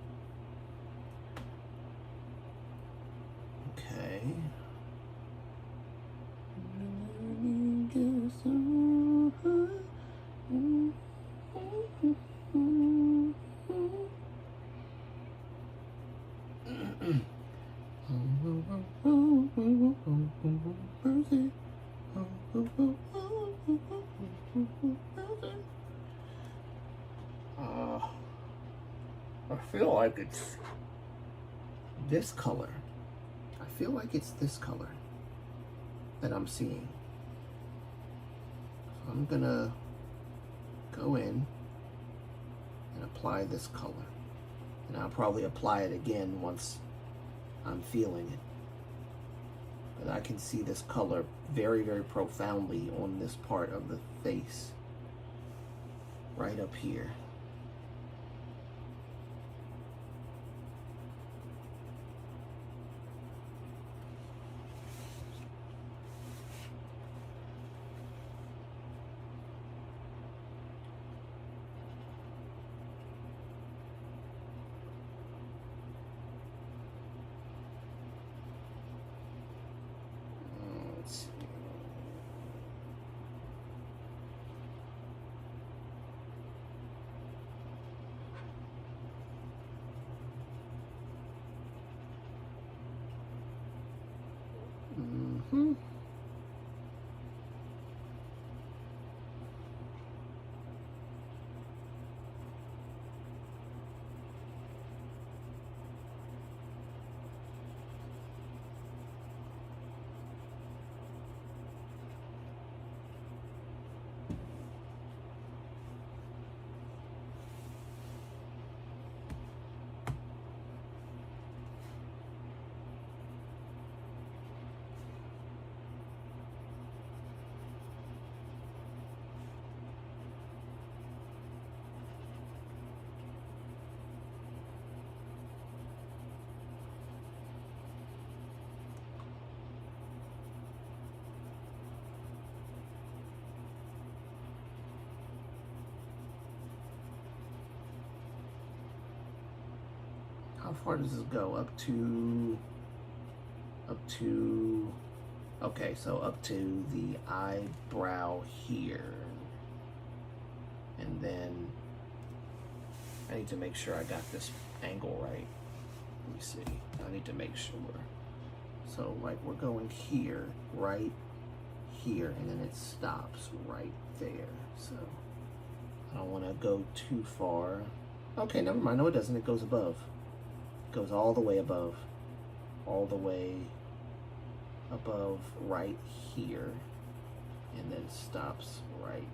Okay. I feel like it's this color. I feel like it's this color that I'm seeing. So I'm gonna go in and apply this color. And I'll probably apply it again once I'm feeling it. But I can see this color very, very profoundly on this part of the face. Right up here. How far does this go? Up to, okay, so up to the eyebrow here. and then I need to make sure I got this angle right. Let me see. I need to make sure. So like we're going here, right here, and then it stops right there. So I don't want to go too far. Okay, never mind. No, it doesn't. It goes above. It goes all the way above. All the way above right here. And then stops right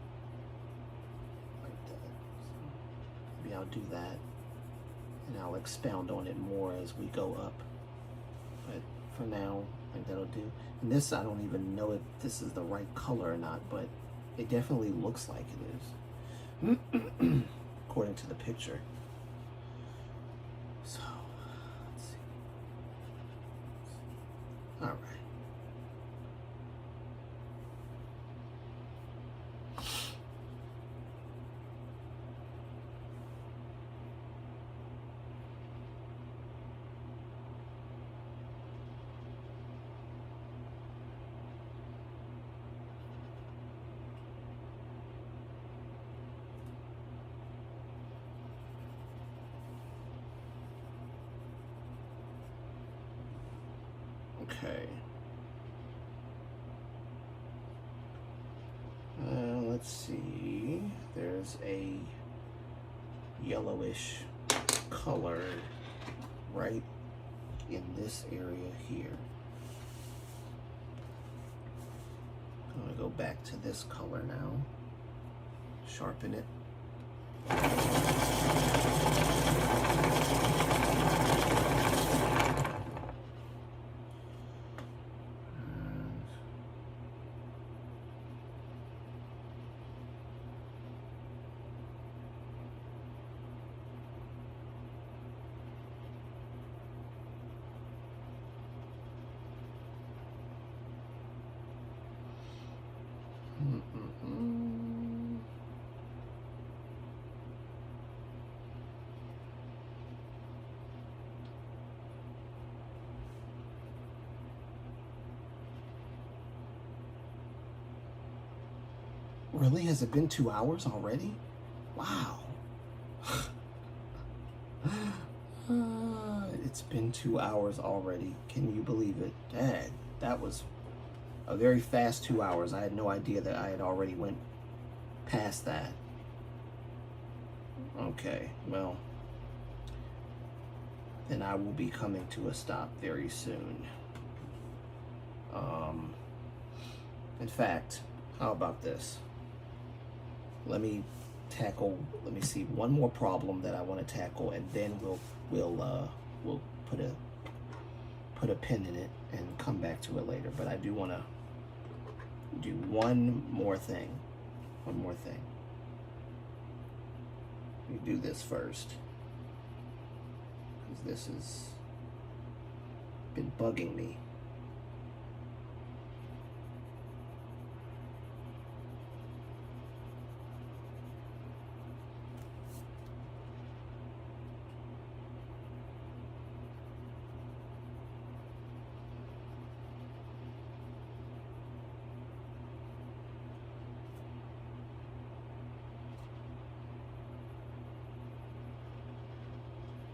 like that. So maybe I'll do that. And I'll expound on it more as we go up. But for now, I think that'll do. And this, I don't even know if this is the right color or not, but it definitely looks like it is. According to the picture. So, let's see. All right. Okay. Let's see. There's a yellowish color right in this area here. I'm going to go back to this color now. Sharpen it. Really? Has it been 2 hours already? Wow. It's been 2 hours already. Can you believe it? Dad, that was a very fast 2 hours. I had no idea that I had already went past that. Okay, well, then I will be coming to a stop very soon. In fact, how about this? Let me see one more problem that I want to tackle, and then we'll put a pin in it and come back to it later. But I do want to do one more thing. We do this first, because this has been bugging me.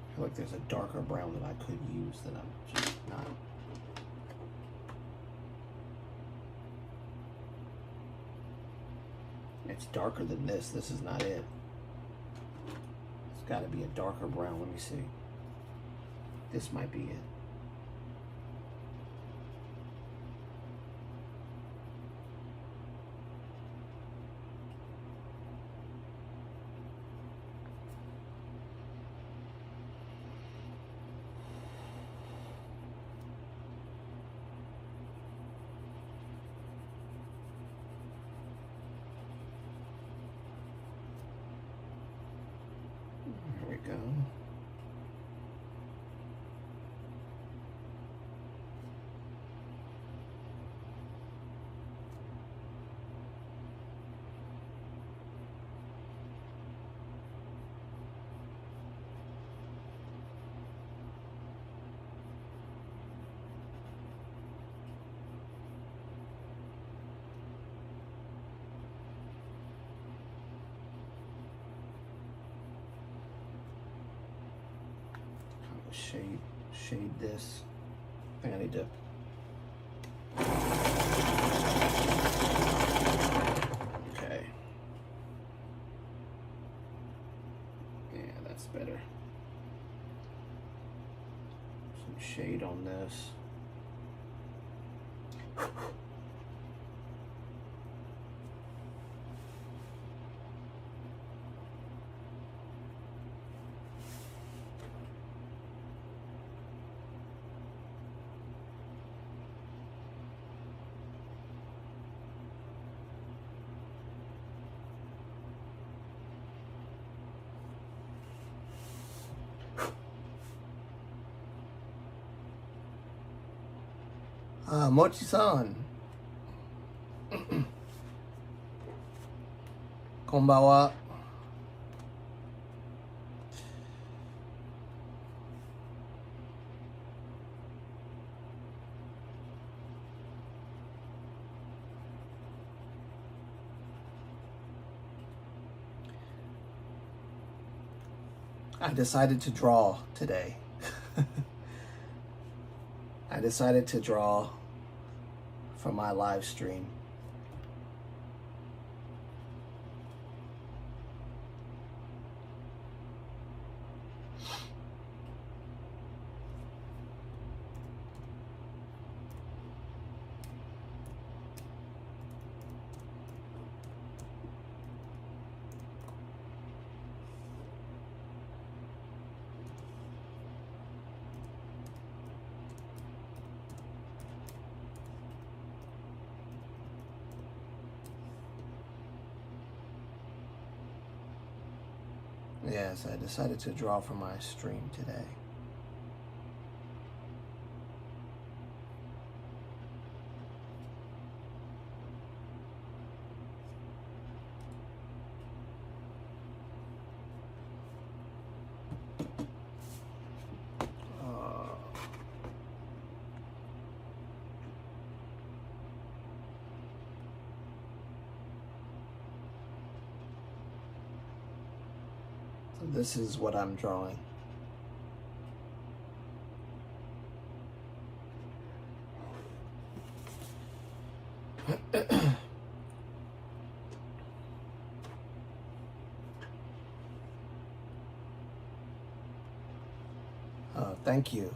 I feel like there's a darker brown that I could use that I'm just not. It's darker than this. This is not it. It's got to be a darker brown. Let me see. This might be it. There we go. shade this. I think I need to. Okay. Yeah, that's better. Some shade on this. Mochi-san. Konbanwa. I decided to draw today. I decided to draw for my live stream. Yes, I decided to draw for my stream today. So this is what I'm drawing. Thank you.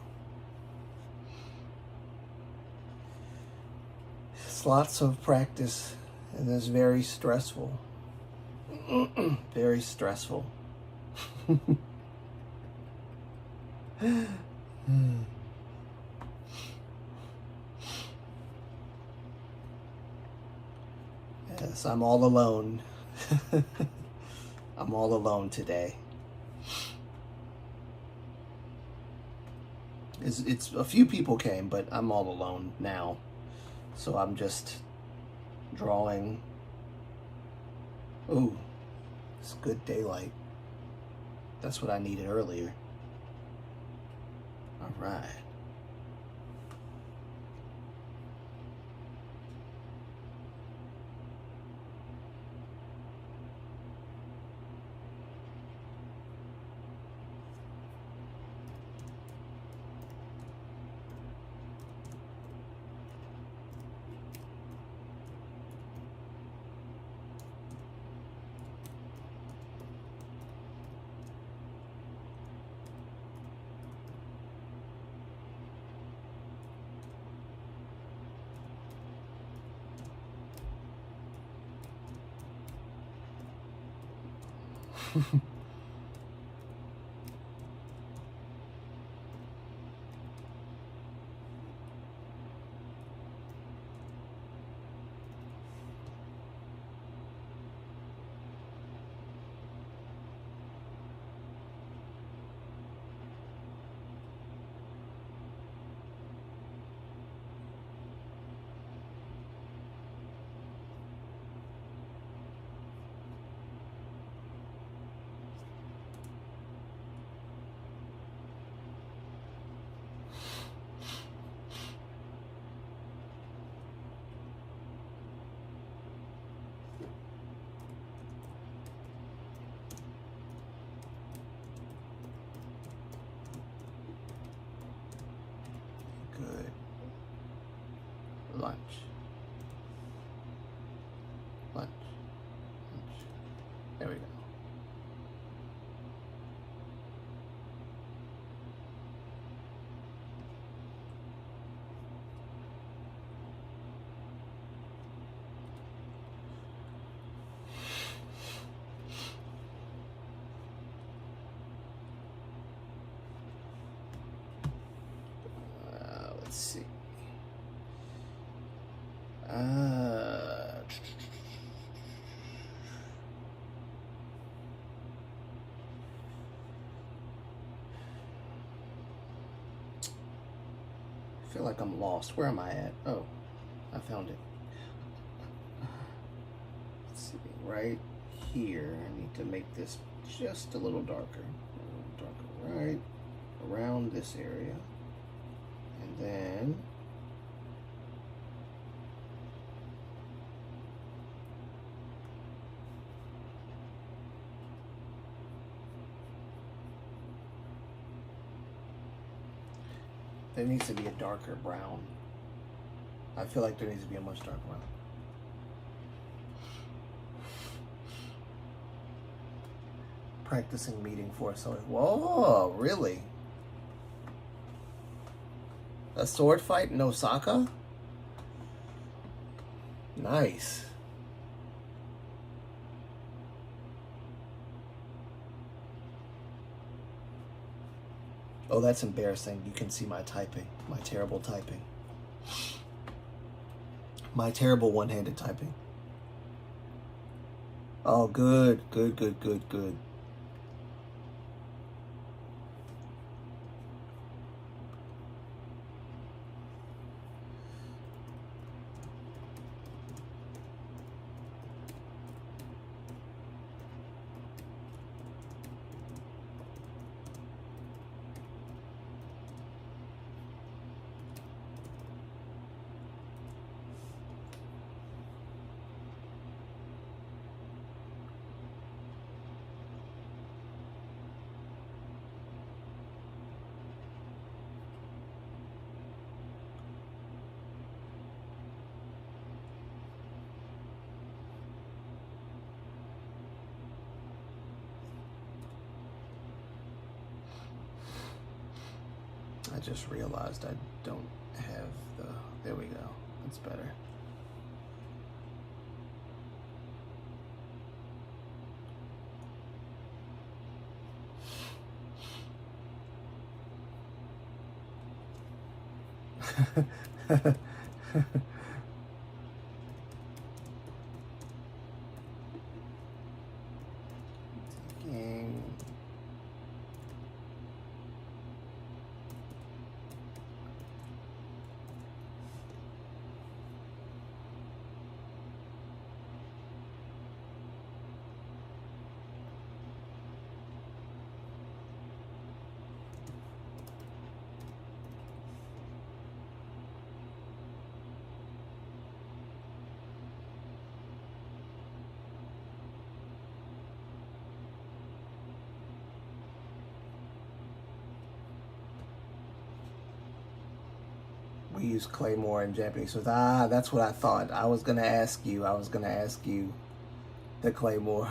It's lots of practice, and it's very stressful. Very stressful. Yes, I'm all alone. I'm all alone today. It's a few people came, but I'm all alone now. So I'm just drawing. Ooh, it's good daylight. That's what I needed earlier. All right. Punch. Punch. Punch. There we go. Let's see. I feel like I'm lost. Where am I at? Oh, I found it. Let's see. Right here, I need to make this just a little darker. A little darker right around this area. And then there needs to be a darker brown. I feel like there needs to be a much darker brown. Practicing meeting for a sword. Whoa, really? A sword fight in Osaka? Nice. Oh, that's embarrassing. You can see my typing. My terrible typing. My terrible one-handed typing. Oh, good. Good, good, good, good. I just realized I don't have the, there we go, that's better. Taking we use Claymore in Japanese. So that's what I thought. I was gonna ask you the Claymore.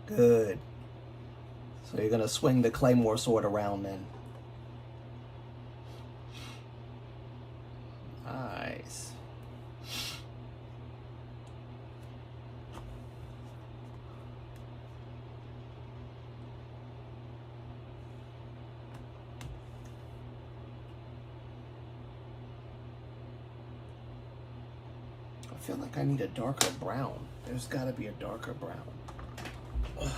Good. So you're gonna swing the Claymore sword around then. Nice. I feel like I need a darker brown. There's gotta be a darker brown. Ugh.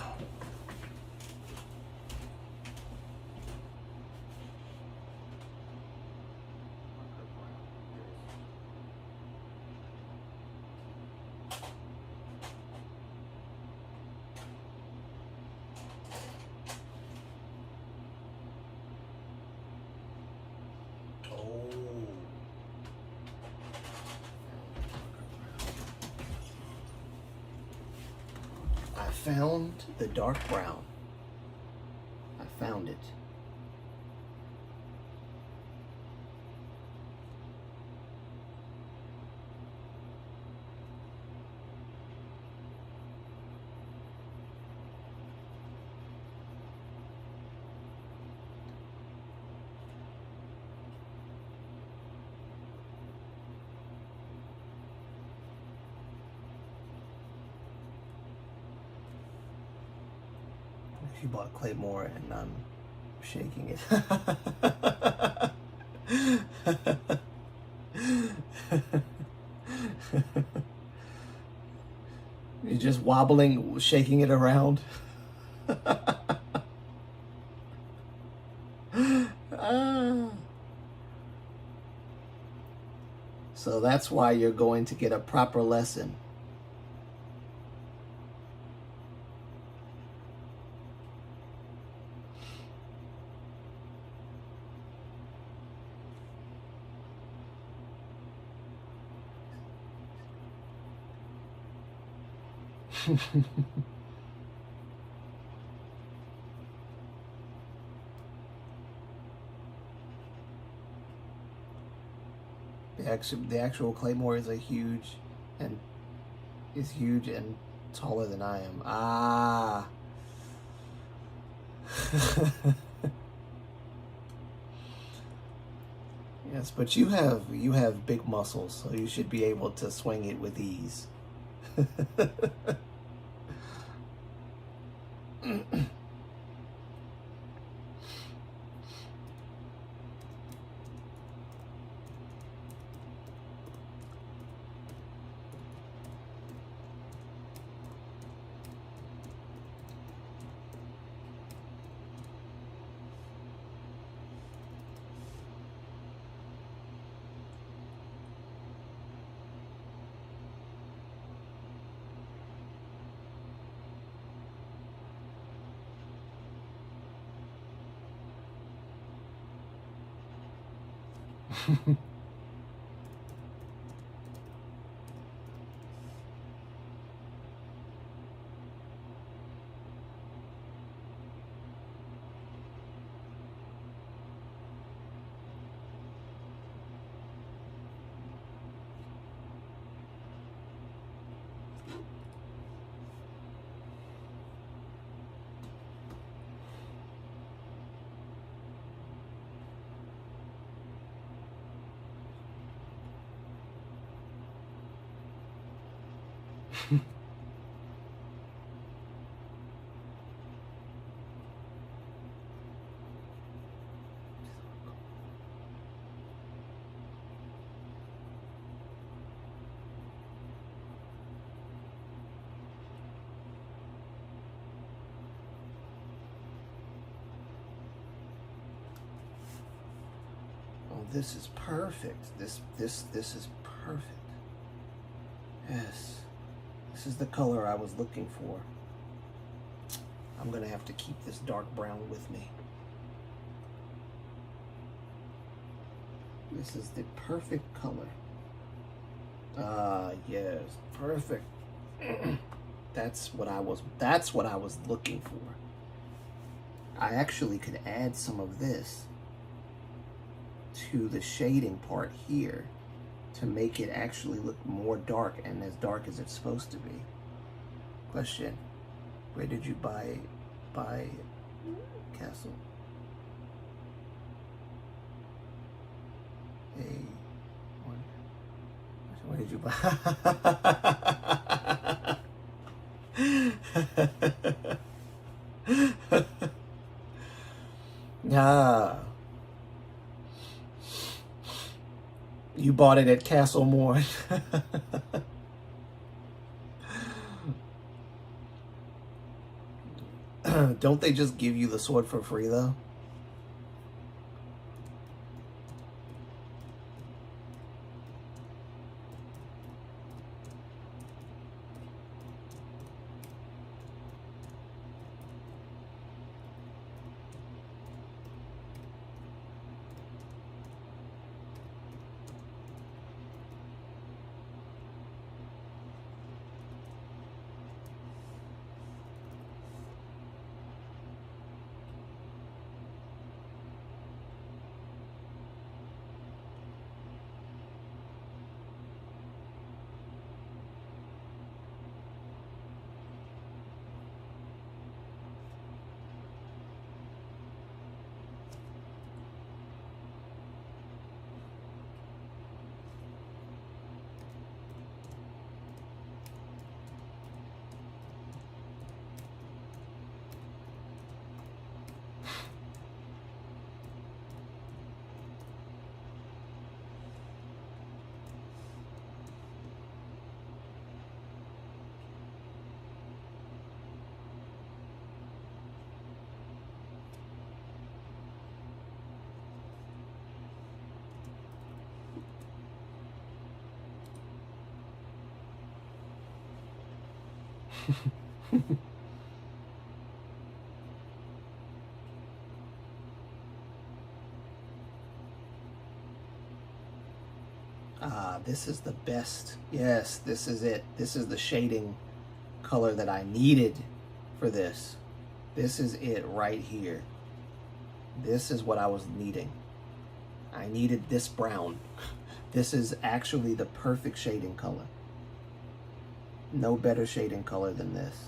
found the dark brown. I found it. She bought Claymore and I'm shaking it. You're just wobbling, shaking it around. So that's why you're going to get a proper lesson. The actual Claymore is huge and taller than I am. Ah. Yes, but you have big muscles, so you should be able to swing it with ease. This is perfect. This is perfect. Yes. This is the color I was looking for. I'm gonna have to keep this dark brown with me. This is the perfect color. Ah, yes, perfect. That's what I was looking for. I actually could add some of this to the shading part here to make it actually look more dark and as dark as it's supposed to be. Question: where did you buy Castle? Hey, where did you buy? Nah. You bought it at Castlemore. Don't they just give you the sword for free, though? This is the best. Yes, this is it. This is the shading color that I needed for this. This is it right here. This is what I was needing. I needed this brown. This is actually the perfect shading color. No better shading color than this.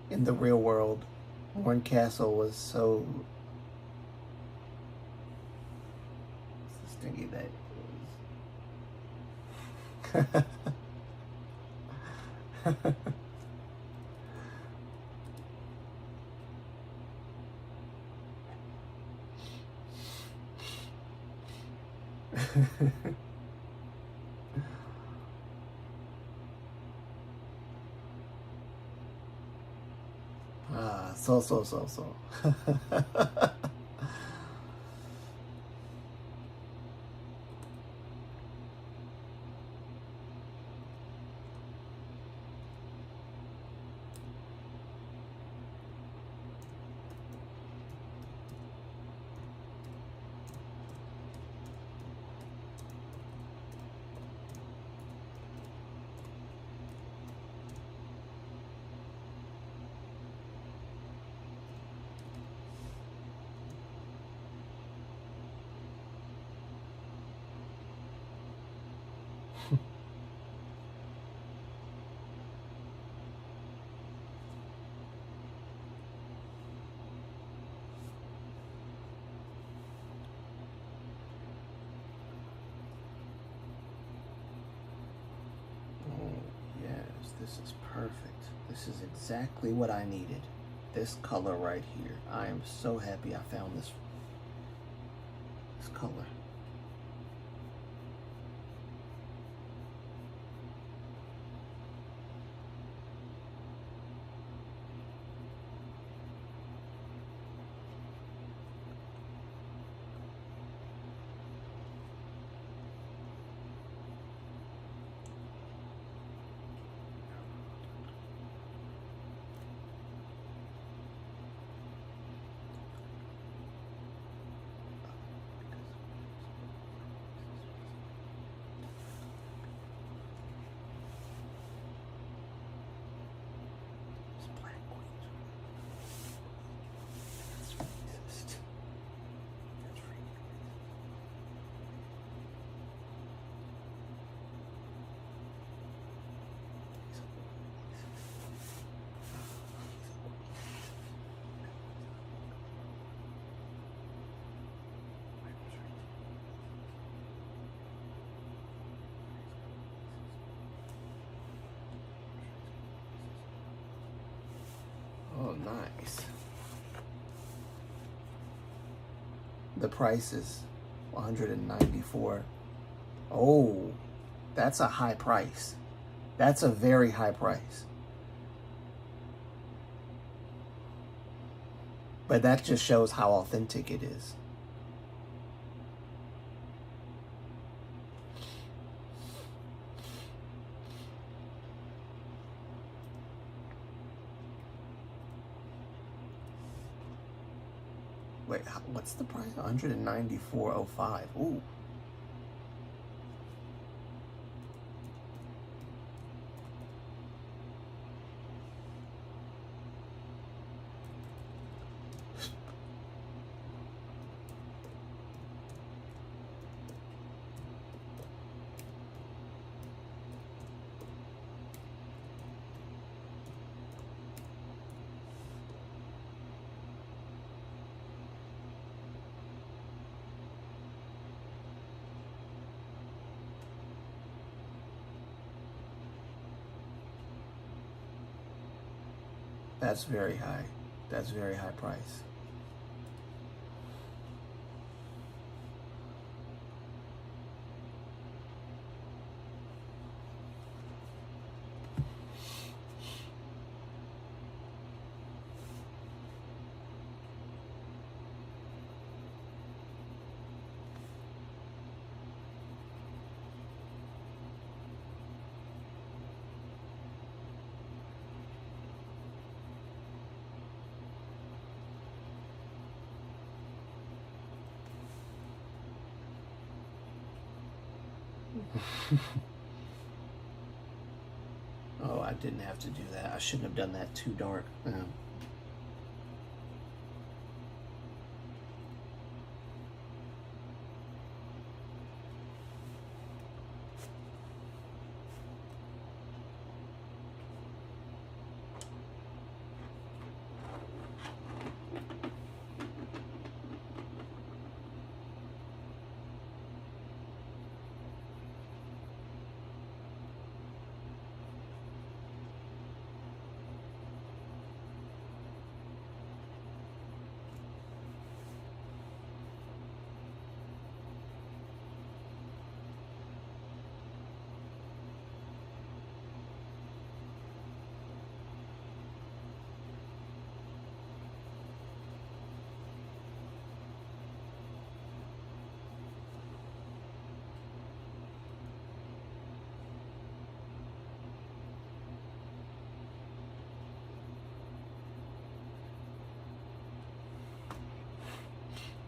In the real world, Horncastle was so stinky that it was. So. This is perfect. This is exactly what I needed. This color right here. I am so happy I found this color. Oh, nice. The price is $194. Oh, that's a high price. That's a very high price. But that just shows how authentic it is. Wait, what's the price? $194.05. Ooh. That's very high. That's very high price. Oh, I didn't have to do that. I shouldn't have done that too dark.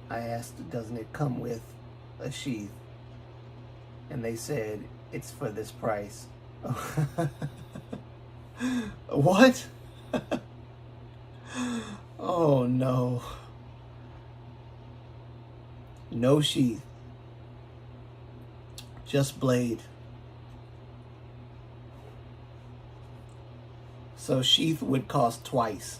I asked, doesn't it come with a sheath? And they said, it's for this price. What? Oh no. No sheath. Just blade. So sheath would cost twice.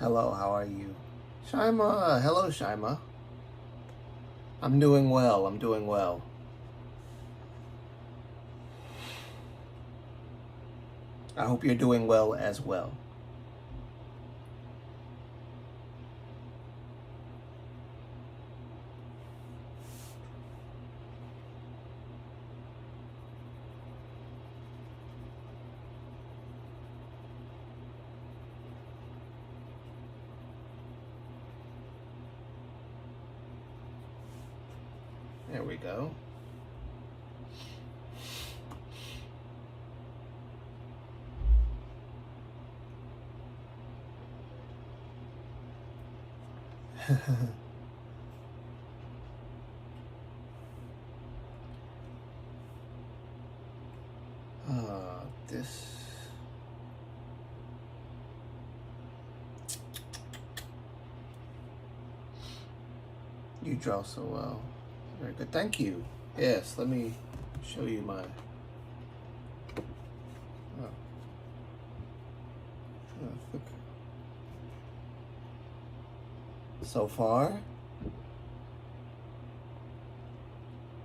Hello, how are you? Shaima, hello Shaima. I'm doing well, I'm doing well. I hope you're doing well as well. There we go. This. You draw so well. Very good. Thank you. Yes, let me show you my. So far,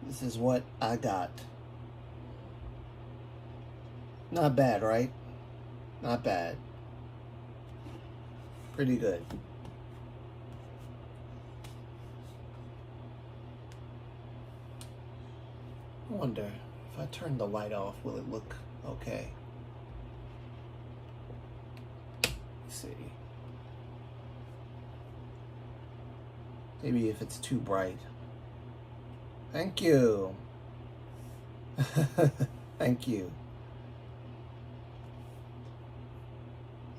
this is what I got. Not bad, right? Not bad. Pretty good. I wonder if I turn the light off, will it look okay? Let's see. Maybe if it's too bright. Thank you. Thank you.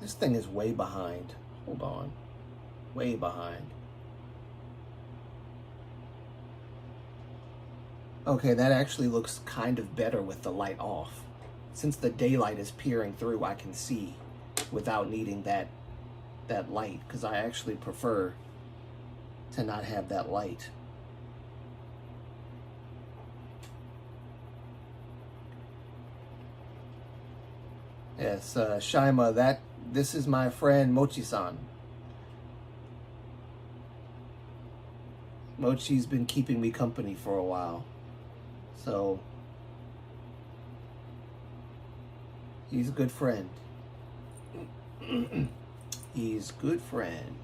This thing is way behind. Hold on. Way behind. Okay, that actually looks kind of better with the light off. since the daylight is peering through, I can see without needing that light, because I actually prefer to not have that light. Yes, Shaima, this is my friend Mochi-san. Mochi's been keeping me company for a while. So, he's a good friend. He's a good friend.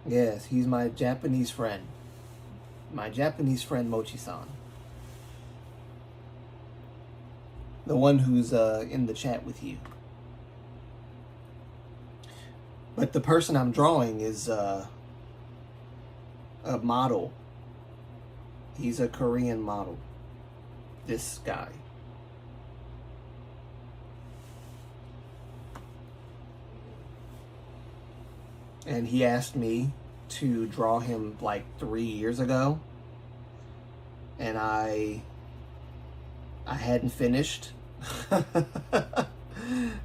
Yes, he's my Japanese friend. My Japanese friend Mochi-san. The one who's in the chat with you. But the person I'm drawing is a model. He's a Korean model. This guy. And he asked me to draw him like 3 years ago. And I hadn't finished.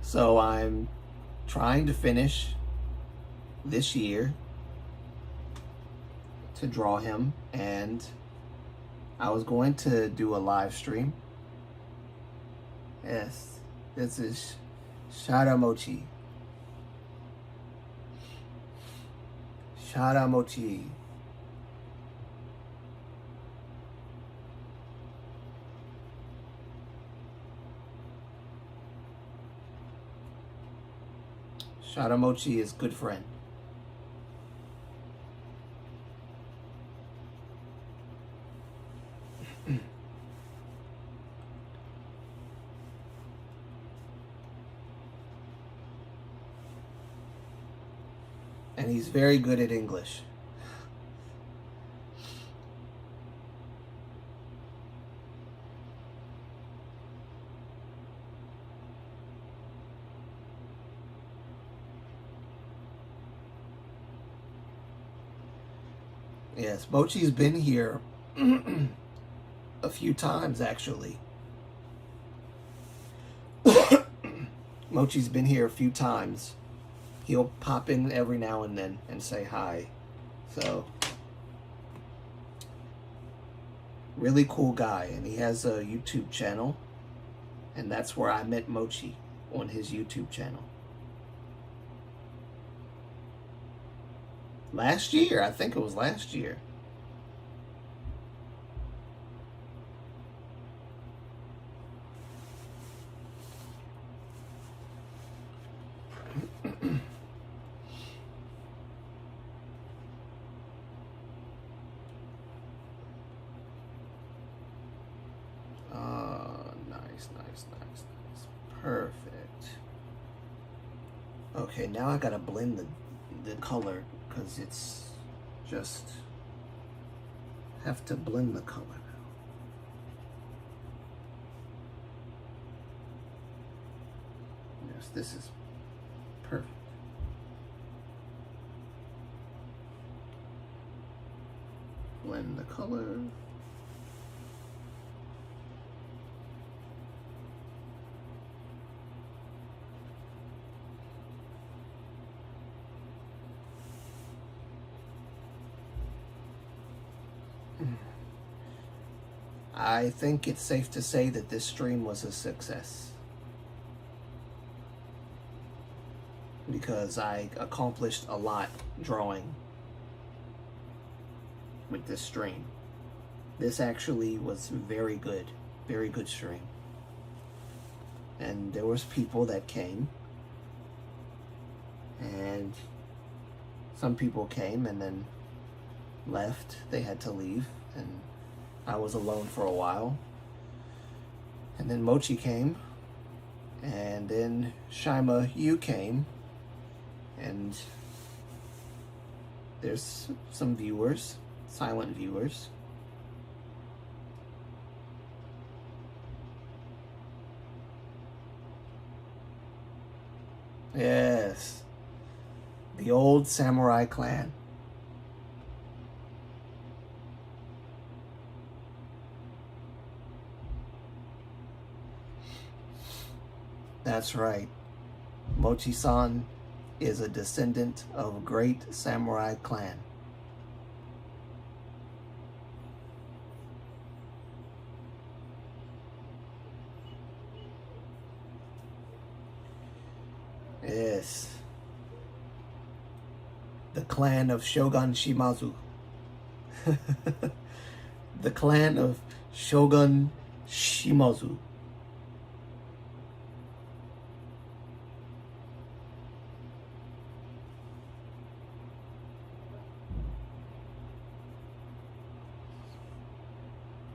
So I'm trying to finish this year to draw him. And I was going to do a live stream. Yes, this is Sharamochi. Sharamochi. Sharamochi is good friend. And he's very good at English. Yes, Mochi's been here a few times, actually. Mochi's been here a few times. He'll pop in every now and then and say hi. So, really cool guy. And he has a YouTube channel. And that's where I met Mochi, on his YouTube channel. Last year, I think it was last year. Nice. Perfect. Okay, now I gotta blend the color, because it's just have to blend the color now. Yes, this is perfect. Blend the color. I think it's safe to say that this stream was a success, because I accomplished a lot drawing with this stream. This actually was very good stream. And there was people that came, and some people came and then left. They had to leave, and I was alone for a while. And then Mochi came. And then Shima, you came. And there's some viewers, silent viewers. Yes. The old samurai clan. That's right. Mochi-san is a descendant of a great samurai clan. Yes. The clan of Shogun Shimazu. The clan of Shogun Shimazu.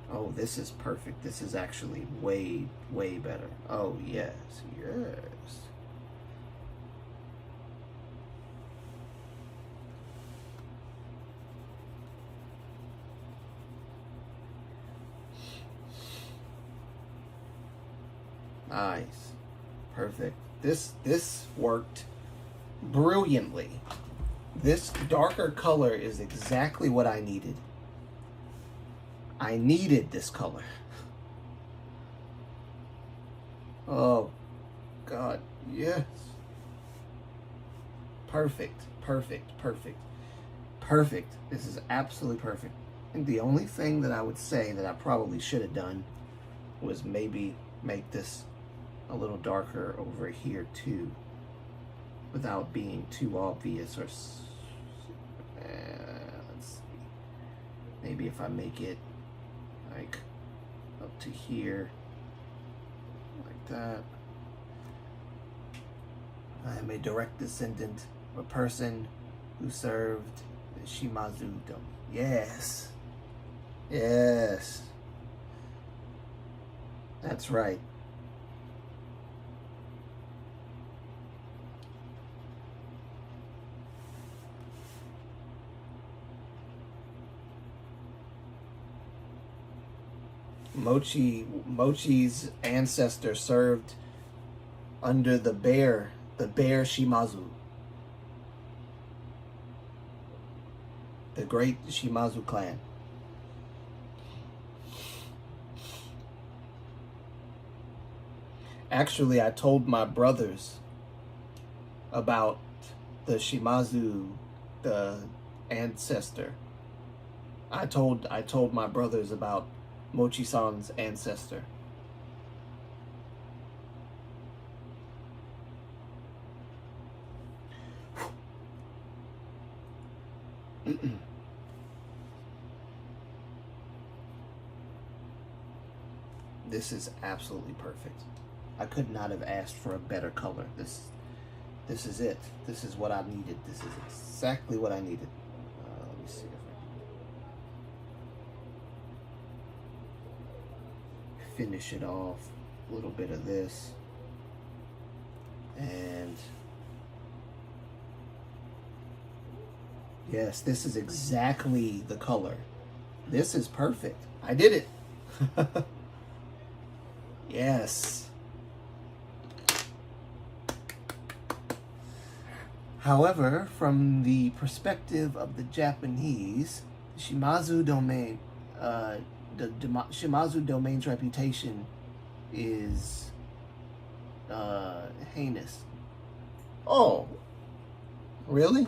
Oh, this is perfect. This is actually way, way better. Oh, yes, yes. Nice. Perfect. This worked brilliantly. This darker color is exactly what I needed. I needed this color. Oh, God, yes. Perfect, perfect, perfect, perfect. This is absolutely perfect. And the only thing that I would say that I probably should have done was maybe make this a little darker over here too, without being too obvious. Or let's see. Maybe if I make it like up to here, like that. I am a direct descendant of a person who served the Shimazu Dome. Yes. Yes. That's right. Mochi's ancestor served under the bear Shimazu. The great Shimazu clan. Actually, I told my brothers about the Shimazu, the ancestor. I told my brothers about Mochi-san's ancestor. This is absolutely perfect. I could not have asked for a better color. This is it. This is what I needed. This is exactly what I needed. Let me see if I can finish it off. A little bit of this. And yes, this is exactly the color. This is perfect. I did it. Yes. However, from the perspective of the Japanese, Shimazu domain, the Shimazu domain's reputation is heinous. Oh, really?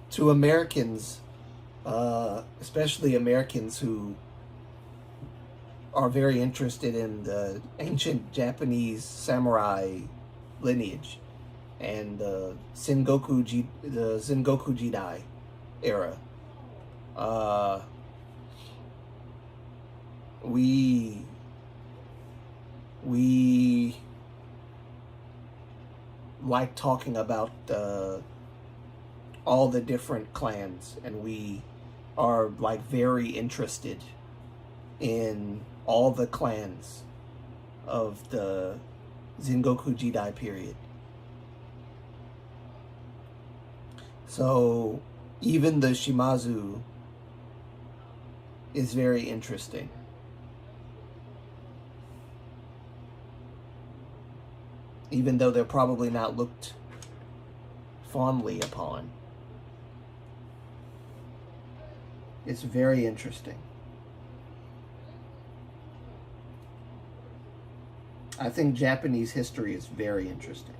To Americans, especially Americans who are very interested in the ancient Japanese samurai lineage and the Sengoku Jidai era, we we like talking about all the different clans, and we are like very interested in all the clans of the Zengoku Jidai period. So even the Shimazu is very interesting. Even though they're probably not looked fondly upon. It's very interesting. I think Japanese history is very interesting.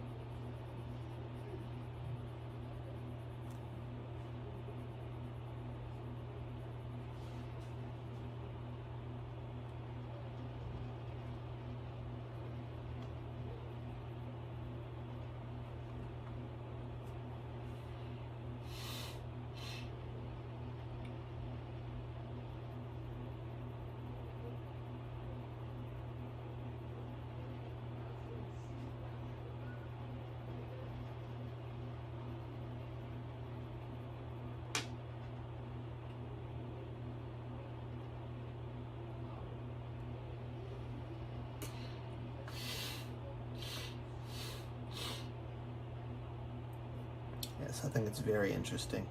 Yes, I think it's very interesting.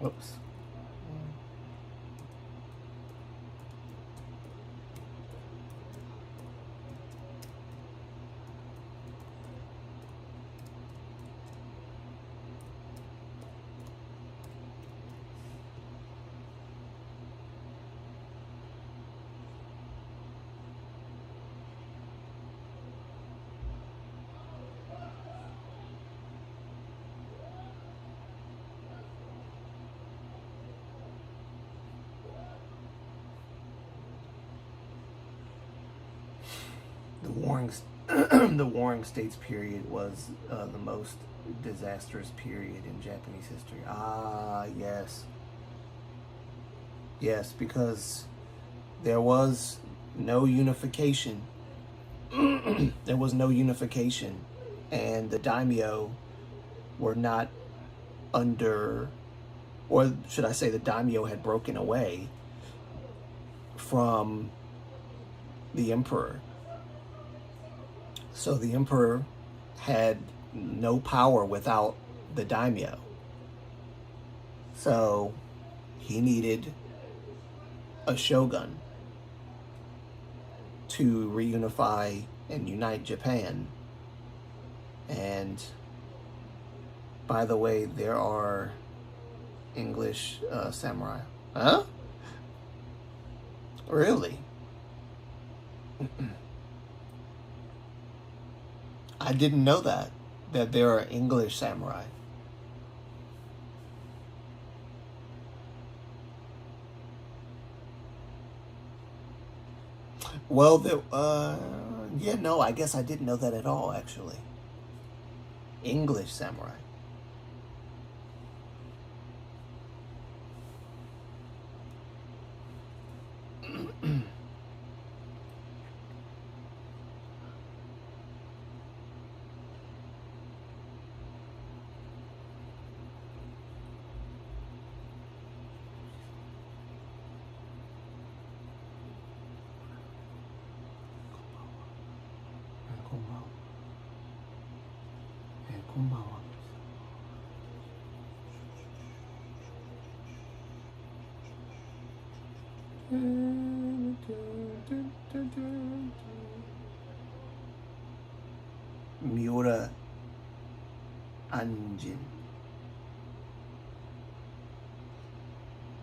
Oops. The warring, the Warring States period was the most disastrous period in Japanese history. Ah, yes. Yes, because there was no unification. There was no unification, and the daimyo were not under, or should I say the daimyo had broken away from the emperor. So the emperor had no power without the daimyo. So he needed a shogun to reunify and unite Japan. And by the way, there are English samurai. Huh? Really? I didn't know that there are English samurai. Well, yeah, no, I guess I didn't know that at all, actually. English samurai. Miura Anjin.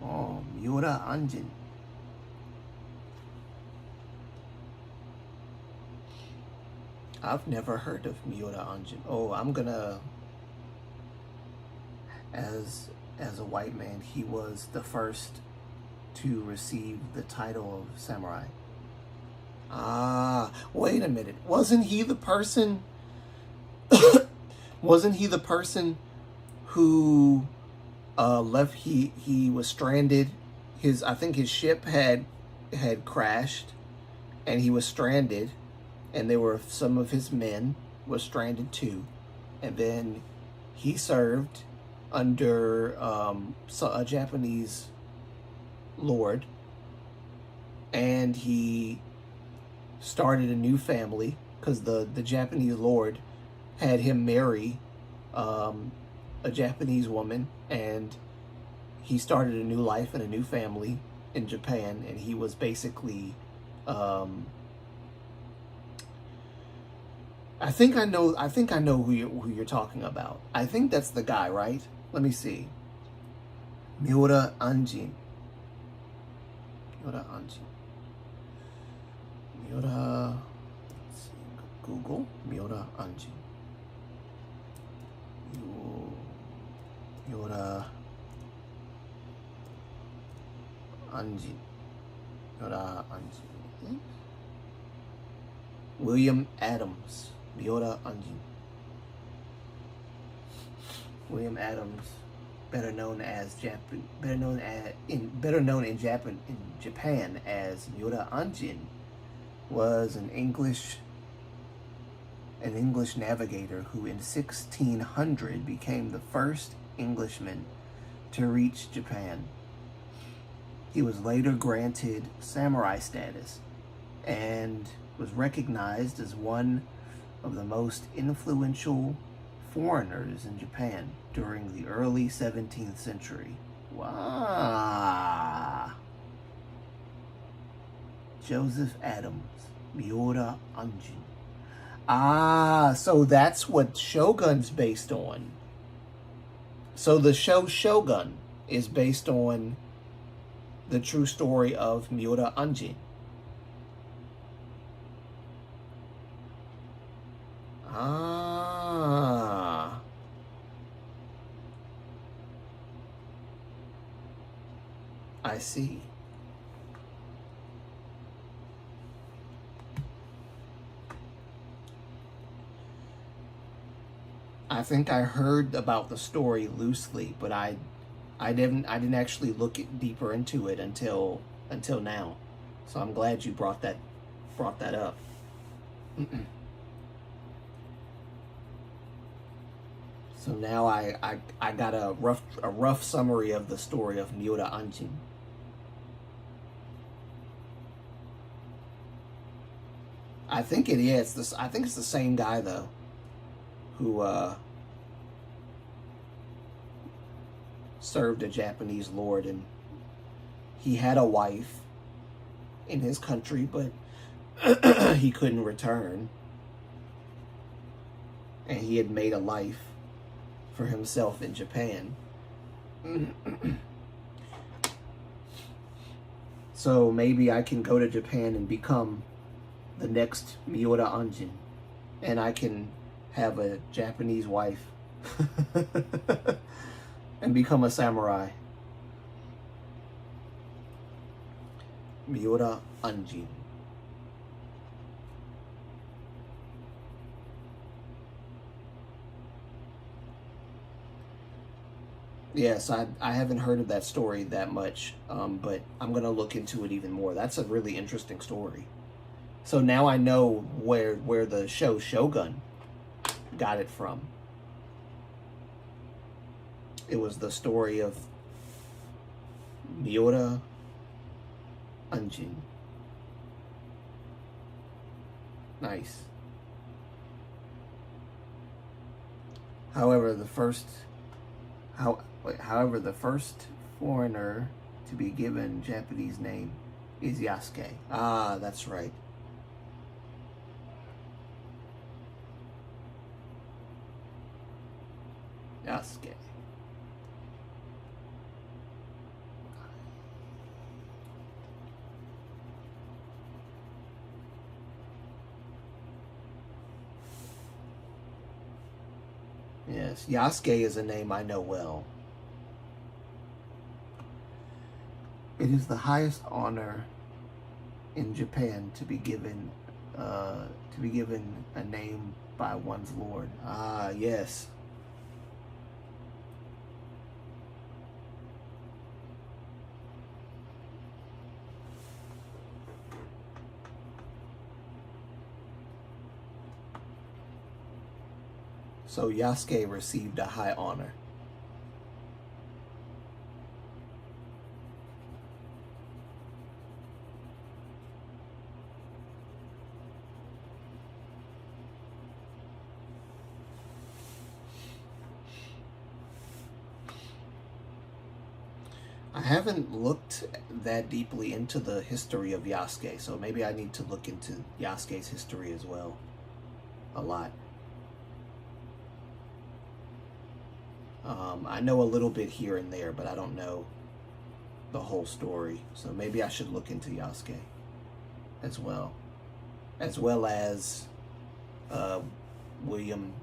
Oh, Miura Anjin. I've never heard of Miura Anjin. Oh, I'm gonna, as a white man, he was the first to receive the title of samurai. Ah, wait a minute. Wasn't he the person? Wasn't he the person who left? He was stranded. I think his ship had crashed, and he was stranded, and there were some of his men were stranded too, and then he served under a Japanese lord, and he started a new family because the Japanese lord had him marry a Japanese woman, and he started a new life and a new family in Japan, and he was basically I think I know who you're talking about. I think that's the guy, right? Let me see. Miura Anjin. Miura Anjin. Miura, let's see, Google Miura Anjin. Miura Anjin. Miura Anjin. William Adams. Miura Anjin. William Adams, better known in Japan as Miura Anjin, was an English navigator who in 1600 became the first Englishman to reach Japan. He was later granted samurai status and was recognized as one of the most influential foreigners in Japan during the early 17th century. Wow. Joseph Adams, Miura Anjin. Ah, so that's what Shogun's based on. So the show Shogun is based on the true story of Miura Anjin. Ah. I see. I think I heard about the story loosely, but I didn't actually look deeper into it until now. So I'm glad you brought that up. So now I got a rough summary of the story of Miura Anjin. I think it is. I think it's the same guy though, who served a Japanese lord, and he had a wife in his country, but he couldn't return, and he had made a life for himself in Japan. So maybe I can go to Japan and become the next Miura Anjin, and I can have a Japanese wife and become a samurai. Miura Anjin. Yes, I haven't heard of that story that much, but I'm gonna look into it even more. That's a really interesting story. So now I know where the show Shogun got it from. It was the story of Miura Anjin. Nice. However, the first foreigner to be given Japanese name is Yasuke. Ah, that's right. Yasuke. Yes, Yasuke is a name I know well. It is the highest honor in Japan to be given a name by one's lord. Ah, yes. So Yasuke received a high honor. I haven't looked that deeply into the history of Yasuke, so maybe I need to look into Yasuke's history as well. A lot. I know a little bit here and there, but I don't know the whole story. So maybe I should look into Yasuke as well as William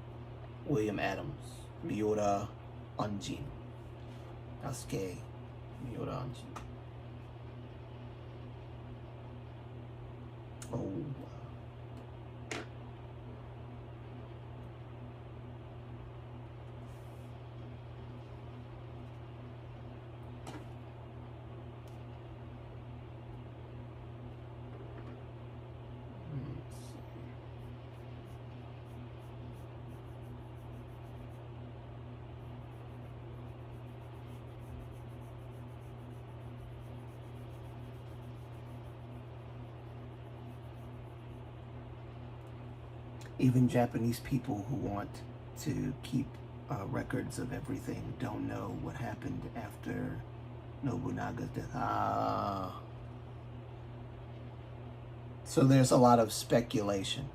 Adams, Miura Anjin, Yasuke Miura Anjin. Oh. Even Japanese people who want to keep records of everything don't know what happened after Nobunaga's death. Ah. So there's a lot of speculation.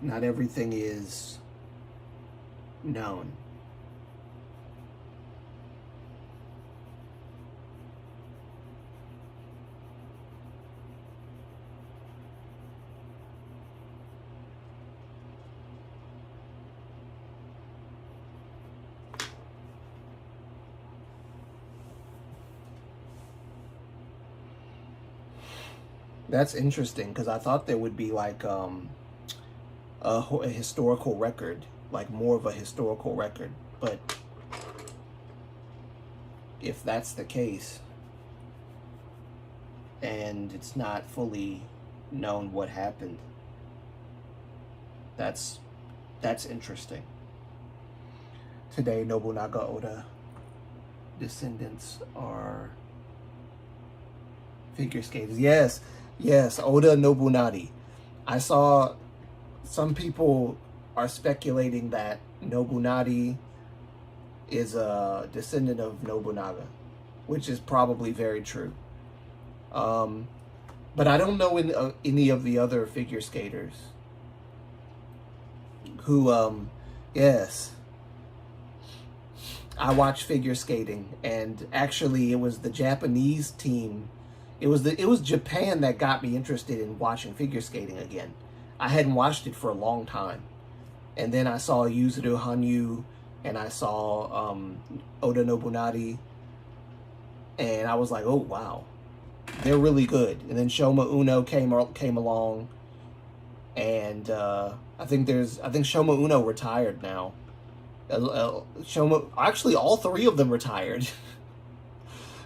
Not everything is known. That's interesting because I thought there would be like a historical record, like more of a historical record. But if that's the case, and it's not fully known what happened, that's interesting. Today, Nobunaga Oda descendants are figure skaters. Yes, Oda Nobunari. I saw some people are speculating that Nobunari is a descendant of Nobunaga, which is probably very true. But I don't know any of the other figure skaters who, yes. I watch figure skating, and actually it was the Japanese team. It was Japan that got me interested in watching figure skating again. I hadn't watched it for a long time. And then I saw Yuzuru Hanyu, and I saw Oda Nobunari, and I was like, oh wow, they're really good. And then Shoma Uno came along, and I think Shoma Uno retired now. Shoma, actually, all three of them retired.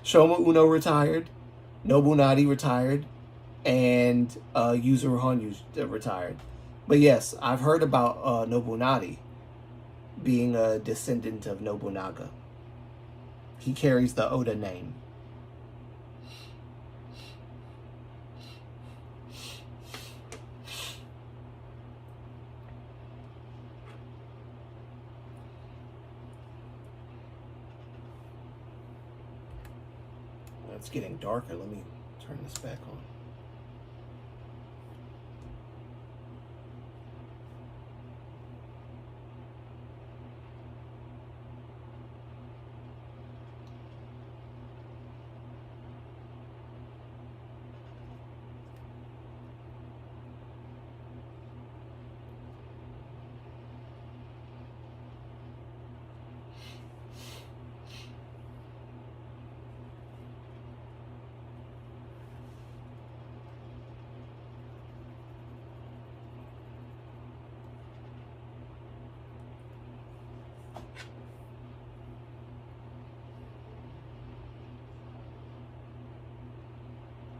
Shoma Uno retired, Nobunadi retired, and Yuzuru retired. But yes, I've heard about Nobunadi being a descendant of Nobunaga. He carries the Oda name. It's getting darker. Let me turn this back on.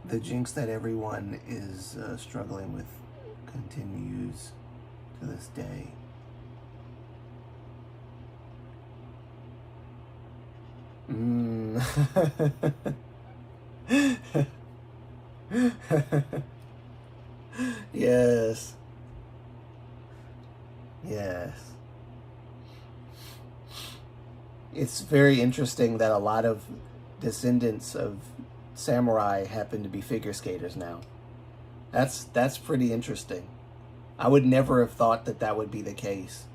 The jinx that everyone is struggling with continues to this day. Yes. Yes. It's very interesting that a lot of descendants of samurai happen to be figure skaters now. That's pretty interesting. I would never have thought that that would be the case.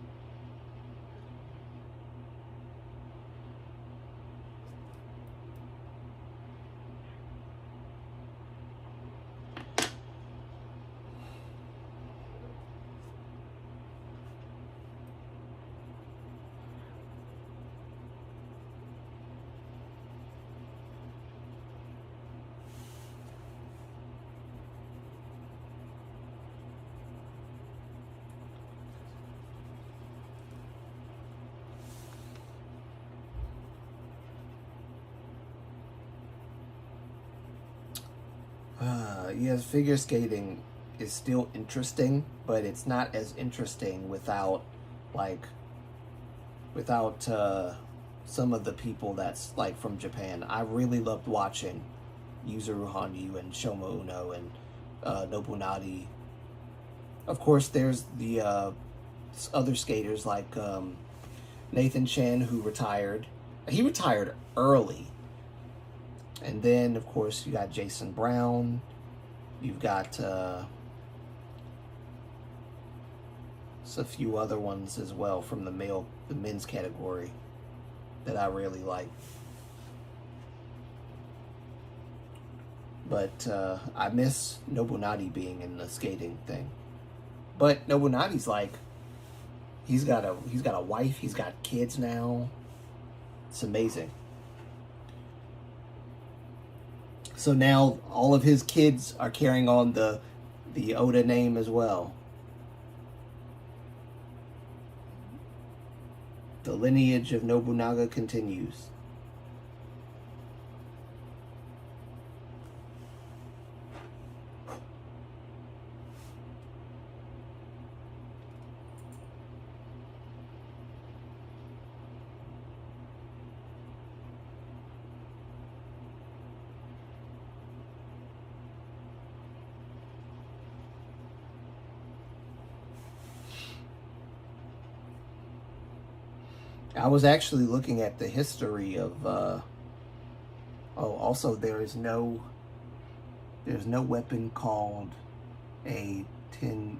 Yes, figure skating is still interesting, but it's not as interesting without some of the people that's like from Japan. I really loved watching Yuzuru Hanyu and Shoma Uno and Nobunadi. Of course, there's the other skaters like Nathan Chen, who retired. He retired early. And then, of course, you got Jason Brown. You've got a few other ones as well from the men's category that I really like. But I miss Nobunadi being in the skating thing. But Nobunadi's like, he's got a wife, he's got kids now. It's amazing. So now all of his kids are carrying on the Oda name as well. The lineage of Nobunaga continues. I was actually looking at the history of also there's no weapon called a 10.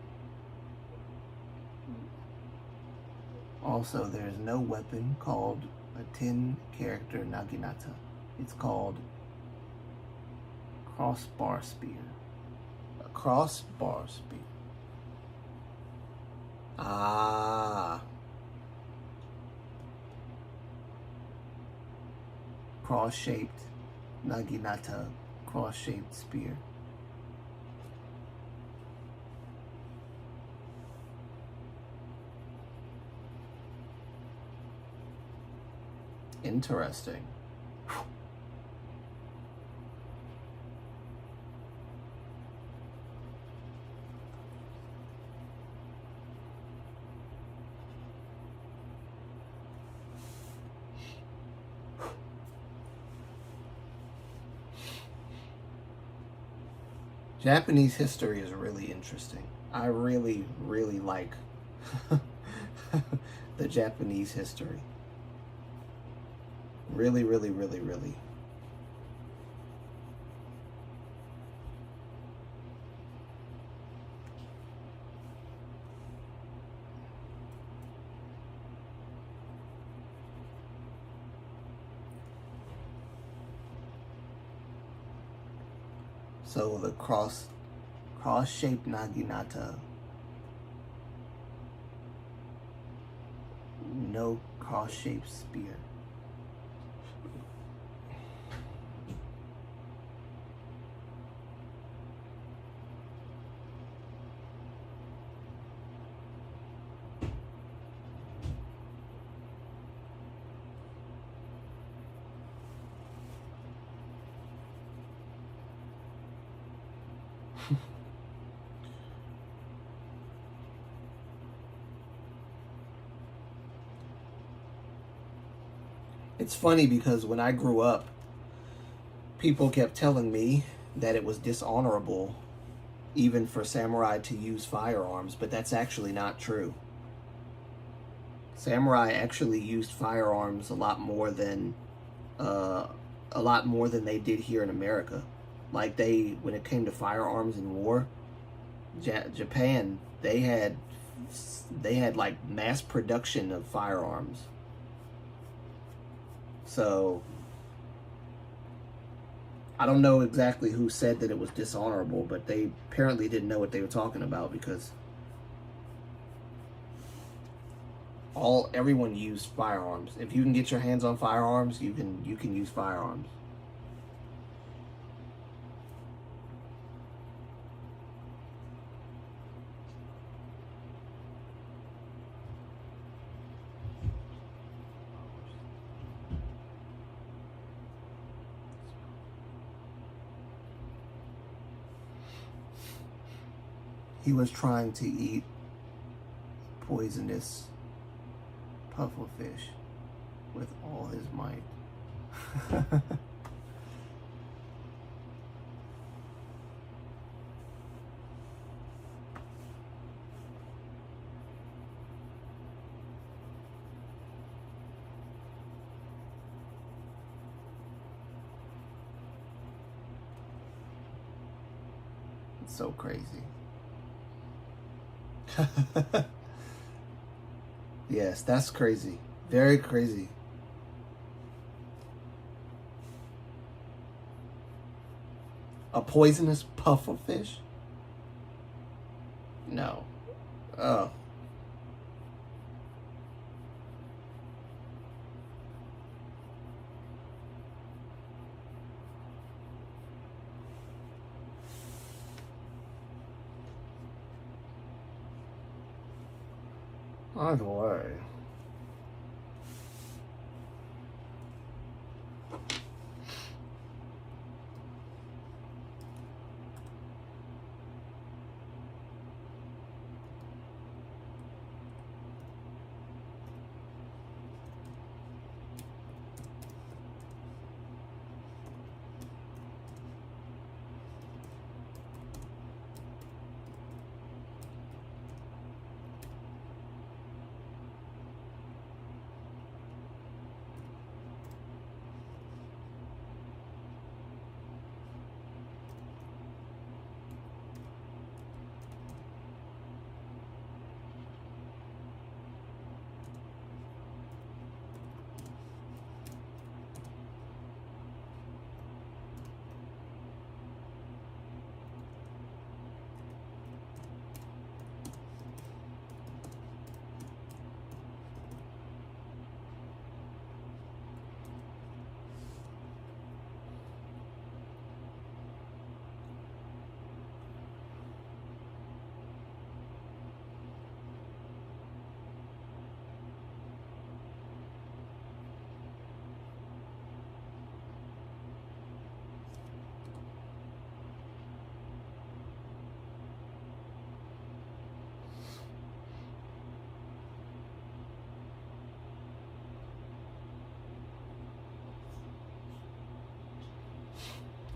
Also, there's no weapon called a 10-character naginata. It's called crossbar spear. A crossbar spear. Ah. Cross-shaped naginata, cross-shaped spear. Interesting. Japanese history is really interesting. I really, really like the Japanese history. Really, really, really, really. So the cross-shaped naginata, no cross-shaped spear. It's funny because when I grew up, people kept telling me that it was dishonorable even for samurai to use firearms, but that's actually not true. Samurai actually used firearms a lot more than they did here in America. Like when it came to firearms in war, Japan, they had like mass production of firearms. So I don't know exactly who said that it was dishonorable, but they apparently didn't know what they were talking about, because everyone used firearms. If you can get your hands on firearms, you can use firearms. He was trying to eat poisonous pufferfish with all his might. It's so crazy. Yes, that's crazy. Very crazy. A poisonous pufferfish? No. Oh. Either way.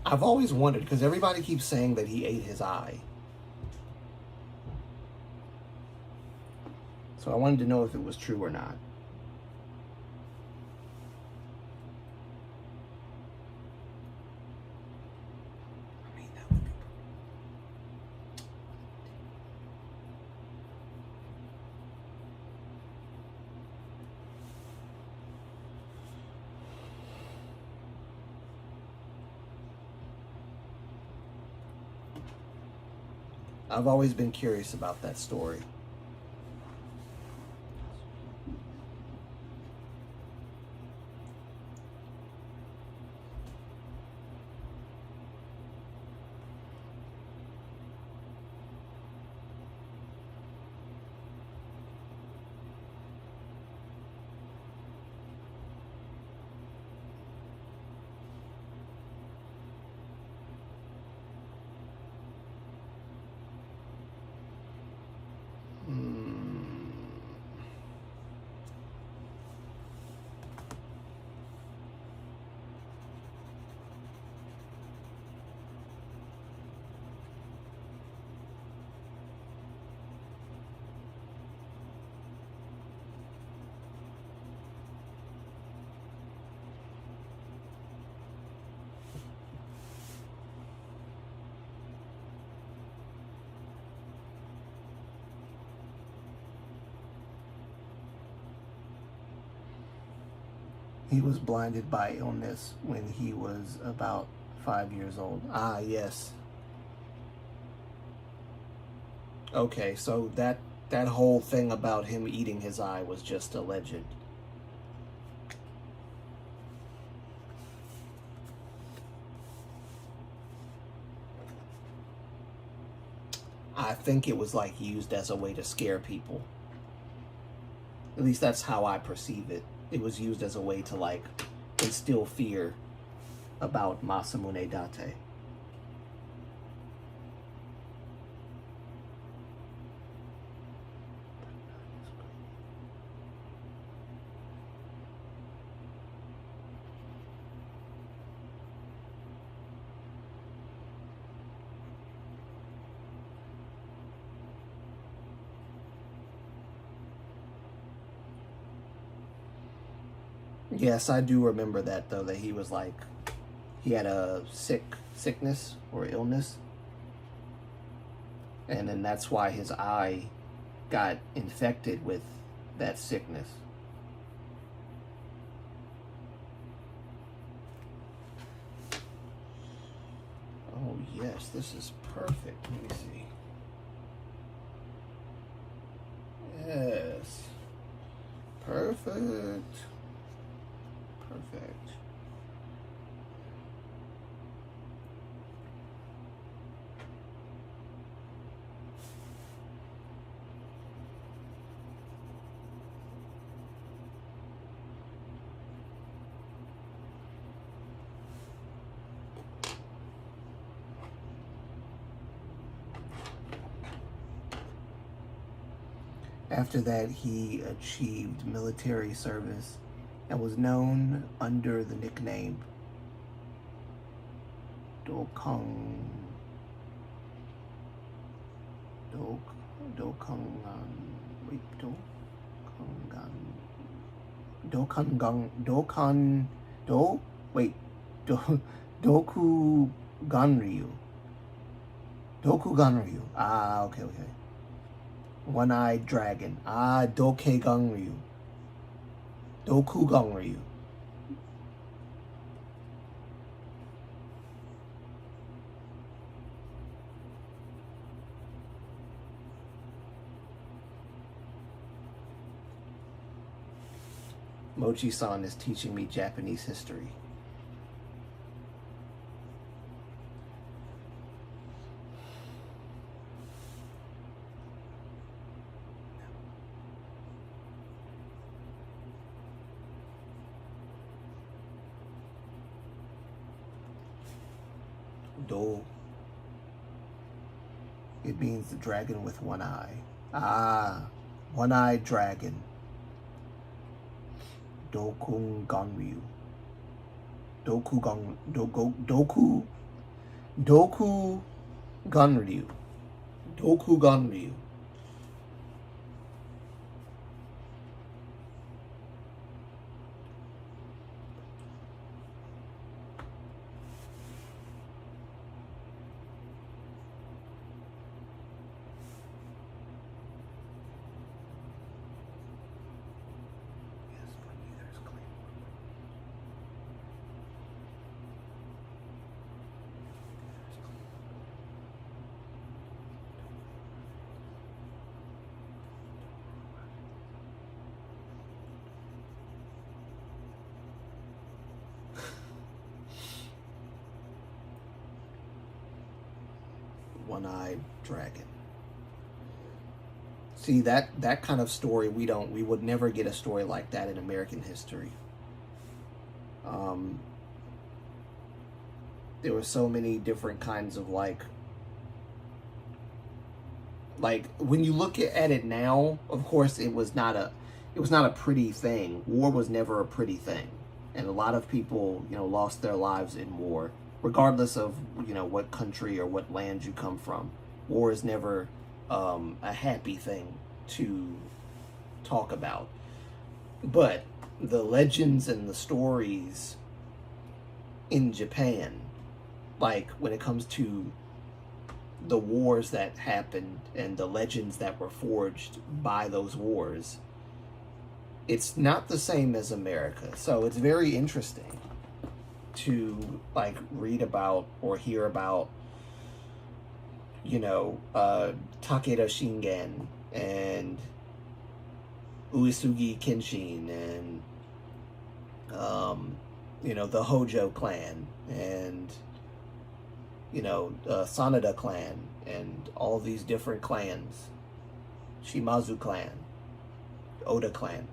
I've always wondered, because everybody keeps saying that he ate his eye. So I wanted to know if it was true or not. I've always been curious about that story. He was blinded by illness when he was about 5 years old. Ah, yes. Okay, so that whole thing about him eating his eye was just alleged. I think it was like used as a way to scare people. At least that's how I perceive it. It was used as a way to like instill fear about Masamune Date. Yes, I do remember that though, that he was like, he had a sickness or illness. And then that's why his eye got infected with that sickness. Oh yes, this is perfect. Let me see. Yes. Perfect. Perfect. After that, he achieved military service and was known under the nickname Dokangan. Dokuganryu. Dokuganryu. Ah, okay. One-eyed dragon. Ah, Dokeganryu. Dokuganryu. Mochi-san is teaching me Japanese history. Do. It means the dragon with one eye. Ah, one-eyed dragon. Dokuganryu. Dokuganryu. Doku Ganryu. Doku Ganryu. One-eyed dragon. See, that kind of story, we would never get a story like that in American history. There were so many different kinds of like when you look at it now, of course it was not a pretty thing. War was never a pretty thing. And a lot of people, lost their lives in war, regardless of, what country or what land you come from. War is never a happy thing to talk about. But the legends and the stories in Japan, like when it comes to the wars that happened and the legends that were forged by those wars, it's not the same as America. So it's very interesting to like read about or hear about, Takeda Shingen and Uesugi Kenshin and the Hojo clan and Sanada clan and all these different clans, Shimazu clan, Oda clan.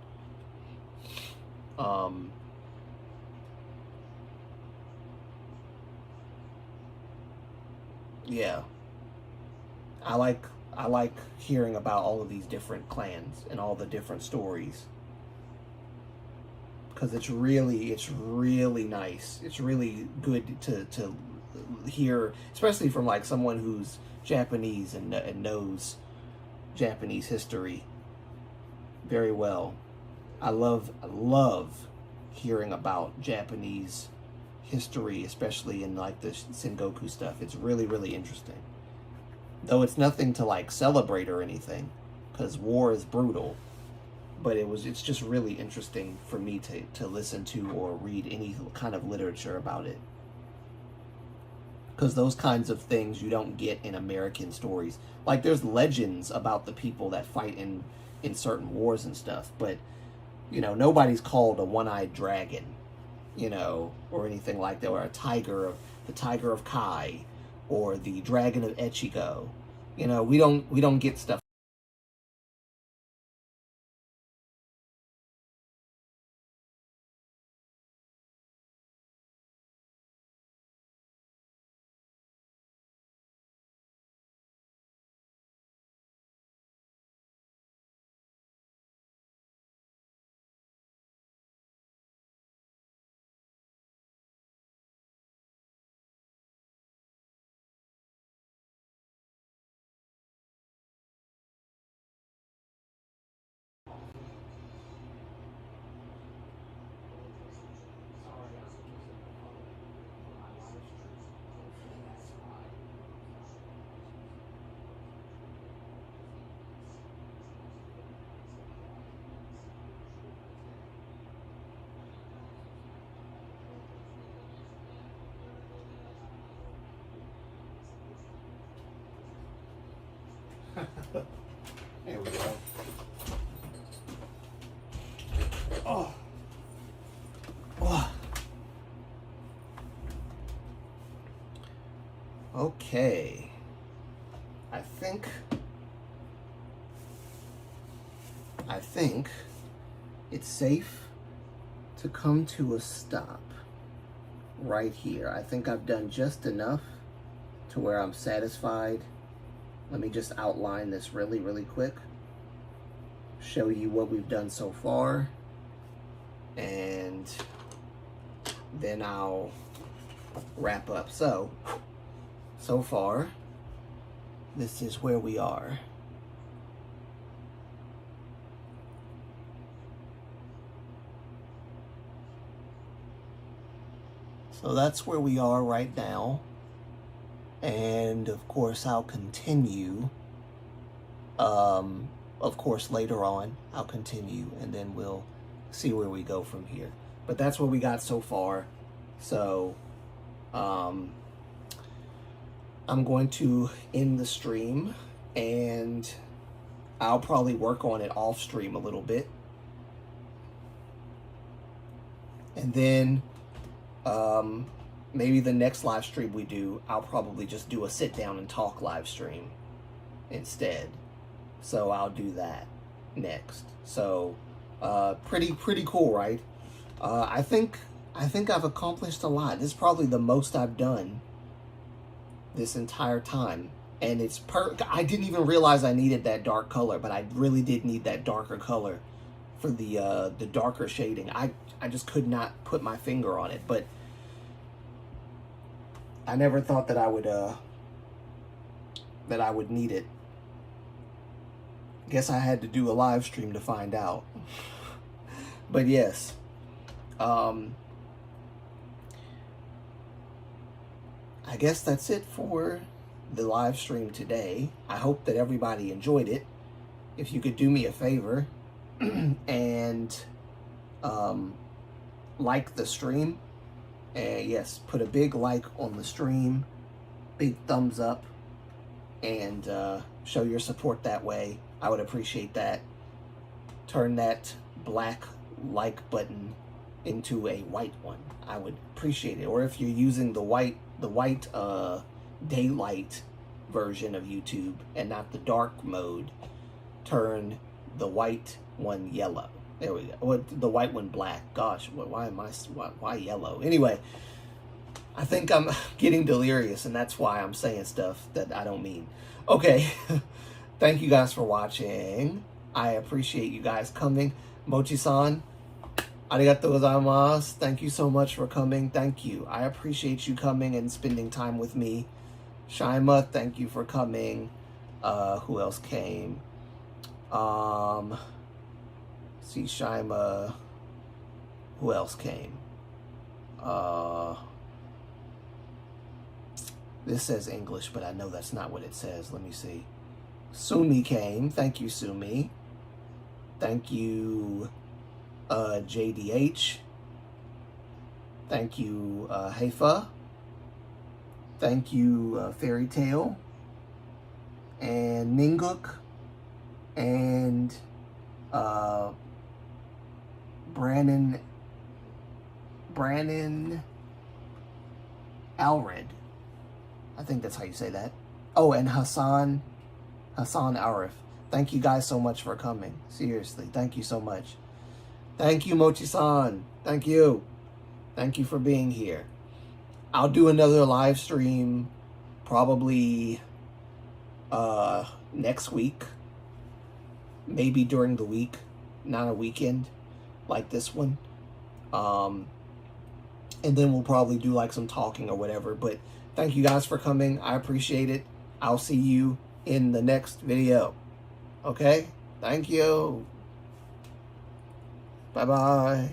Yeah, I like hearing about all of these different clans and all the different stories, because it's really nice. It's really good to hear, especially from like someone who's Japanese and knows Japanese history very well. I love hearing about Japanese history, especially in like the Sengoku stuff. It's really interesting. Though it's nothing to like celebrate or anything, because war is brutal. But it's just really interesting for me to listen to or read any kind of literature about it. Because those kinds of things you don't get in American stories. Like there's legends about the people that fight in certain wars and stuff, but nobody's called a one-eyed dragon, or anything like that, or the tiger of Kai, or the dragon of Echigo. We don't get stuff. There we go. Oh. Oh. Okay. I think it's safe to come to a stop right here. I think I've done just enough to where I'm satisfied. Let me just outline this really quick. Show you what we've done so far. And then I'll wrap up. So, so far, this is where we are. So that's where we are right now. And of course, I'll continue. Of course, later on, I'll continue, and then we'll see where we go from here. But that's what we got so far. So, I'm going to end the stream, and I'll probably work on it off stream a little bit. And then, maybe the next live stream we do, I'll probably just do a sit down and talk live stream instead. So I'll do that next. So, pretty cool, right? I think I've accomplished a lot. This is probably the most I've done this entire time. And it's I didn't even realize I needed that dark color, but I really did need that darker color for the darker shading. I just could not put my finger on it, but I never thought that I would need it. Guess I had to do a live stream to find out. But yes, I guess that's it for the live stream today. I hope that everybody enjoyed it. If you could do me a favor and like the stream, and yes, put a big like on the stream, big thumbs up, and show your support that way. I would appreciate that. Turn that black like button into a white one. I would appreciate it. Or if you're using the white daylight version of YouTube and not the dark mode, turn the white one yellow. There we go. Or the white one black. Gosh, why yellow? Anyway, I think I'm getting delirious, and that's why I'm saying stuff that I don't mean. Okay. Thank you guys for watching. I appreciate you guys coming. Mochi-san, arigatou gozaimasu. Thank you so much for coming. Thank you. I appreciate you coming and spending time with me. Shaima, thank you for coming. Who else came? See, Shaima. Who else came? This says English, but I know that's not what it says. Let me see. Sumi came. Thank you, Sumi. Thank you, JDH. Thank you, Haifa. Thank you, Fairy Tale. And Ninguk. And Brannon Alred. I think that's how you say that. Oh, and Hassan Arif. Thank you guys so much for coming. Seriously, thank you so much. Thank you, Mochi-san. Thank you. Thank you for being here. I'll do another live stream probably next week. Maybe during the week, not a weekend like this one. And then we'll probably do like some talking or whatever. But thank you guys for coming. I appreciate it. I'll see you in the next video. Okay? Thank you. Bye-bye.